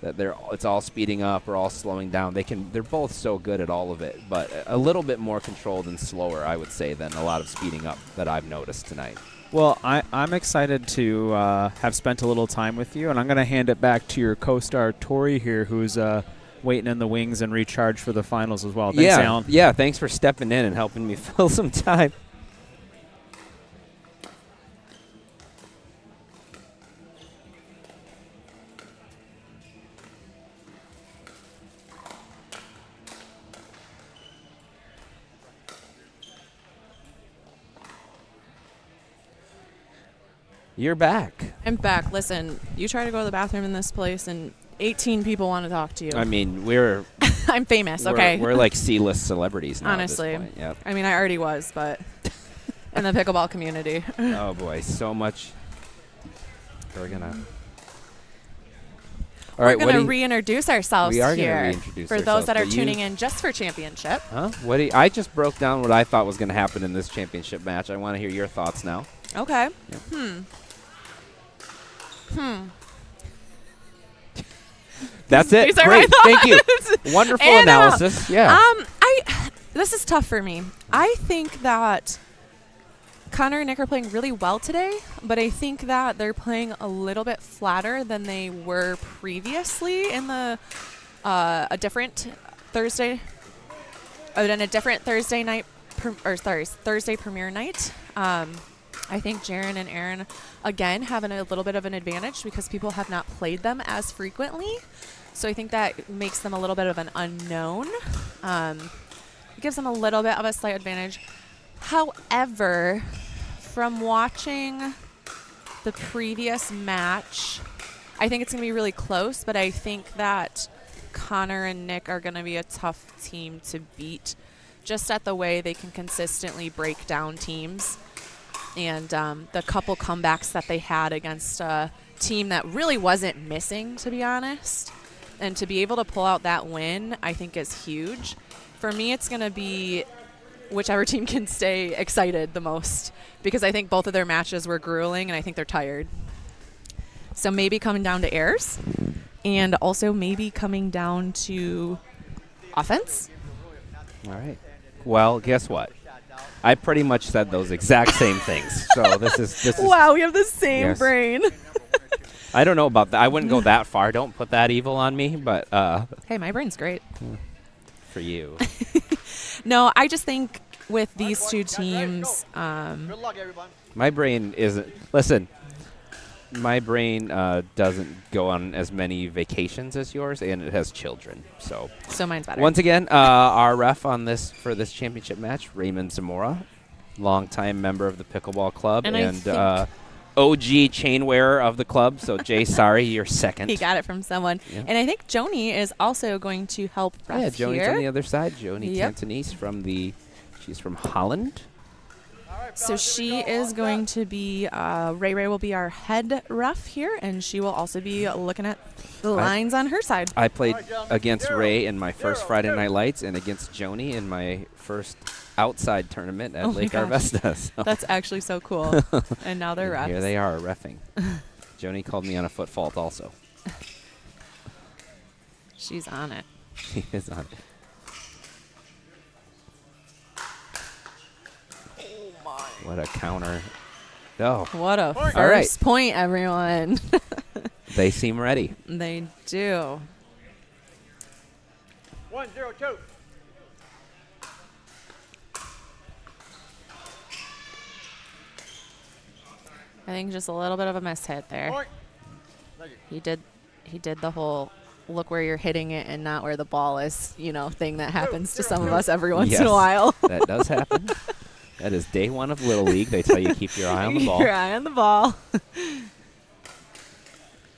that it's all speeding up or all slowing down. They're both so good at all of it, but a little bit more controlled and slower, I would say, than a lot of speeding up that I've noticed tonight. Well, I'm excited to have spent a little time with you, and I'm going to hand it back to your co-star, Tori, here, who's waiting in the wings and recharge for the finals as well. Thanks, Alan. Yeah, thanks for stepping in and helping me fill some time. You're back. I'm back. Listen, you try to go to the bathroom in this place, and 18 people want to talk to you. I mean, I'm famous, okay? We're like C-list celebrities now. Honestly. At this point. Yep. I mean, I already was, but in the pickleball community. Oh, boy. So much. We're going to... All right, we're going to reintroduce ourselves here. We are going to reintroduce for ourselves, those that are tuning in just for championship. Huh? I just broke down what I thought was going to happen in this championship match. I want to hear your thoughts now. Okay. Yep. That's it. These are Great. my Thank you. thoughts. Wonderful And, analysis. Yeah. This is tough for me. I think that Connor and Nick are playing really well today, but I think that they're playing a little bit flatter than they were previously in the a different Thursday night Thursday premiere night. I think Jaron and Aaron, again, having a little bit of an advantage because people have not played them as frequently. So I think that makes them a little bit of an unknown. It gives them a little bit of a slight advantage. However, from watching the previous match, I think it's going to be really close, but I think that Connor and Nick are going to be a tough team to beat just at the way they can consistently break down teams. And the couple comebacks that they had against a team that really wasn't missing, to be honest. And to be able to pull out that win, I think is huge. For me, it's going to be whichever team can stay excited the most, because I think both of their matches were grueling and I think they're tired. So maybe coming down to airs and also maybe coming down to offense. All right. Well, guess what? I pretty much said those exact same things. So this is wow, we have the same brain. I don't know about that. I wouldn't go that far. Don't put that evil on me, but hey, my brain's great. For you. No, I just think with these two teams. Good luck, everyone. My brain isn't. Listen, my brain doesn't go on as many vacations as yours, and it has children. So mine's better. once again, our ref on this for this championship match, Raymond Zamora, longtime member of the pickleball club And I think OG chain wearer of the club. So Jay, sorry, you're second. he got it from someone. Yeah. And I think Joni is also going to help ref Yeah, Joni's here. on the other side. Joni Yep. Cantonese she's from Holland. So she is going to be, Ray will be our head ref here, and she will also be looking at the lines on her side. I played against Ray in my first Friday Night Lights and against Joni in my first outside tournament at Oh my Lake gosh. Arvesta. So. That's actually so cool. And now they're refs. Here they are, reffing. Joni called me on a foot fault also. She's on it. She is on it. What a counter. Oh. What a All right. first point, everyone. They seem ready. They do. 1-0-2. I think just a little bit of a mishit there. Point. Thank you. He did the whole look where you're hitting it and not where the ball is, thing that happens to some of us every once in a Yes, while. That does happen. That is day one of Little League. They tell you keep your eye on the ball. Your eye on the ball.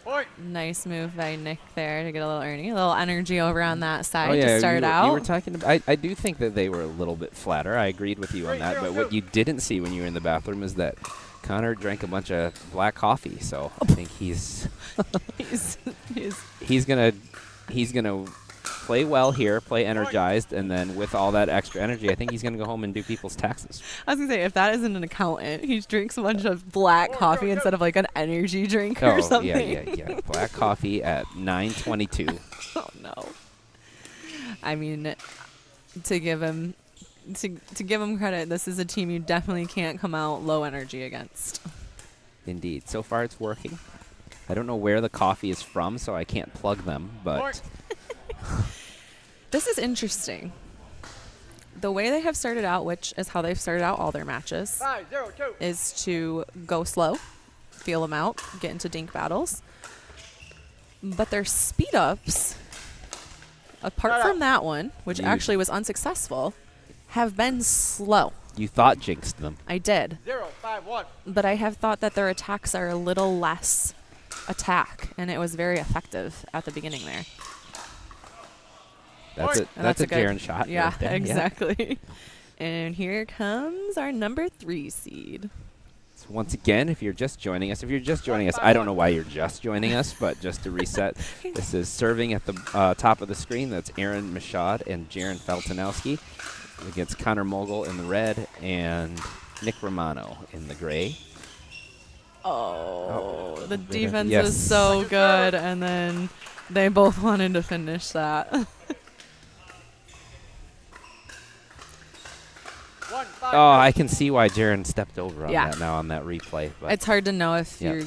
Point. Nice move by Nick there to get a little Ernie. A little energy over on that side Oh, yeah, to start you out. were talking about. I do think that they were a little bit flatter. I agreed with you on that. But what you didn't see when you were in the bathroom is that Connor drank a bunch of black coffee. So I think he's gonna play well here, play energized, and then with all that extra energy, I think he's gonna go home and do people's taxes. I was going to say, if that isn't an accountant, he drinks a bunch of black coffee instead of like an energy drink or something. Yeah. Black coffee at 9:22. Oh, no. I mean, to give him credit, this is a team you definitely can't come out low energy against. Indeed. So far, it's working. I don't know where the coffee is from, so I can't plug them, but This is interesting. The way they have started out, which is how they've started out all their matches, 5-0-2. is to go slow, feel them out, get into dink battles. But their speed ups, apart from that one, which actually was unsuccessful, have been slow. you thought jinxed them. I did. 0-5-1. But I have thought that their attacks are a little less attack, and it was very effective at the beginning there. That's a good Jaren shot. Yeah, right there. exactly. And here comes our number 3 seed. So once again, if you're just joining us, I don't know why you're just joining us, but just to reset, this is serving at the top of the screen. That's Aaron Mashad and Jaren Feltonowski against Connor Mogul in the red and Nick Romano in the gray. Oh, the defense yes. is so good, and then they both wanted to finish that. Oh, I can see why Jaren stepped over on Yeah. that now on that replay. But It's hard to know if Yep. you're,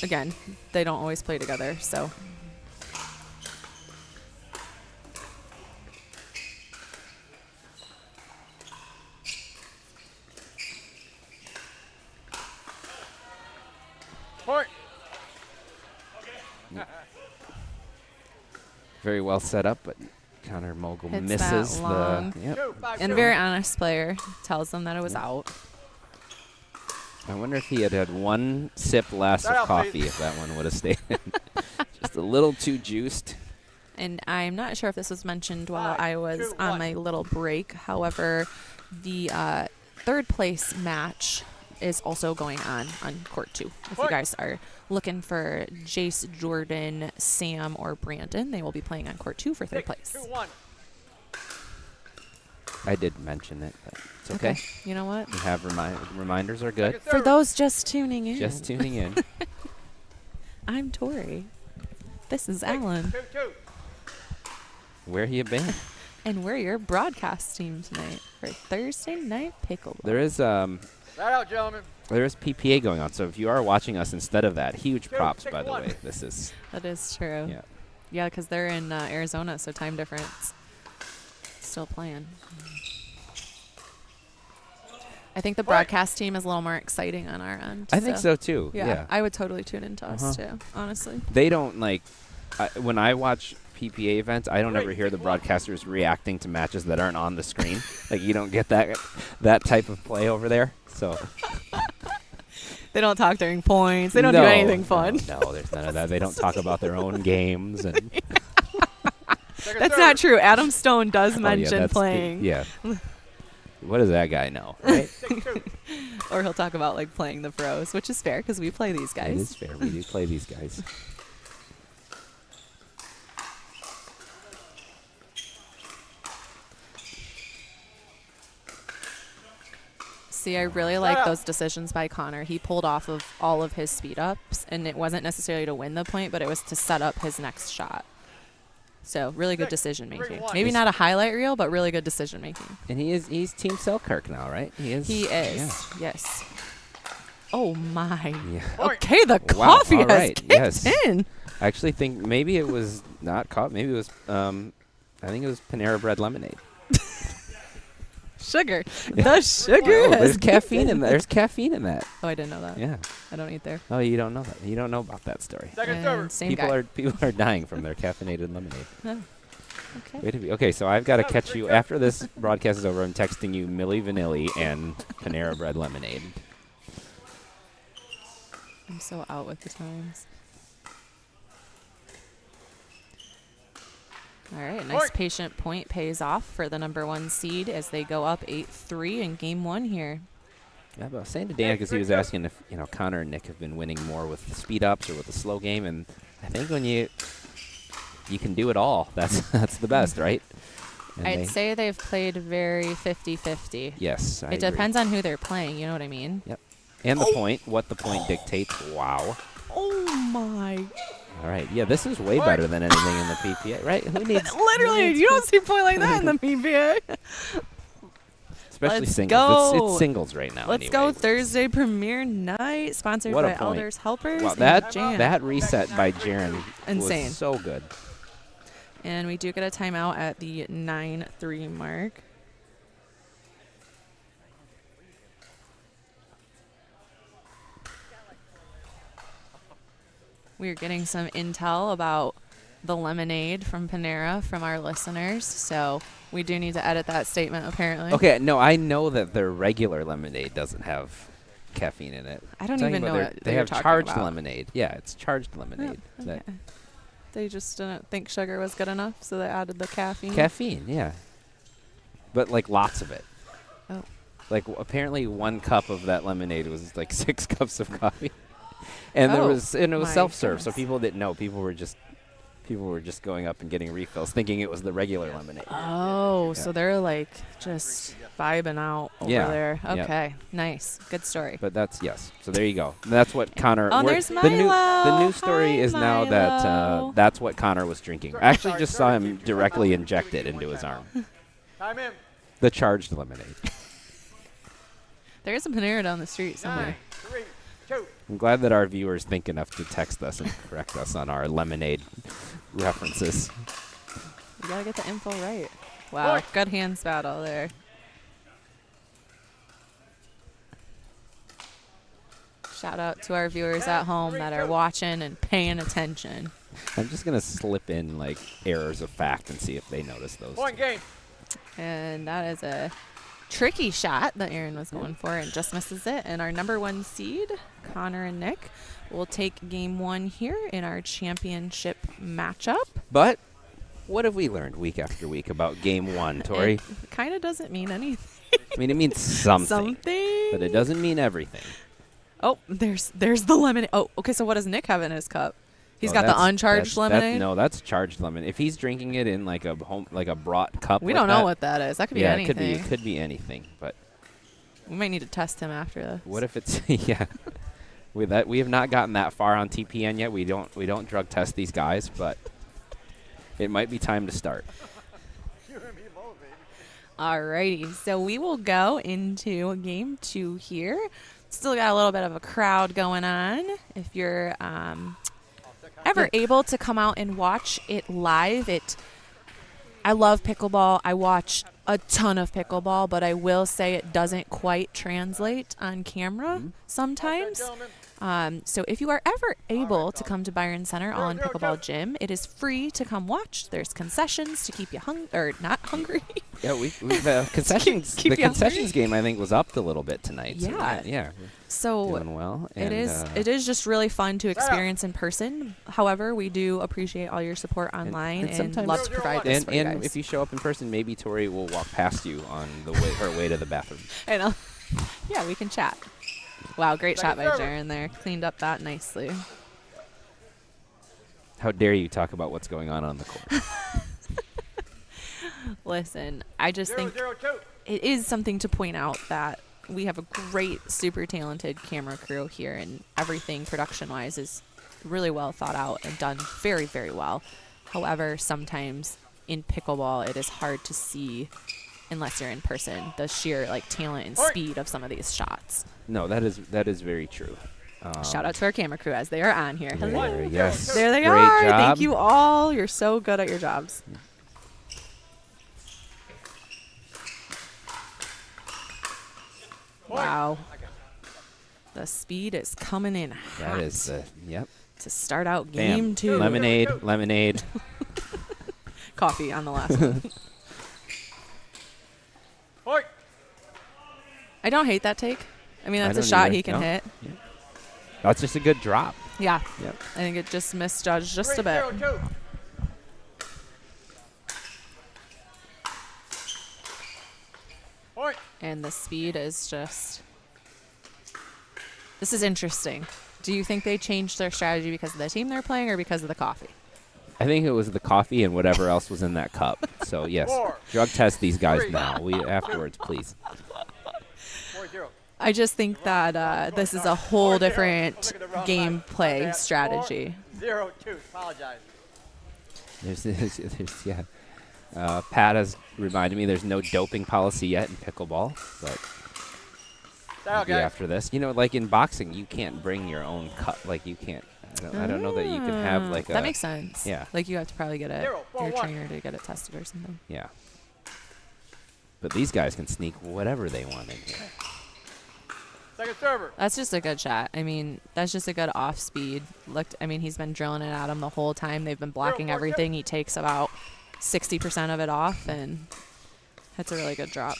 again, they don't always play together, so. Point. very well set up, but Connor Mogul Hits misses that long. the. Yep. And a very honest player tells them that it was out. I wonder if he had had one sip less of coffee, if that one would have stayed in. Just a little too juiced. And I'm not sure if this was mentioned while I was on my little break. However, the third place match is also going on court 2. If you guys are looking for Jace, Jordan, Sam, or Brandon, they will be playing on court 2 for third place. 2-1. I did mention it, but it's okay. You know what? We have reminders are good. For those just tuning in. Just tuning in. I'm Tori. This is Alan. 2-2. Where you been? And we're your broadcast team tonight for Thursday Night Pickleball. There is Right out, gentlemen. there is PPA going on, so if you are watching us instead of that, huge props, by the way. This is That is true. yeah. Yeah, because they're in Arizona, so time difference. Still playing. I think the broadcast team is a little more exciting on our end. I think so too. Yeah. I would totally tune into us too, honestly. They don't like when I watch PPA events, I don't ever hear the broadcasters reacting to matches that aren't on the screen. Like you don't get that type of play over there. So they don't talk during points. They don't do anything fun. No, there's none of that. They don't talk about their own games and That's not true. Adam Stone does mention playing. Yeah. What does that guy know, right? Or he'll talk about like playing the pros, which is fair because we play these guys. It is fair. We do play these guys. See, I really like those decisions by Connor. He pulled off of all of his speed ups, and it wasn't necessarily to win the point, but it was to set up his next shot. So really good decision making. Maybe not a highlight reel, but really good decision making. And he's Team Selkirk now, right? He is. Yeah. Yes. Oh my. Yeah. Okay, the coffee has kicked in. I actually think maybe it was not coffee. Maybe it was. I think it was Panera Bread lemonade. Sugar. Yeah. The sugar. Oh, there's caffeine in that. There's caffeine in that. Oh, I didn't know that. Yeah. I don't eat there. Oh, you don't know that. You don't know about that story. Same People are dying from their caffeinated lemonade. Oh. Okay. Okay, so I've got to catch you after this broadcast is over. I'm texting you Milli Vanilli and Panera Bread lemonade. I'm so out with the times. All right, nice patient point pays off for the number 1 seed as they go up 8-3 in game 1 here. Yeah, but I was saying to Dan because he was asking if Connor and Nick have been winning more with the speed ups or with the slow game, and I think when you can do it all, that's the best, right? And I'd say they've played very 50-50. Yes, I It depends on who they're playing. You know what I mean? Yep. And the point, what the point dictates. Wow. Oh my. All right. Yeah, this is way better than anything in the PPA, right? Who needs? Literally, you don't see a point like that in the PPA. Especially Let's singles. go. It's singles right now. Let's go Thursday premiere night, sponsored What a by point. Elders Helpers. Wow, and that reset by Jaron Insane. was so good. And we do get a timeout at the 9-3 mark. We are getting some intel about the lemonade from Panera from our listeners, so we do need to edit that statement apparently. Okay, no, I know that their regular lemonade doesn't have caffeine in it. I don't even know what they you're have talking charged about. lemonade. Yeah, it's charged lemonade. Oh, okay. They just didn't think sugar was good enough, so they added the caffeine. Caffeine, yeah. But like lots of it. Oh. Like apparently 1 cup of that lemonade was like 6 cups of coffee. And it was self-serve, so people didn't know. People were just going up and getting refills, thinking it was the regular lemonade. Oh, Yeah. so they're like just vibing out over there. Okay, nice, good story. But that's so there you go. And that's what Connor. Oh, there's the new Milo. story Hi, is now that Milo. that's what Connor was drinking. I actually just saw him directly inject it into his arm. Time in. The charged lemonade. There's a Panera down the street somewhere. 3, 2. I'm glad that our viewers think enough to text us and correct us on our lemonade references. You gotta get the info right. Wow, good hands battle there. Shout out to our viewers at home that are watching and paying attention. I'm just gonna slip in like errors of fact and see if they notice those. Point game. And that is a tricky shot that Aaron was going for and just misses it. And our number 1 seed, Connor and Nick, will take game 1 here in our championship matchup. But what have we learned week after week about game 1, Tori? It kind of doesn't mean anything. I mean, it means something. Something. But it doesn't mean everything. Oh, there's the lemonade. Oh, okay, so what does Nick have in his cup? He's got the uncharged lemonade? No, that's charged lemonade. If he's drinking it in like a brought cup, We don't know what that is. That could be anything. It could be anything. But we might need to test him after this. what if it's we have not gotten that far on TPN yet. We don't drug test these guys, but it might be time to start. Alrighty, so we will go into game 2 here. Still got a little bit of a crowd going on. If you're ever able to come out and watch it live, I love pickleball. I watch a ton of pickleball, but I will say it doesn't quite translate on camera sometimes. So if you are ever able to come to Byron Center All In Pickleball Gym, it is free to come watch. There's concessions to keep you not hungry. Yeah, we've concessions. Keep The you concessions game, I think, was upped a little bit tonight. Yeah. So, yeah. So Doing well. it And, is just really fun to experience in person. However, we do appreciate all your support online and sometimes- love to provide this for you And guys. if you show up in person, maybe Tori will walk past you on her way to the bathroom. I know. Yeah, we can chat. Wow, great shot by Jaren there. Cleaned up that nicely. How dare you talk about what's going on the court? Listen, I just think it is something to point out that we have a great, super talented camera crew here, and everything production-wise is really well thought out and done very, very well. However, sometimes in pickleball, it is hard to see, unless you're in person, the sheer talent and speed of some of these shots. No, that is very true. Shout out to our camera crew as they are on here. Hello. Yes. There they Great are. job. Thank you all. You're so good at your jobs. Wow. The speed is coming in hot. That is yep. To start out Bam. game 2. Lemonade. Coffee on the last one. I don't hate that take. I mean, that's a don't shot either. he can No. hit. Yeah. That's just a good drop. Yeah. Yep. I think it just misjudged just a bit. And the speed is just... This is interesting. Do you think they changed their strategy because of the team they're playing or because of the coffee? I think it was the coffee and whatever else was in that cup. So yes, drug test these guys now. Afterwards, please. I just think that this is a whole different gameplay strategy. 0-2. Apologize. There's yeah. Pat has reminded me there's no doping policy yet in pickleball, but maybe after this, like in boxing, you can't bring your own cup. Like you can't. I don't know that you can have like that makes sense. Yeah. Like you have to probably get your trainer to get it tested or something. Yeah. But these guys can sneak whatever they want in here. Second server. That's just a good shot. I mean, that's just a good off speed. He's been drilling it at him the whole time. They've been blocking everything. He takes about 60% of it off, and that's a really good drop.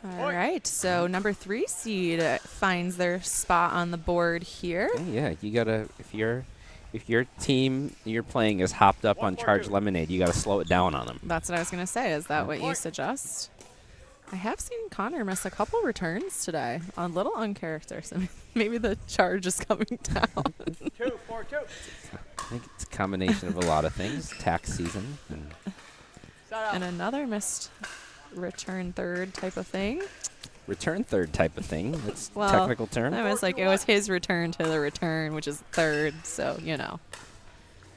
All right, so number 3 seed finds their spot on the board here. Yeah, you gotta if your team you're playing is hopped up on charged lemonade, you gotta slow it down on them. That's what I was gonna say. Is that what you suggest? I have seen Connor miss a couple returns today, a little uncharacteristic. Maybe the charge is coming down. 2-4-2. I think it's a combination of a lot of things. Tax season And another missed return third type of thing. return third type of thing. That's Well, technical term. I was like, it was his return to the return, which is third. So,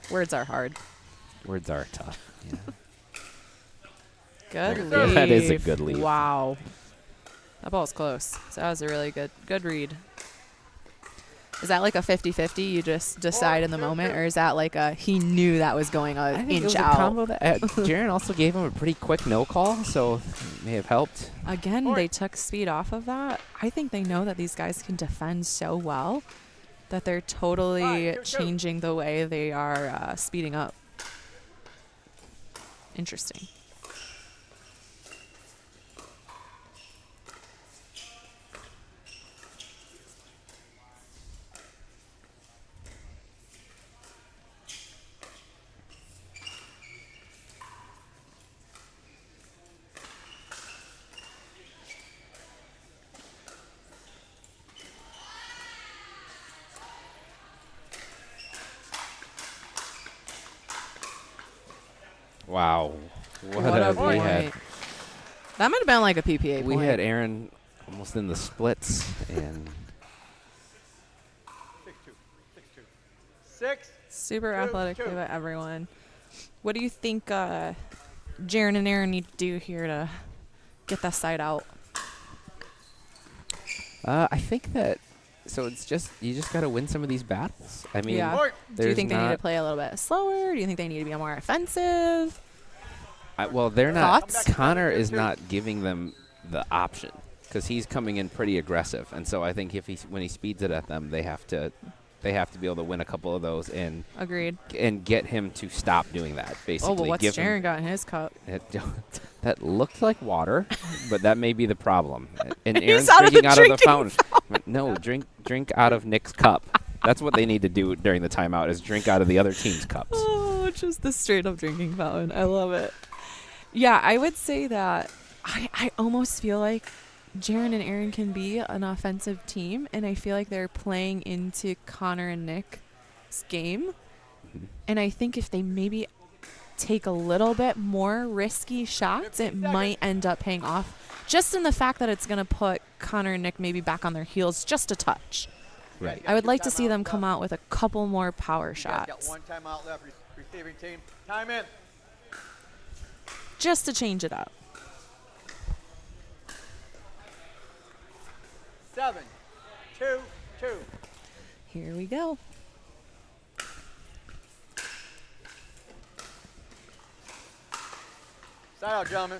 words are hard. Words are tough. Yeah. Good Yeah, lead. that is a good lead. Wow. That ball's close. So that was a really good read. Is that like a 50-50? You just decide in the moment? Or is that like he knew that was going I an think it inch was out? a combo that Jaren also gave him a pretty quick no call, so it may have helped. Again, they took speed off of that. I think they know that these guys can defend so well that they're totally changing the way they are speeding up. Interesting. Wow. What a we point. had. That might have been like a PPA We point. had Aaron almost in the splits and 6-2. Super athletic play by everyone. What do you think Jaren and Aaron need to do here to get that side out? I think that, so it's just, you just got to win some of these battles. I mean, Yeah. Do you think they need to not- play a little bit slower? Do you think they need to be more offensive? well, they're not. Thoughts? Connor is not giving them the option because he's coming in pretty aggressive, and so I think if when he speeds it at them, they have to be able to win a couple of those and Agreed. and get him to stop doing that. Basically, Oh, but what's give him- Jaren got in his cup? that looked like water, but that may be the problem. And He's Aaron's out of drinking the out of the drinking fountain. No, drink out of Nick's cup. That's what they need to do during the timeout is drink out of the other team's cups. Oh, just the straight up drinking fountain. I love it. Yeah, I would say that I almost feel like Jaren and Aaron can be an offensive team, and I feel like they're playing into Connor and Nick's game. And I think if they maybe take a little bit more risky shots, it might end up paying off. Just in the fact that it's going to put Connor and Nick maybe back on their heels just a touch. Right. I would like to see them come out with a couple more power shots. Got one timeout left. Receiving team. Time in. Just to change it up. 7, 2, 2. Here we go. Side out, gentlemen.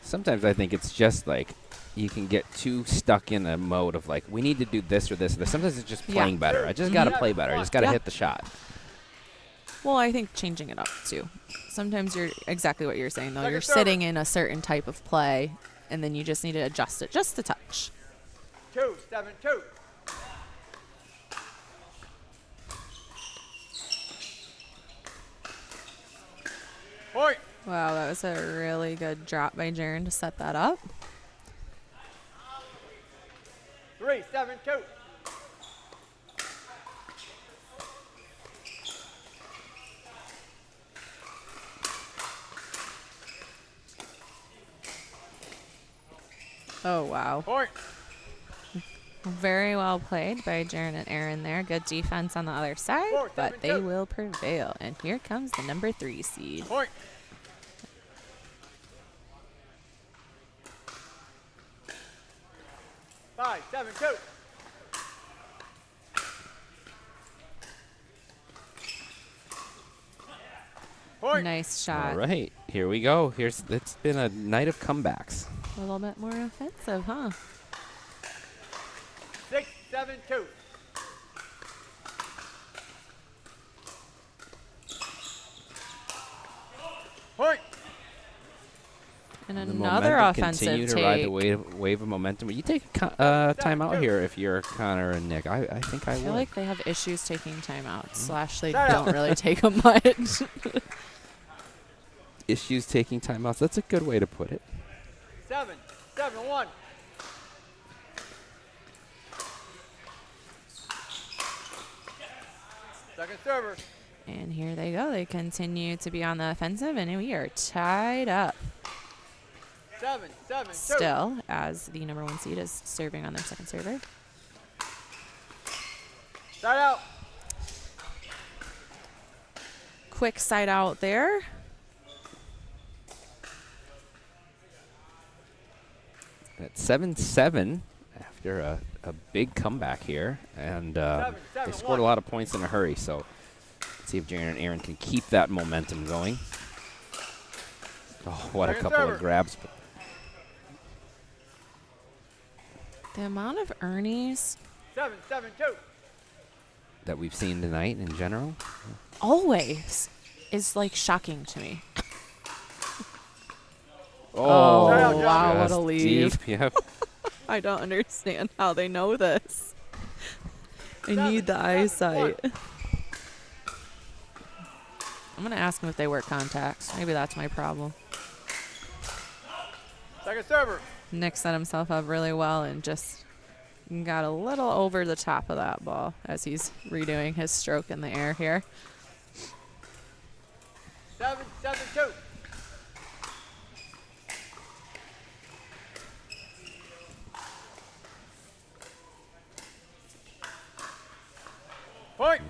Sometimes I think it's just like you can get too stuck in a mode of like we need to do this or this or this. Sometimes it's just playing better. I just got to play better. I just got to hit the shot. Well, I think changing it up too. Sometimes you're exactly what you're saying though. Second You're server. sitting in a certain type of play, and then you just need to adjust it just a touch. 2, 7, 2. Point. Wow, that was a really good drop by Jaren to set that up. 3, 7, 2. Oh, wow. Point. Very well played by Jaren and Aaron there. Good defense on the other side, 4, but 7, they 2. will prevail. And here comes the number 3 seed. Point. Five, 7, 2. Point. Nice shot. All right, here we go. It's been a night of comebacks. A little bit more offensive, huh? 6, 7, 2. Point. And The another momentum offensive continue to take. ride the wave of momentum. Will you take time out here if you're Connor and Nick? I think I I feel would. like they have issues taking timeouts. Slash, they Shut up. don't really take them much. Issues taking timeouts. That's a good way to put it. 7, 7, 1. Second server. And here they go. They continue to be on the offensive, and we are tied up 7, 7, 2. still as the number 1 seed is serving on their second server. Side out. Quick side out there. At 7-7 after a big comeback here, and they scored a lot of points in a hurry. So let's see if Jaren and Aaron can keep that momentum going. Oh, what a Second couple server. of grabs. The amount of Ernies 7, 7, 2. That we've seen tonight in general. always is like shocking to me. Oh, wow, what a just leave. deep, yep. I don't understand how they know this. I need the eyesight. I'm going to ask them if they wear contacts. Maybe that's my problem. Second server. Nick set himself up really well and just got a little over the top of that ball as he's redoing his stroke in the air here. 7, 7, 2. Point.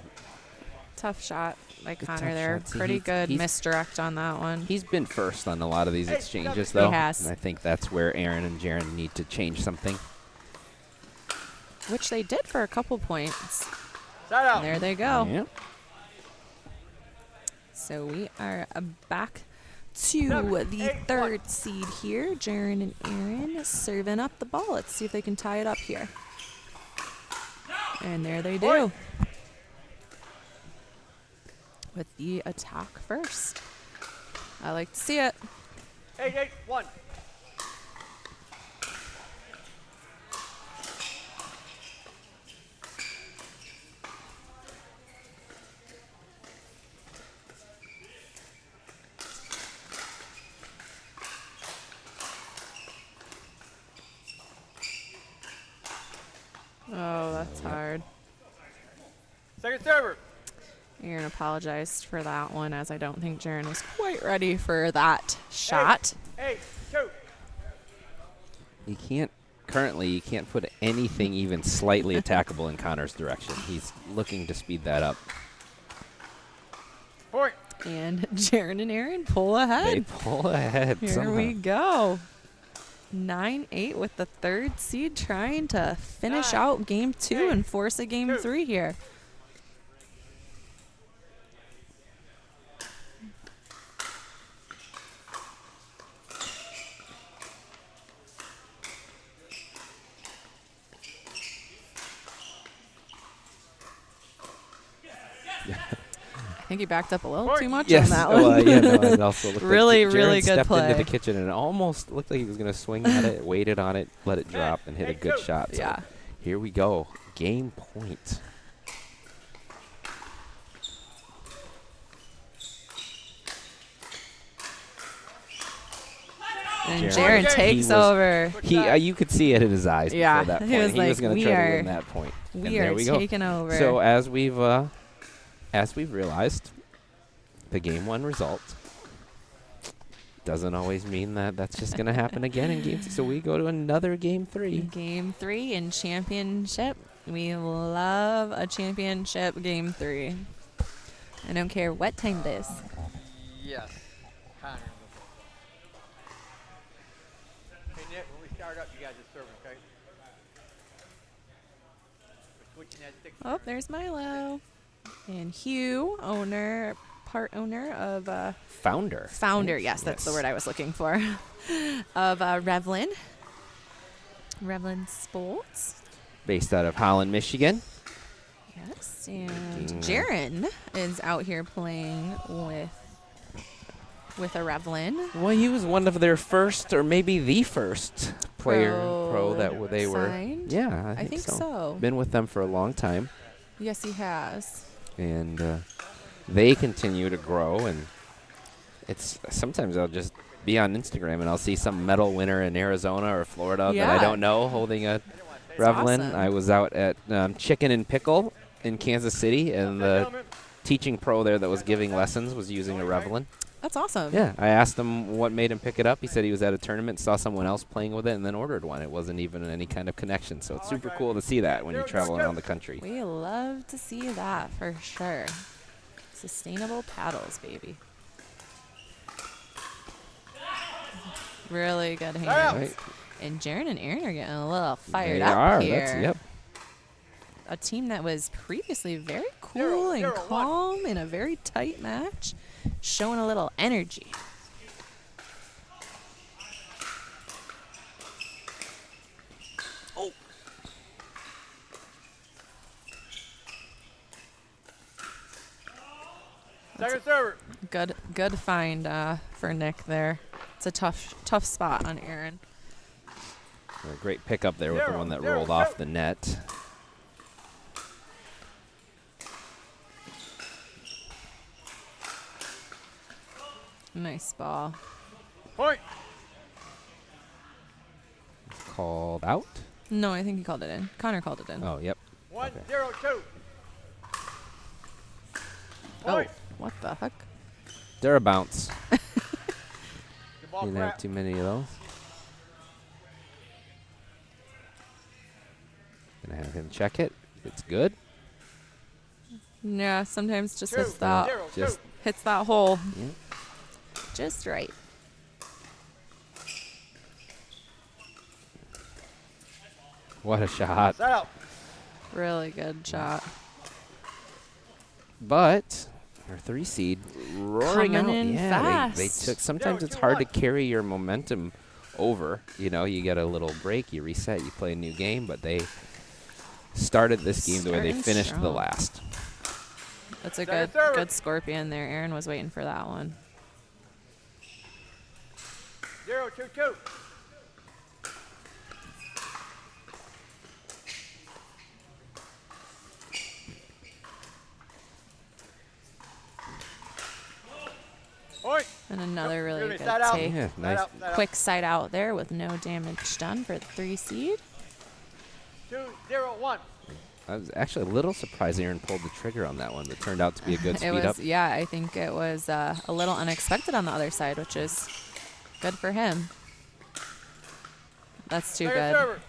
Tough shot by Good Connor tough there. shot. See, Pretty good he's- misdirect on that one. He's been first on a lot of these exchanges, though. He has. And I think that's where Aaron and Jaron need to change something. Which they did for a couple points. Side out. And there they go. Yep. So we are back to the third seed here. Jaron and Aaron serving up the ball. Let's see if they can tie it up here. And there they do. With the attack first. I like to see it. 8-8-1. Oh, that's hard. Second server. Aaron apologized for that one, as I don't think Jaron was quite ready for that shot. 8-2. Currently, you can't put anything even slightly attackable in Connor's direction. He's looking to speed that up. Point. And Jaron and Aaron pull ahead. They pull ahead Here somehow. we go. 9-8 with the third seed trying to finish out game 2 and force a game 3 here. I think he backed up a little too much on that one. Well, yeah, no, it also looked really, like really Jaron good stepped play. into the kitchen and it almost looked like he was going to swing at it, waited on it, let it drop, and hit a good shot. So Yeah. here we go. Game point. And Jaron takes he was- over. You could see it in his eyes Yeah, before that he point. was He was like, going to "We try to are- win that point. we And are there we go. taking over." So as we've realized, the game 1 result doesn't always mean that that's just going to happen again in game 2. So we go to another game 3. Game 3 in championship. We love a championship game 3. I don't care what time it is. Yes. Connor. Hey, Nick, when we start up, you guys are serving, okay? We're switching that stick. Oh, there's Milo. And Hugh, part owner of Founder. Founder, yes, that's the word I was looking for. Of Revlin. Revlin Sports. Based out of Holland, Michigan. Yes, and Jaron is out here playing with a Revlin. Well, he was one of their first, or maybe the first player pro that they were. Signed? Yeah, I think so. Been with them for a long time, Yes, he has. and they continue to grow. And it's sometimes I'll just be on Instagram and I'll see some medal winner in Arizona or Florida that I Yeah. don't know holding a Revlin. awesome. I was out at Chicken and Pickle in Kansas City, and the teaching pro there that was giving lessons was using a Revlin. That's awesome. Yeah, I asked him what made him pick it up. He said he was at a tournament, saw someone else playing with it, and then ordered one. It wasn't even any kind of connection, so it's super cool to see that when you travel around the country. We love to see that for sure. Sustainable paddles, baby. Really good hands. Right. And Jaron and Aaron are getting a little fired They up are. here. That's, yep. A team that was previously very cool and calm in a very tight match, showing a little energy. Second server. Good find for Nick there. It's a tough spot on Aaron. A great pickup there with the one that rolled off the net. Nice ball. Point. Called out. No, I think he called it in. Connor called it in. Oh, yep. 1-0-2. Oh, what the heck? They're a bounce. The ball Didn't have crap. too many of those. Gonna have him check it. It's good. Yeah, sometimes just hits Just hits that hole yeah. just right. What a shot. Set up. Really good shot. But our 3 seed roaring Coming out. in Yeah, they fast. took. Sometimes it's hard to carry your momentum over. You know, you get a little break, you reset, you play a new game. But they started this game the way they Starting finished the strong. last. That's a Second good server. good scorpion there. Aaron was waiting for that one. 0-2-2. Point. And another really Excuse me, good side out. take. Yeah, Side nice. out, side out. Quick side out there with no damage done for the 3 seed. 2-0-1. I was actually a little surprised Aaron pulled the trigger on that one. That turned out to be a good It speed was, up. yeah, I think it was a little unexpected on the other side, which is good for him. That's too Second good. server.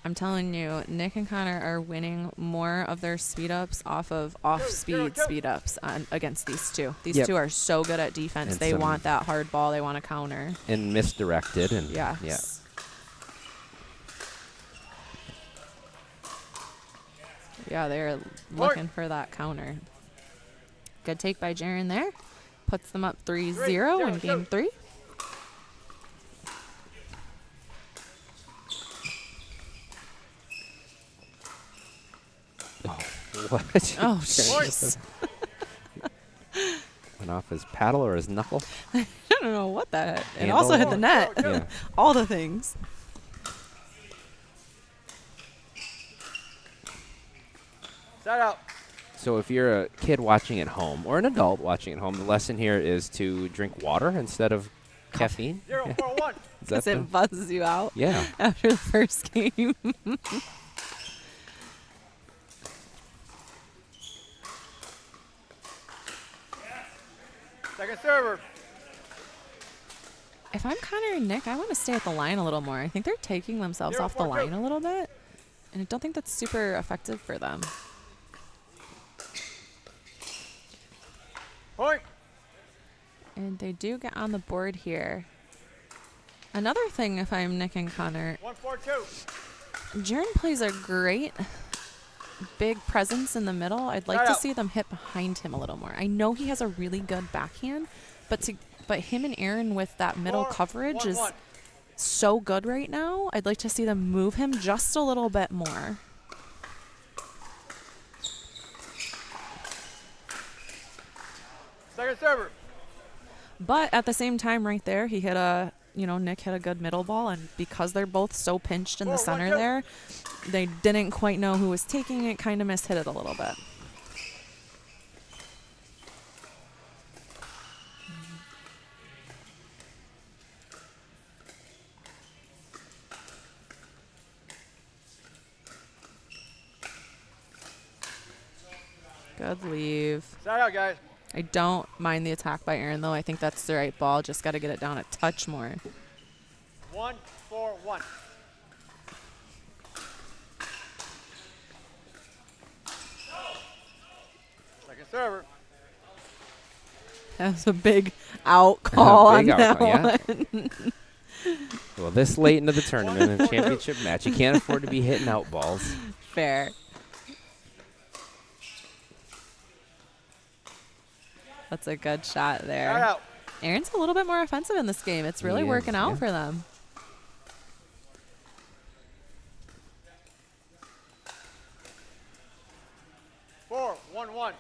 I'm telling you, Nick and Connor are winning more of their speed ups off of off-speed speed ups against these two. These Yep. two are so good at defense. And they some- want that hard ball. They want to counter. And misdirected. And Yes. yeah. Yeah, they're looking for that counter. Good take by Jaren there. Puts them up 3-0 in game 3. What? Oh, jeez. Went off his paddle or his knuckle. I don't know what that. It Handle. also hit the net. Yeah. All the things. Set out. So if you're a kid watching at home or an adult watching at home, the lesson here is to drink water instead of caffeine. 0-4-1. Is that Because it buzzes you out yeah. after the first game. Second server. If I'm Connor and Nick, I want to stay at the line a little more. I think they're taking themselves off the 0-4-2. line a little bit, and I don't think that's super effective for them. Point. And they do get on the board here. Another thing, if I'm Nick and Connor, 1-4-2. Jaren plays a great big presence in the middle. I'd like to see them hit behind him a little more. I know he has a really good backhand, but him and Aaron with that middle coverage is so good right now. I'd like to see them move him just a little bit more. Second server. But at the same time, right there, he hit Nick hit a good middle ball, and because they're both so pinched in the center there, they didn't quite know who was taking it, kind of mishit it a little bit. Good leave. Side out, guys. I don't mind the attack by Aaron, though. I think that's the right ball. Just got to get it down a touch more. 1-4-1. Second server. That was a big out call on Big that out call, one. Well, this late into the tournament and championship match, you can't afford to be hitting out balls. Fair. That's a good shot there. Side out. Aaron's a little bit more offensive in this game. It's really He is, working out yeah. for them. Four, 1-1.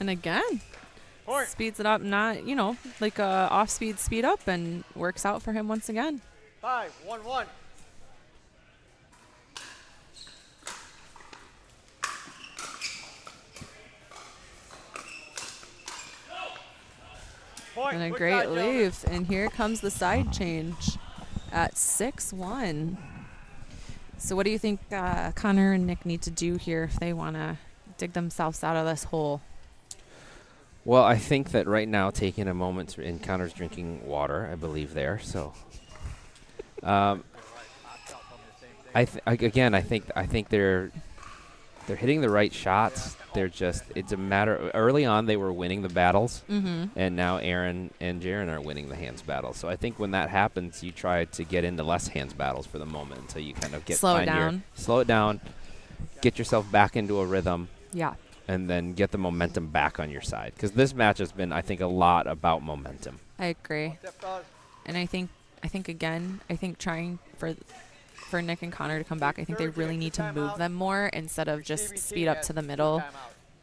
And again, Point. speeds it up, not, like a off-speed speed up, and works out for him once again. 5-1-1. Point. And a Quick great side, gentlemen. leave. And here comes the side change at 6-1. So what do you think Connor and Nick need to do here if they want to dig themselves out of this hole? Well, I think that right now, taking a moment to, and Connor's drinking water, I believe there. So, I think they're hitting the right shots. It's a matter. Early on, they were winning the battles, and now Aaron and Jaren are winning the hands battles. So I think when that happens, you try to get into less hands battles for the moment until you kind of Slow it down, get yourself back into a rhythm. Yeah. And then get the momentum back on your side. Because this match has been, I think, a lot about momentum. I agree. And I think trying for Nick and Connor to come back, I think they really need to move them more instead of just speed up to the middle.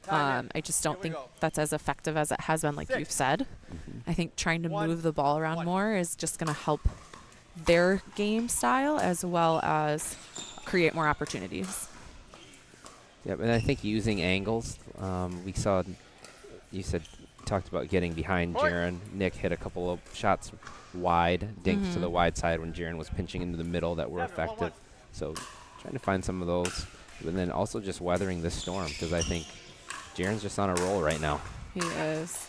I just don't think that's as effective as it has been, like you've said. I think trying to move the ball around more is just going to help their game style as well as create more opportunities. Yep, and I think using angles, we saw, talked about getting behind Jaren. Nick hit a couple of shots wide, dinked to the wide side when Jaren was pinching into the middle that were effective. So trying to find some of those, and then also just weathering this storm because I think Jaren's just on a roll right now. He is.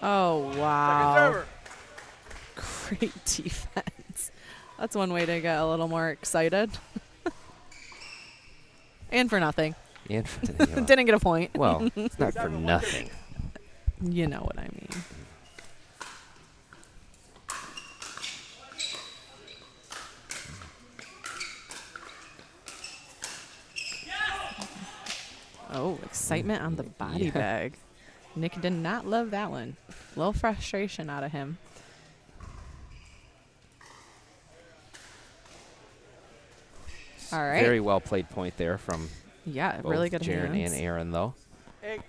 Oh, wow. Great defense. That's one way to get a little more excited. And for nothing. Didn't get a point. Well, it's not for nothing. You know what I mean. Oh, excitement on the body bag. Nick did not love that one. A little frustration out of him. All right. Very well played point there from really good Jaren hands. and Aaron, though. 8-1-2.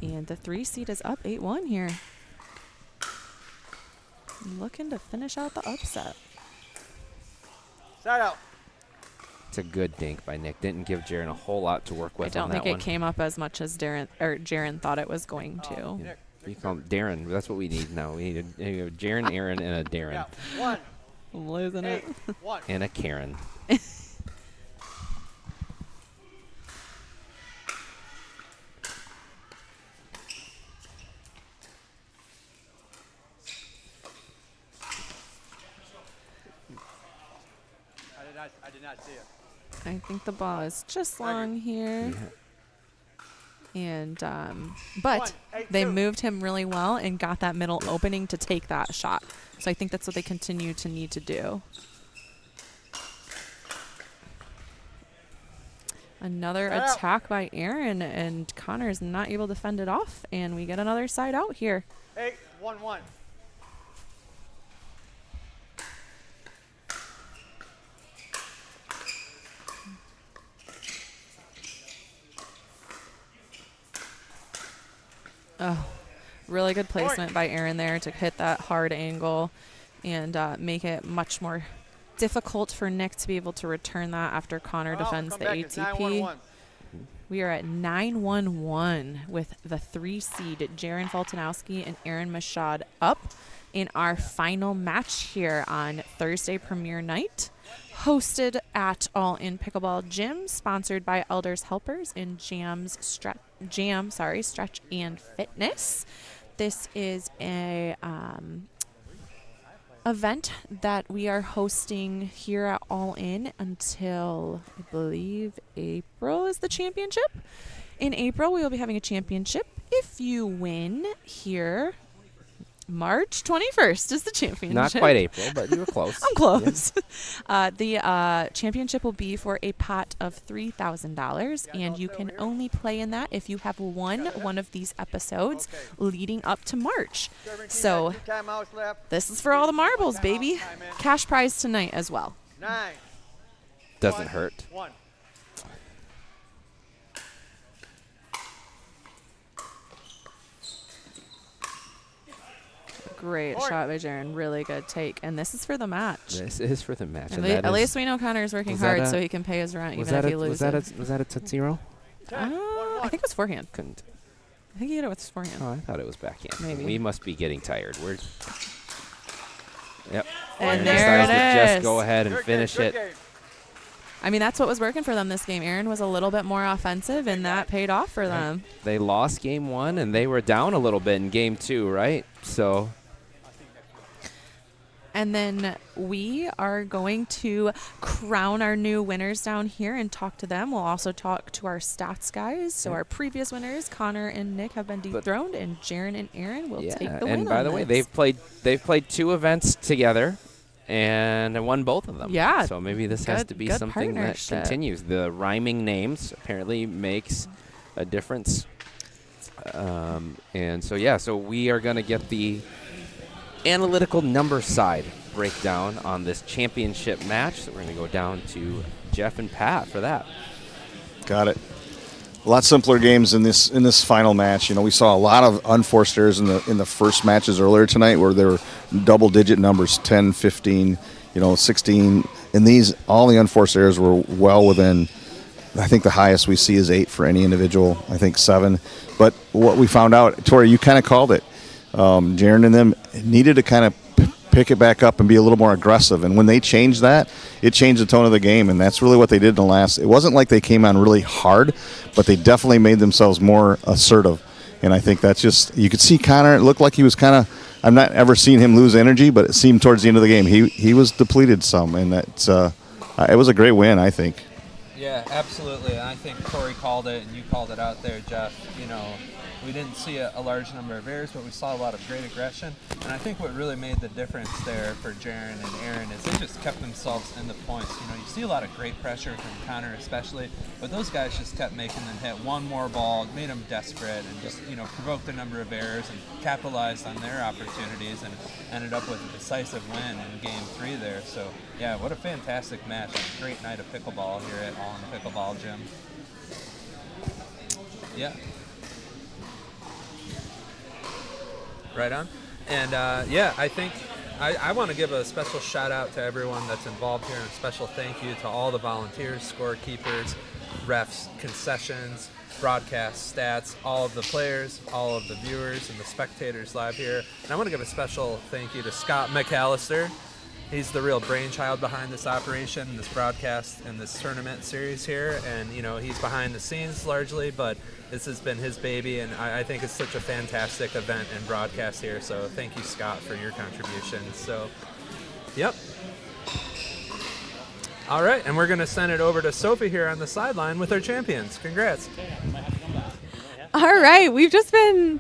And the 3 seed is up 8-1 here. Looking to finish out the upset. Side out. It's a good dink by Nick. Didn't give Jaren a whole lot to work with. I don't think it came up as much as Jaren thought it was going to. Yeah. You call him Darren. That's what we need now. We need a Jaren, Aaron, and a Darren. Yeah. 1. I'm losing it. 1. And a Karen. I did not see it. I think the ball is just long here. And but they moved him really well and got that middle opening to take that shot. So I think that's what they continue to need to do. Another attack by Aaron, and Connor is not able to fend it off, and we get another side out here. 8-1-1. Oh, really good placement by Aaron there to hit that hard angle and make it much more difficult for Nick to be able to return that after Connor defends the ATP. We are at 9-1-1 with the 3 seed Jaren Faltanowski and Aaron Mashad up in our final match here on Thursday premiere night, hosted at All In Pickleball Gym, sponsored by Elders Helpers and Stretch and Fitness. This is a event that we are hosting here at All In until, I believe, April is the championship. In April, we will be having a championship. If you win here, March 21st is the championship. Not quite April, but you were close. I'm close. The championship will be for a pot of $3,000, and you can only play in that if you have won one of these episodes leading up to March. So this is for all the marbles, baby. Cash prize tonight as well. 9. Doesn't hurt. 1. Great shot by Jaren. Really good take. And this is for the match. This is for the match. At least we know Connor's working hard so he can pay his rent even if he loses. Was that a Tootsie Roll? I think it was forehand. Couldn't. I think he hit it with his forehand. Oh, I thought it was backhand. Maybe. We must be getting tired. Yep. And Aaron there decides it to is. just go ahead and finish it. I mean, that's what was working for them this game. Aaron was a little bit more offensive, and that paid off for them. They lost game 1, and they were down a little bit in game 2, right? So. And then we are going to crown our new winners down here and talk to them. We'll also talk to our stats guys. So our previous winners, Connor and Nick, have been dethroned, and Jaron and Aaron will take the win. And by the way, they've played 2 events together and won both of them. Yeah. So maybe this has to be something that continues. The rhyming names apparently makes a difference. And so we are going to get the analytical number side breakdown on this championship match. So we're going to go down to Jeff and Pat for that. Got it. A lot simpler games in this final match. You know, we saw a lot of unforced errors in the first matches earlier tonight, where there were double-digit numbers, 10, 15, 16. And these, all the unforced errors were well within. I think the highest we see is 8 for any individual. I think 7. But what we found out, Tori, you kind of called it. Jaron and them needed to kind of pick it back up and be a little more aggressive. And when they changed that, it changed the tone of the game. And that's really what they did in the last. It wasn't like they came on really hard, but they definitely made themselves more assertive. And I think that's just, you could see Connor, it looked like he was kind of, I've not ever seen him lose energy, but it seemed towards the end of the game he was depleted some. And that's, it was a great win, I think. Yeah, absolutely. And I think Corey called it, and you called it out there, Jeff. We didn't see a large number of errors, but we saw a lot of great aggression. And I think what really made the difference there for Jaron and Aaron is they just kept themselves in the points. You see a lot of great pressure from Connor especially, but those guys just kept making them hit one more ball, made them desperate, and just, provoked a number of errors and capitalized on their opportunities and ended up with a decisive win in Game 3 there. So, yeah, what a fantastic match. A great night of pickleball here at All In Pickleball Gym. Yeah. Right on. And I think I want to give a special shout out to everyone that's involved here, and a special thank you to all the volunteers, scorekeepers, refs, concessions, broadcast, stats, all of the players, all of the viewers and the spectators live here. And I want to give a special thank you to Scott McAllister. He's the real brainchild behind this operation, this broadcast, and this tournament series here. And, he's behind the scenes largely, but this has been his baby, and I think it's such a fantastic event and broadcast here. So thank you, Scott, for your contributions. So, yep. All right, and we're going to send it over to Sophie here on the sideline with our champions. Congrats. All right, we've just been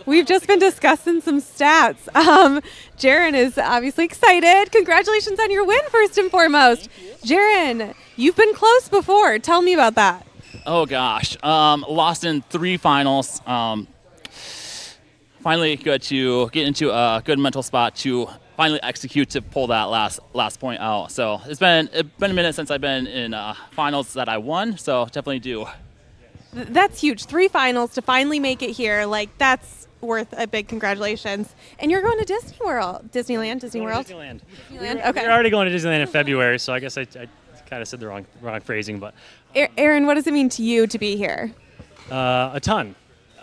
discussing some stats. Jaron is obviously excited. Congratulations on your win, first and foremost. Jaron, you've been close before. Tell me about that. Oh gosh, lost in 3 finals. Finally got to get into a good mental spot to finally execute to pull that last point out. So it's been a minute since I've been in finals that I won. So definitely do. That's huge. 3 finals to finally make it here. That's worth a big congratulations. And you're going to Disney World. Disneyland? Disney World? Disneyland. Okay. We're already going to Disneyland in February, so I guess I kind of said the wrong phrasing. But Aaron, what does it mean to you to be here? A ton.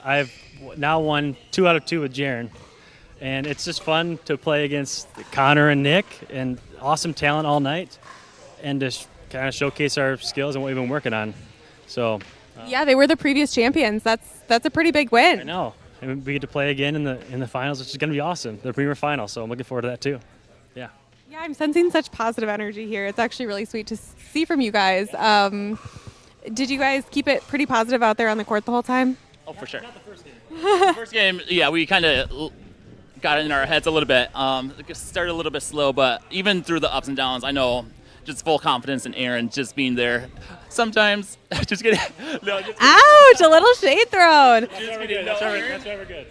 I've now won 2 out of 2 with Jaron. And it's just fun to play against Connor and Nick, and awesome talent all night, and just kind of showcase our skills and what we've been working on. So yeah, they were the previous champions. That's a pretty big win. I know. And we get to play again in the finals, which is going to be awesome. The premier final, so I'm looking forward to that too. Yeah. Yeah, I'm sensing such positive energy here. It's actually really sweet to see from you guys. Did you guys keep it pretty positive out there on the court the whole time? Oh, for sure. Not the first game. The first game, yeah, we kind of got it in our heads a little bit. It started a little bit slow, but even through the ups and downs, I know just full confidence in Aaron just being there. Sometimes, just kidding. No, just ouch! A little shade thrown. That's why we're good.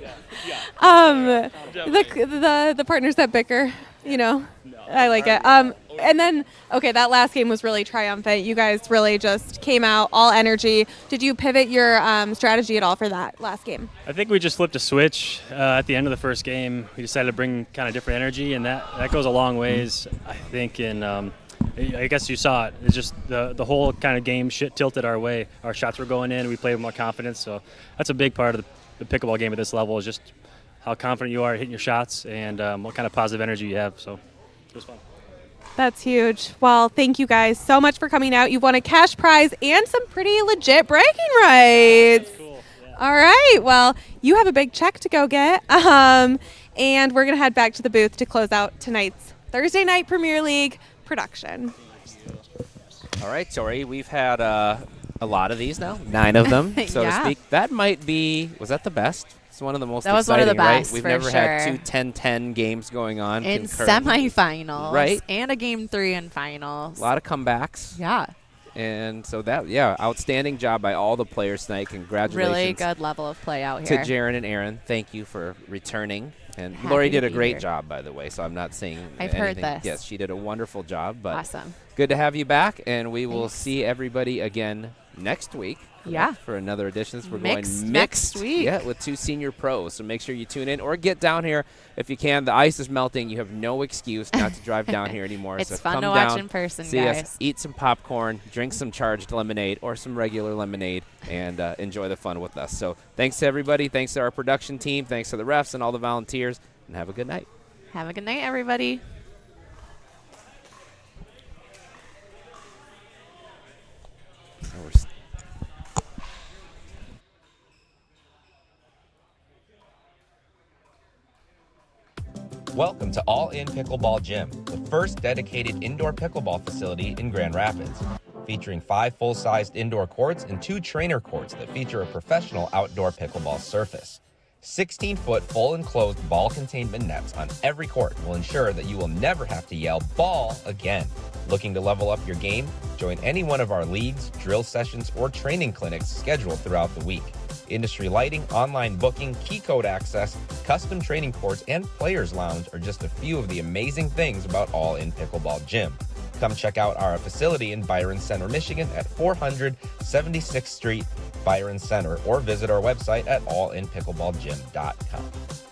Yeah. The partners that bicker, I like it. And then, okay, that last game was really triumphant. You guys really just came out all energy. Did you pivot your strategy at all for that last game? I think we just flipped a switch at the end of the first game. We decided to bring kind of different energy, and that goes a long ways, I think, in I guess you saw it. It's just the whole kind of game tilted our way. Our shots were going in. We played with more confidence. So that's a big part of the pickleball game at this level, is just how confident you are hitting your shots and what kind of positive energy you have. So it was fun. That's huge. Well, thank you guys so much for coming out. You've won a cash prize and some pretty legit bragging rights. Cool. Yeah. All right. Well, you have a big check to go get. And we're going to head back to the booth to close out tonight's Thursday Night Premier League production. All right, Tori, we've had a lot of these now, 9 of them, so to Yeah. speak. That might be, was that the best? It's one of the most That was exciting, one of the best, right? We've for never had sure. 2 10-10 games going on In concurrently. semifinals. Right. And a game 3 in finals. A lot of comebacks. Yeah. And so that, yeah, outstanding job by all the players tonight. Congratulations. Really good level of play out To here. Jaren and Aaron, thank you for returning. And Happy Lori to did a be great here. job, by the way, so I'm not saying I've heard anything. this. Yes, she did a wonderful job. But Awesome. good to have you back, and we will Thanks. see everybody again next week. Yeah. For another edition. We're Mixed going next week. Yeah, with 2 senior pros. So make sure you tune in or get down here if you can. The ice is melting. You have no excuse not to drive down here anymore. It's so fun come to watch down, in person, see guys. us, eat some popcorn, drink some charged lemonade or some regular lemonade, and enjoy the fun with us. So thanks to everybody. Thanks to our production team. Thanks to the refs and all the volunteers. And have a good night. Have a good night, everybody. So we're Welcome to All In Pickleball Gym, the first dedicated indoor pickleball facility in Grand Rapids, featuring 5 full-sized indoor courts and 2 trainer courts that feature a professional outdoor pickleball surface. 16-foot full enclosed ball containment nets on every court will ensure that you will never have to yell "ball" again. Looking to level up your game? Join any one of our leagues, drill sessions, or training clinics scheduled throughout the week. Industry lighting, online booking, key code access, custom training courts, and players lounge are just a few of the amazing things about All In Pickleball Gym. Come check out our facility in Byron Center, Michigan at 400 76th Street, Byron Center, or visit our website at allinpickleballgym.com.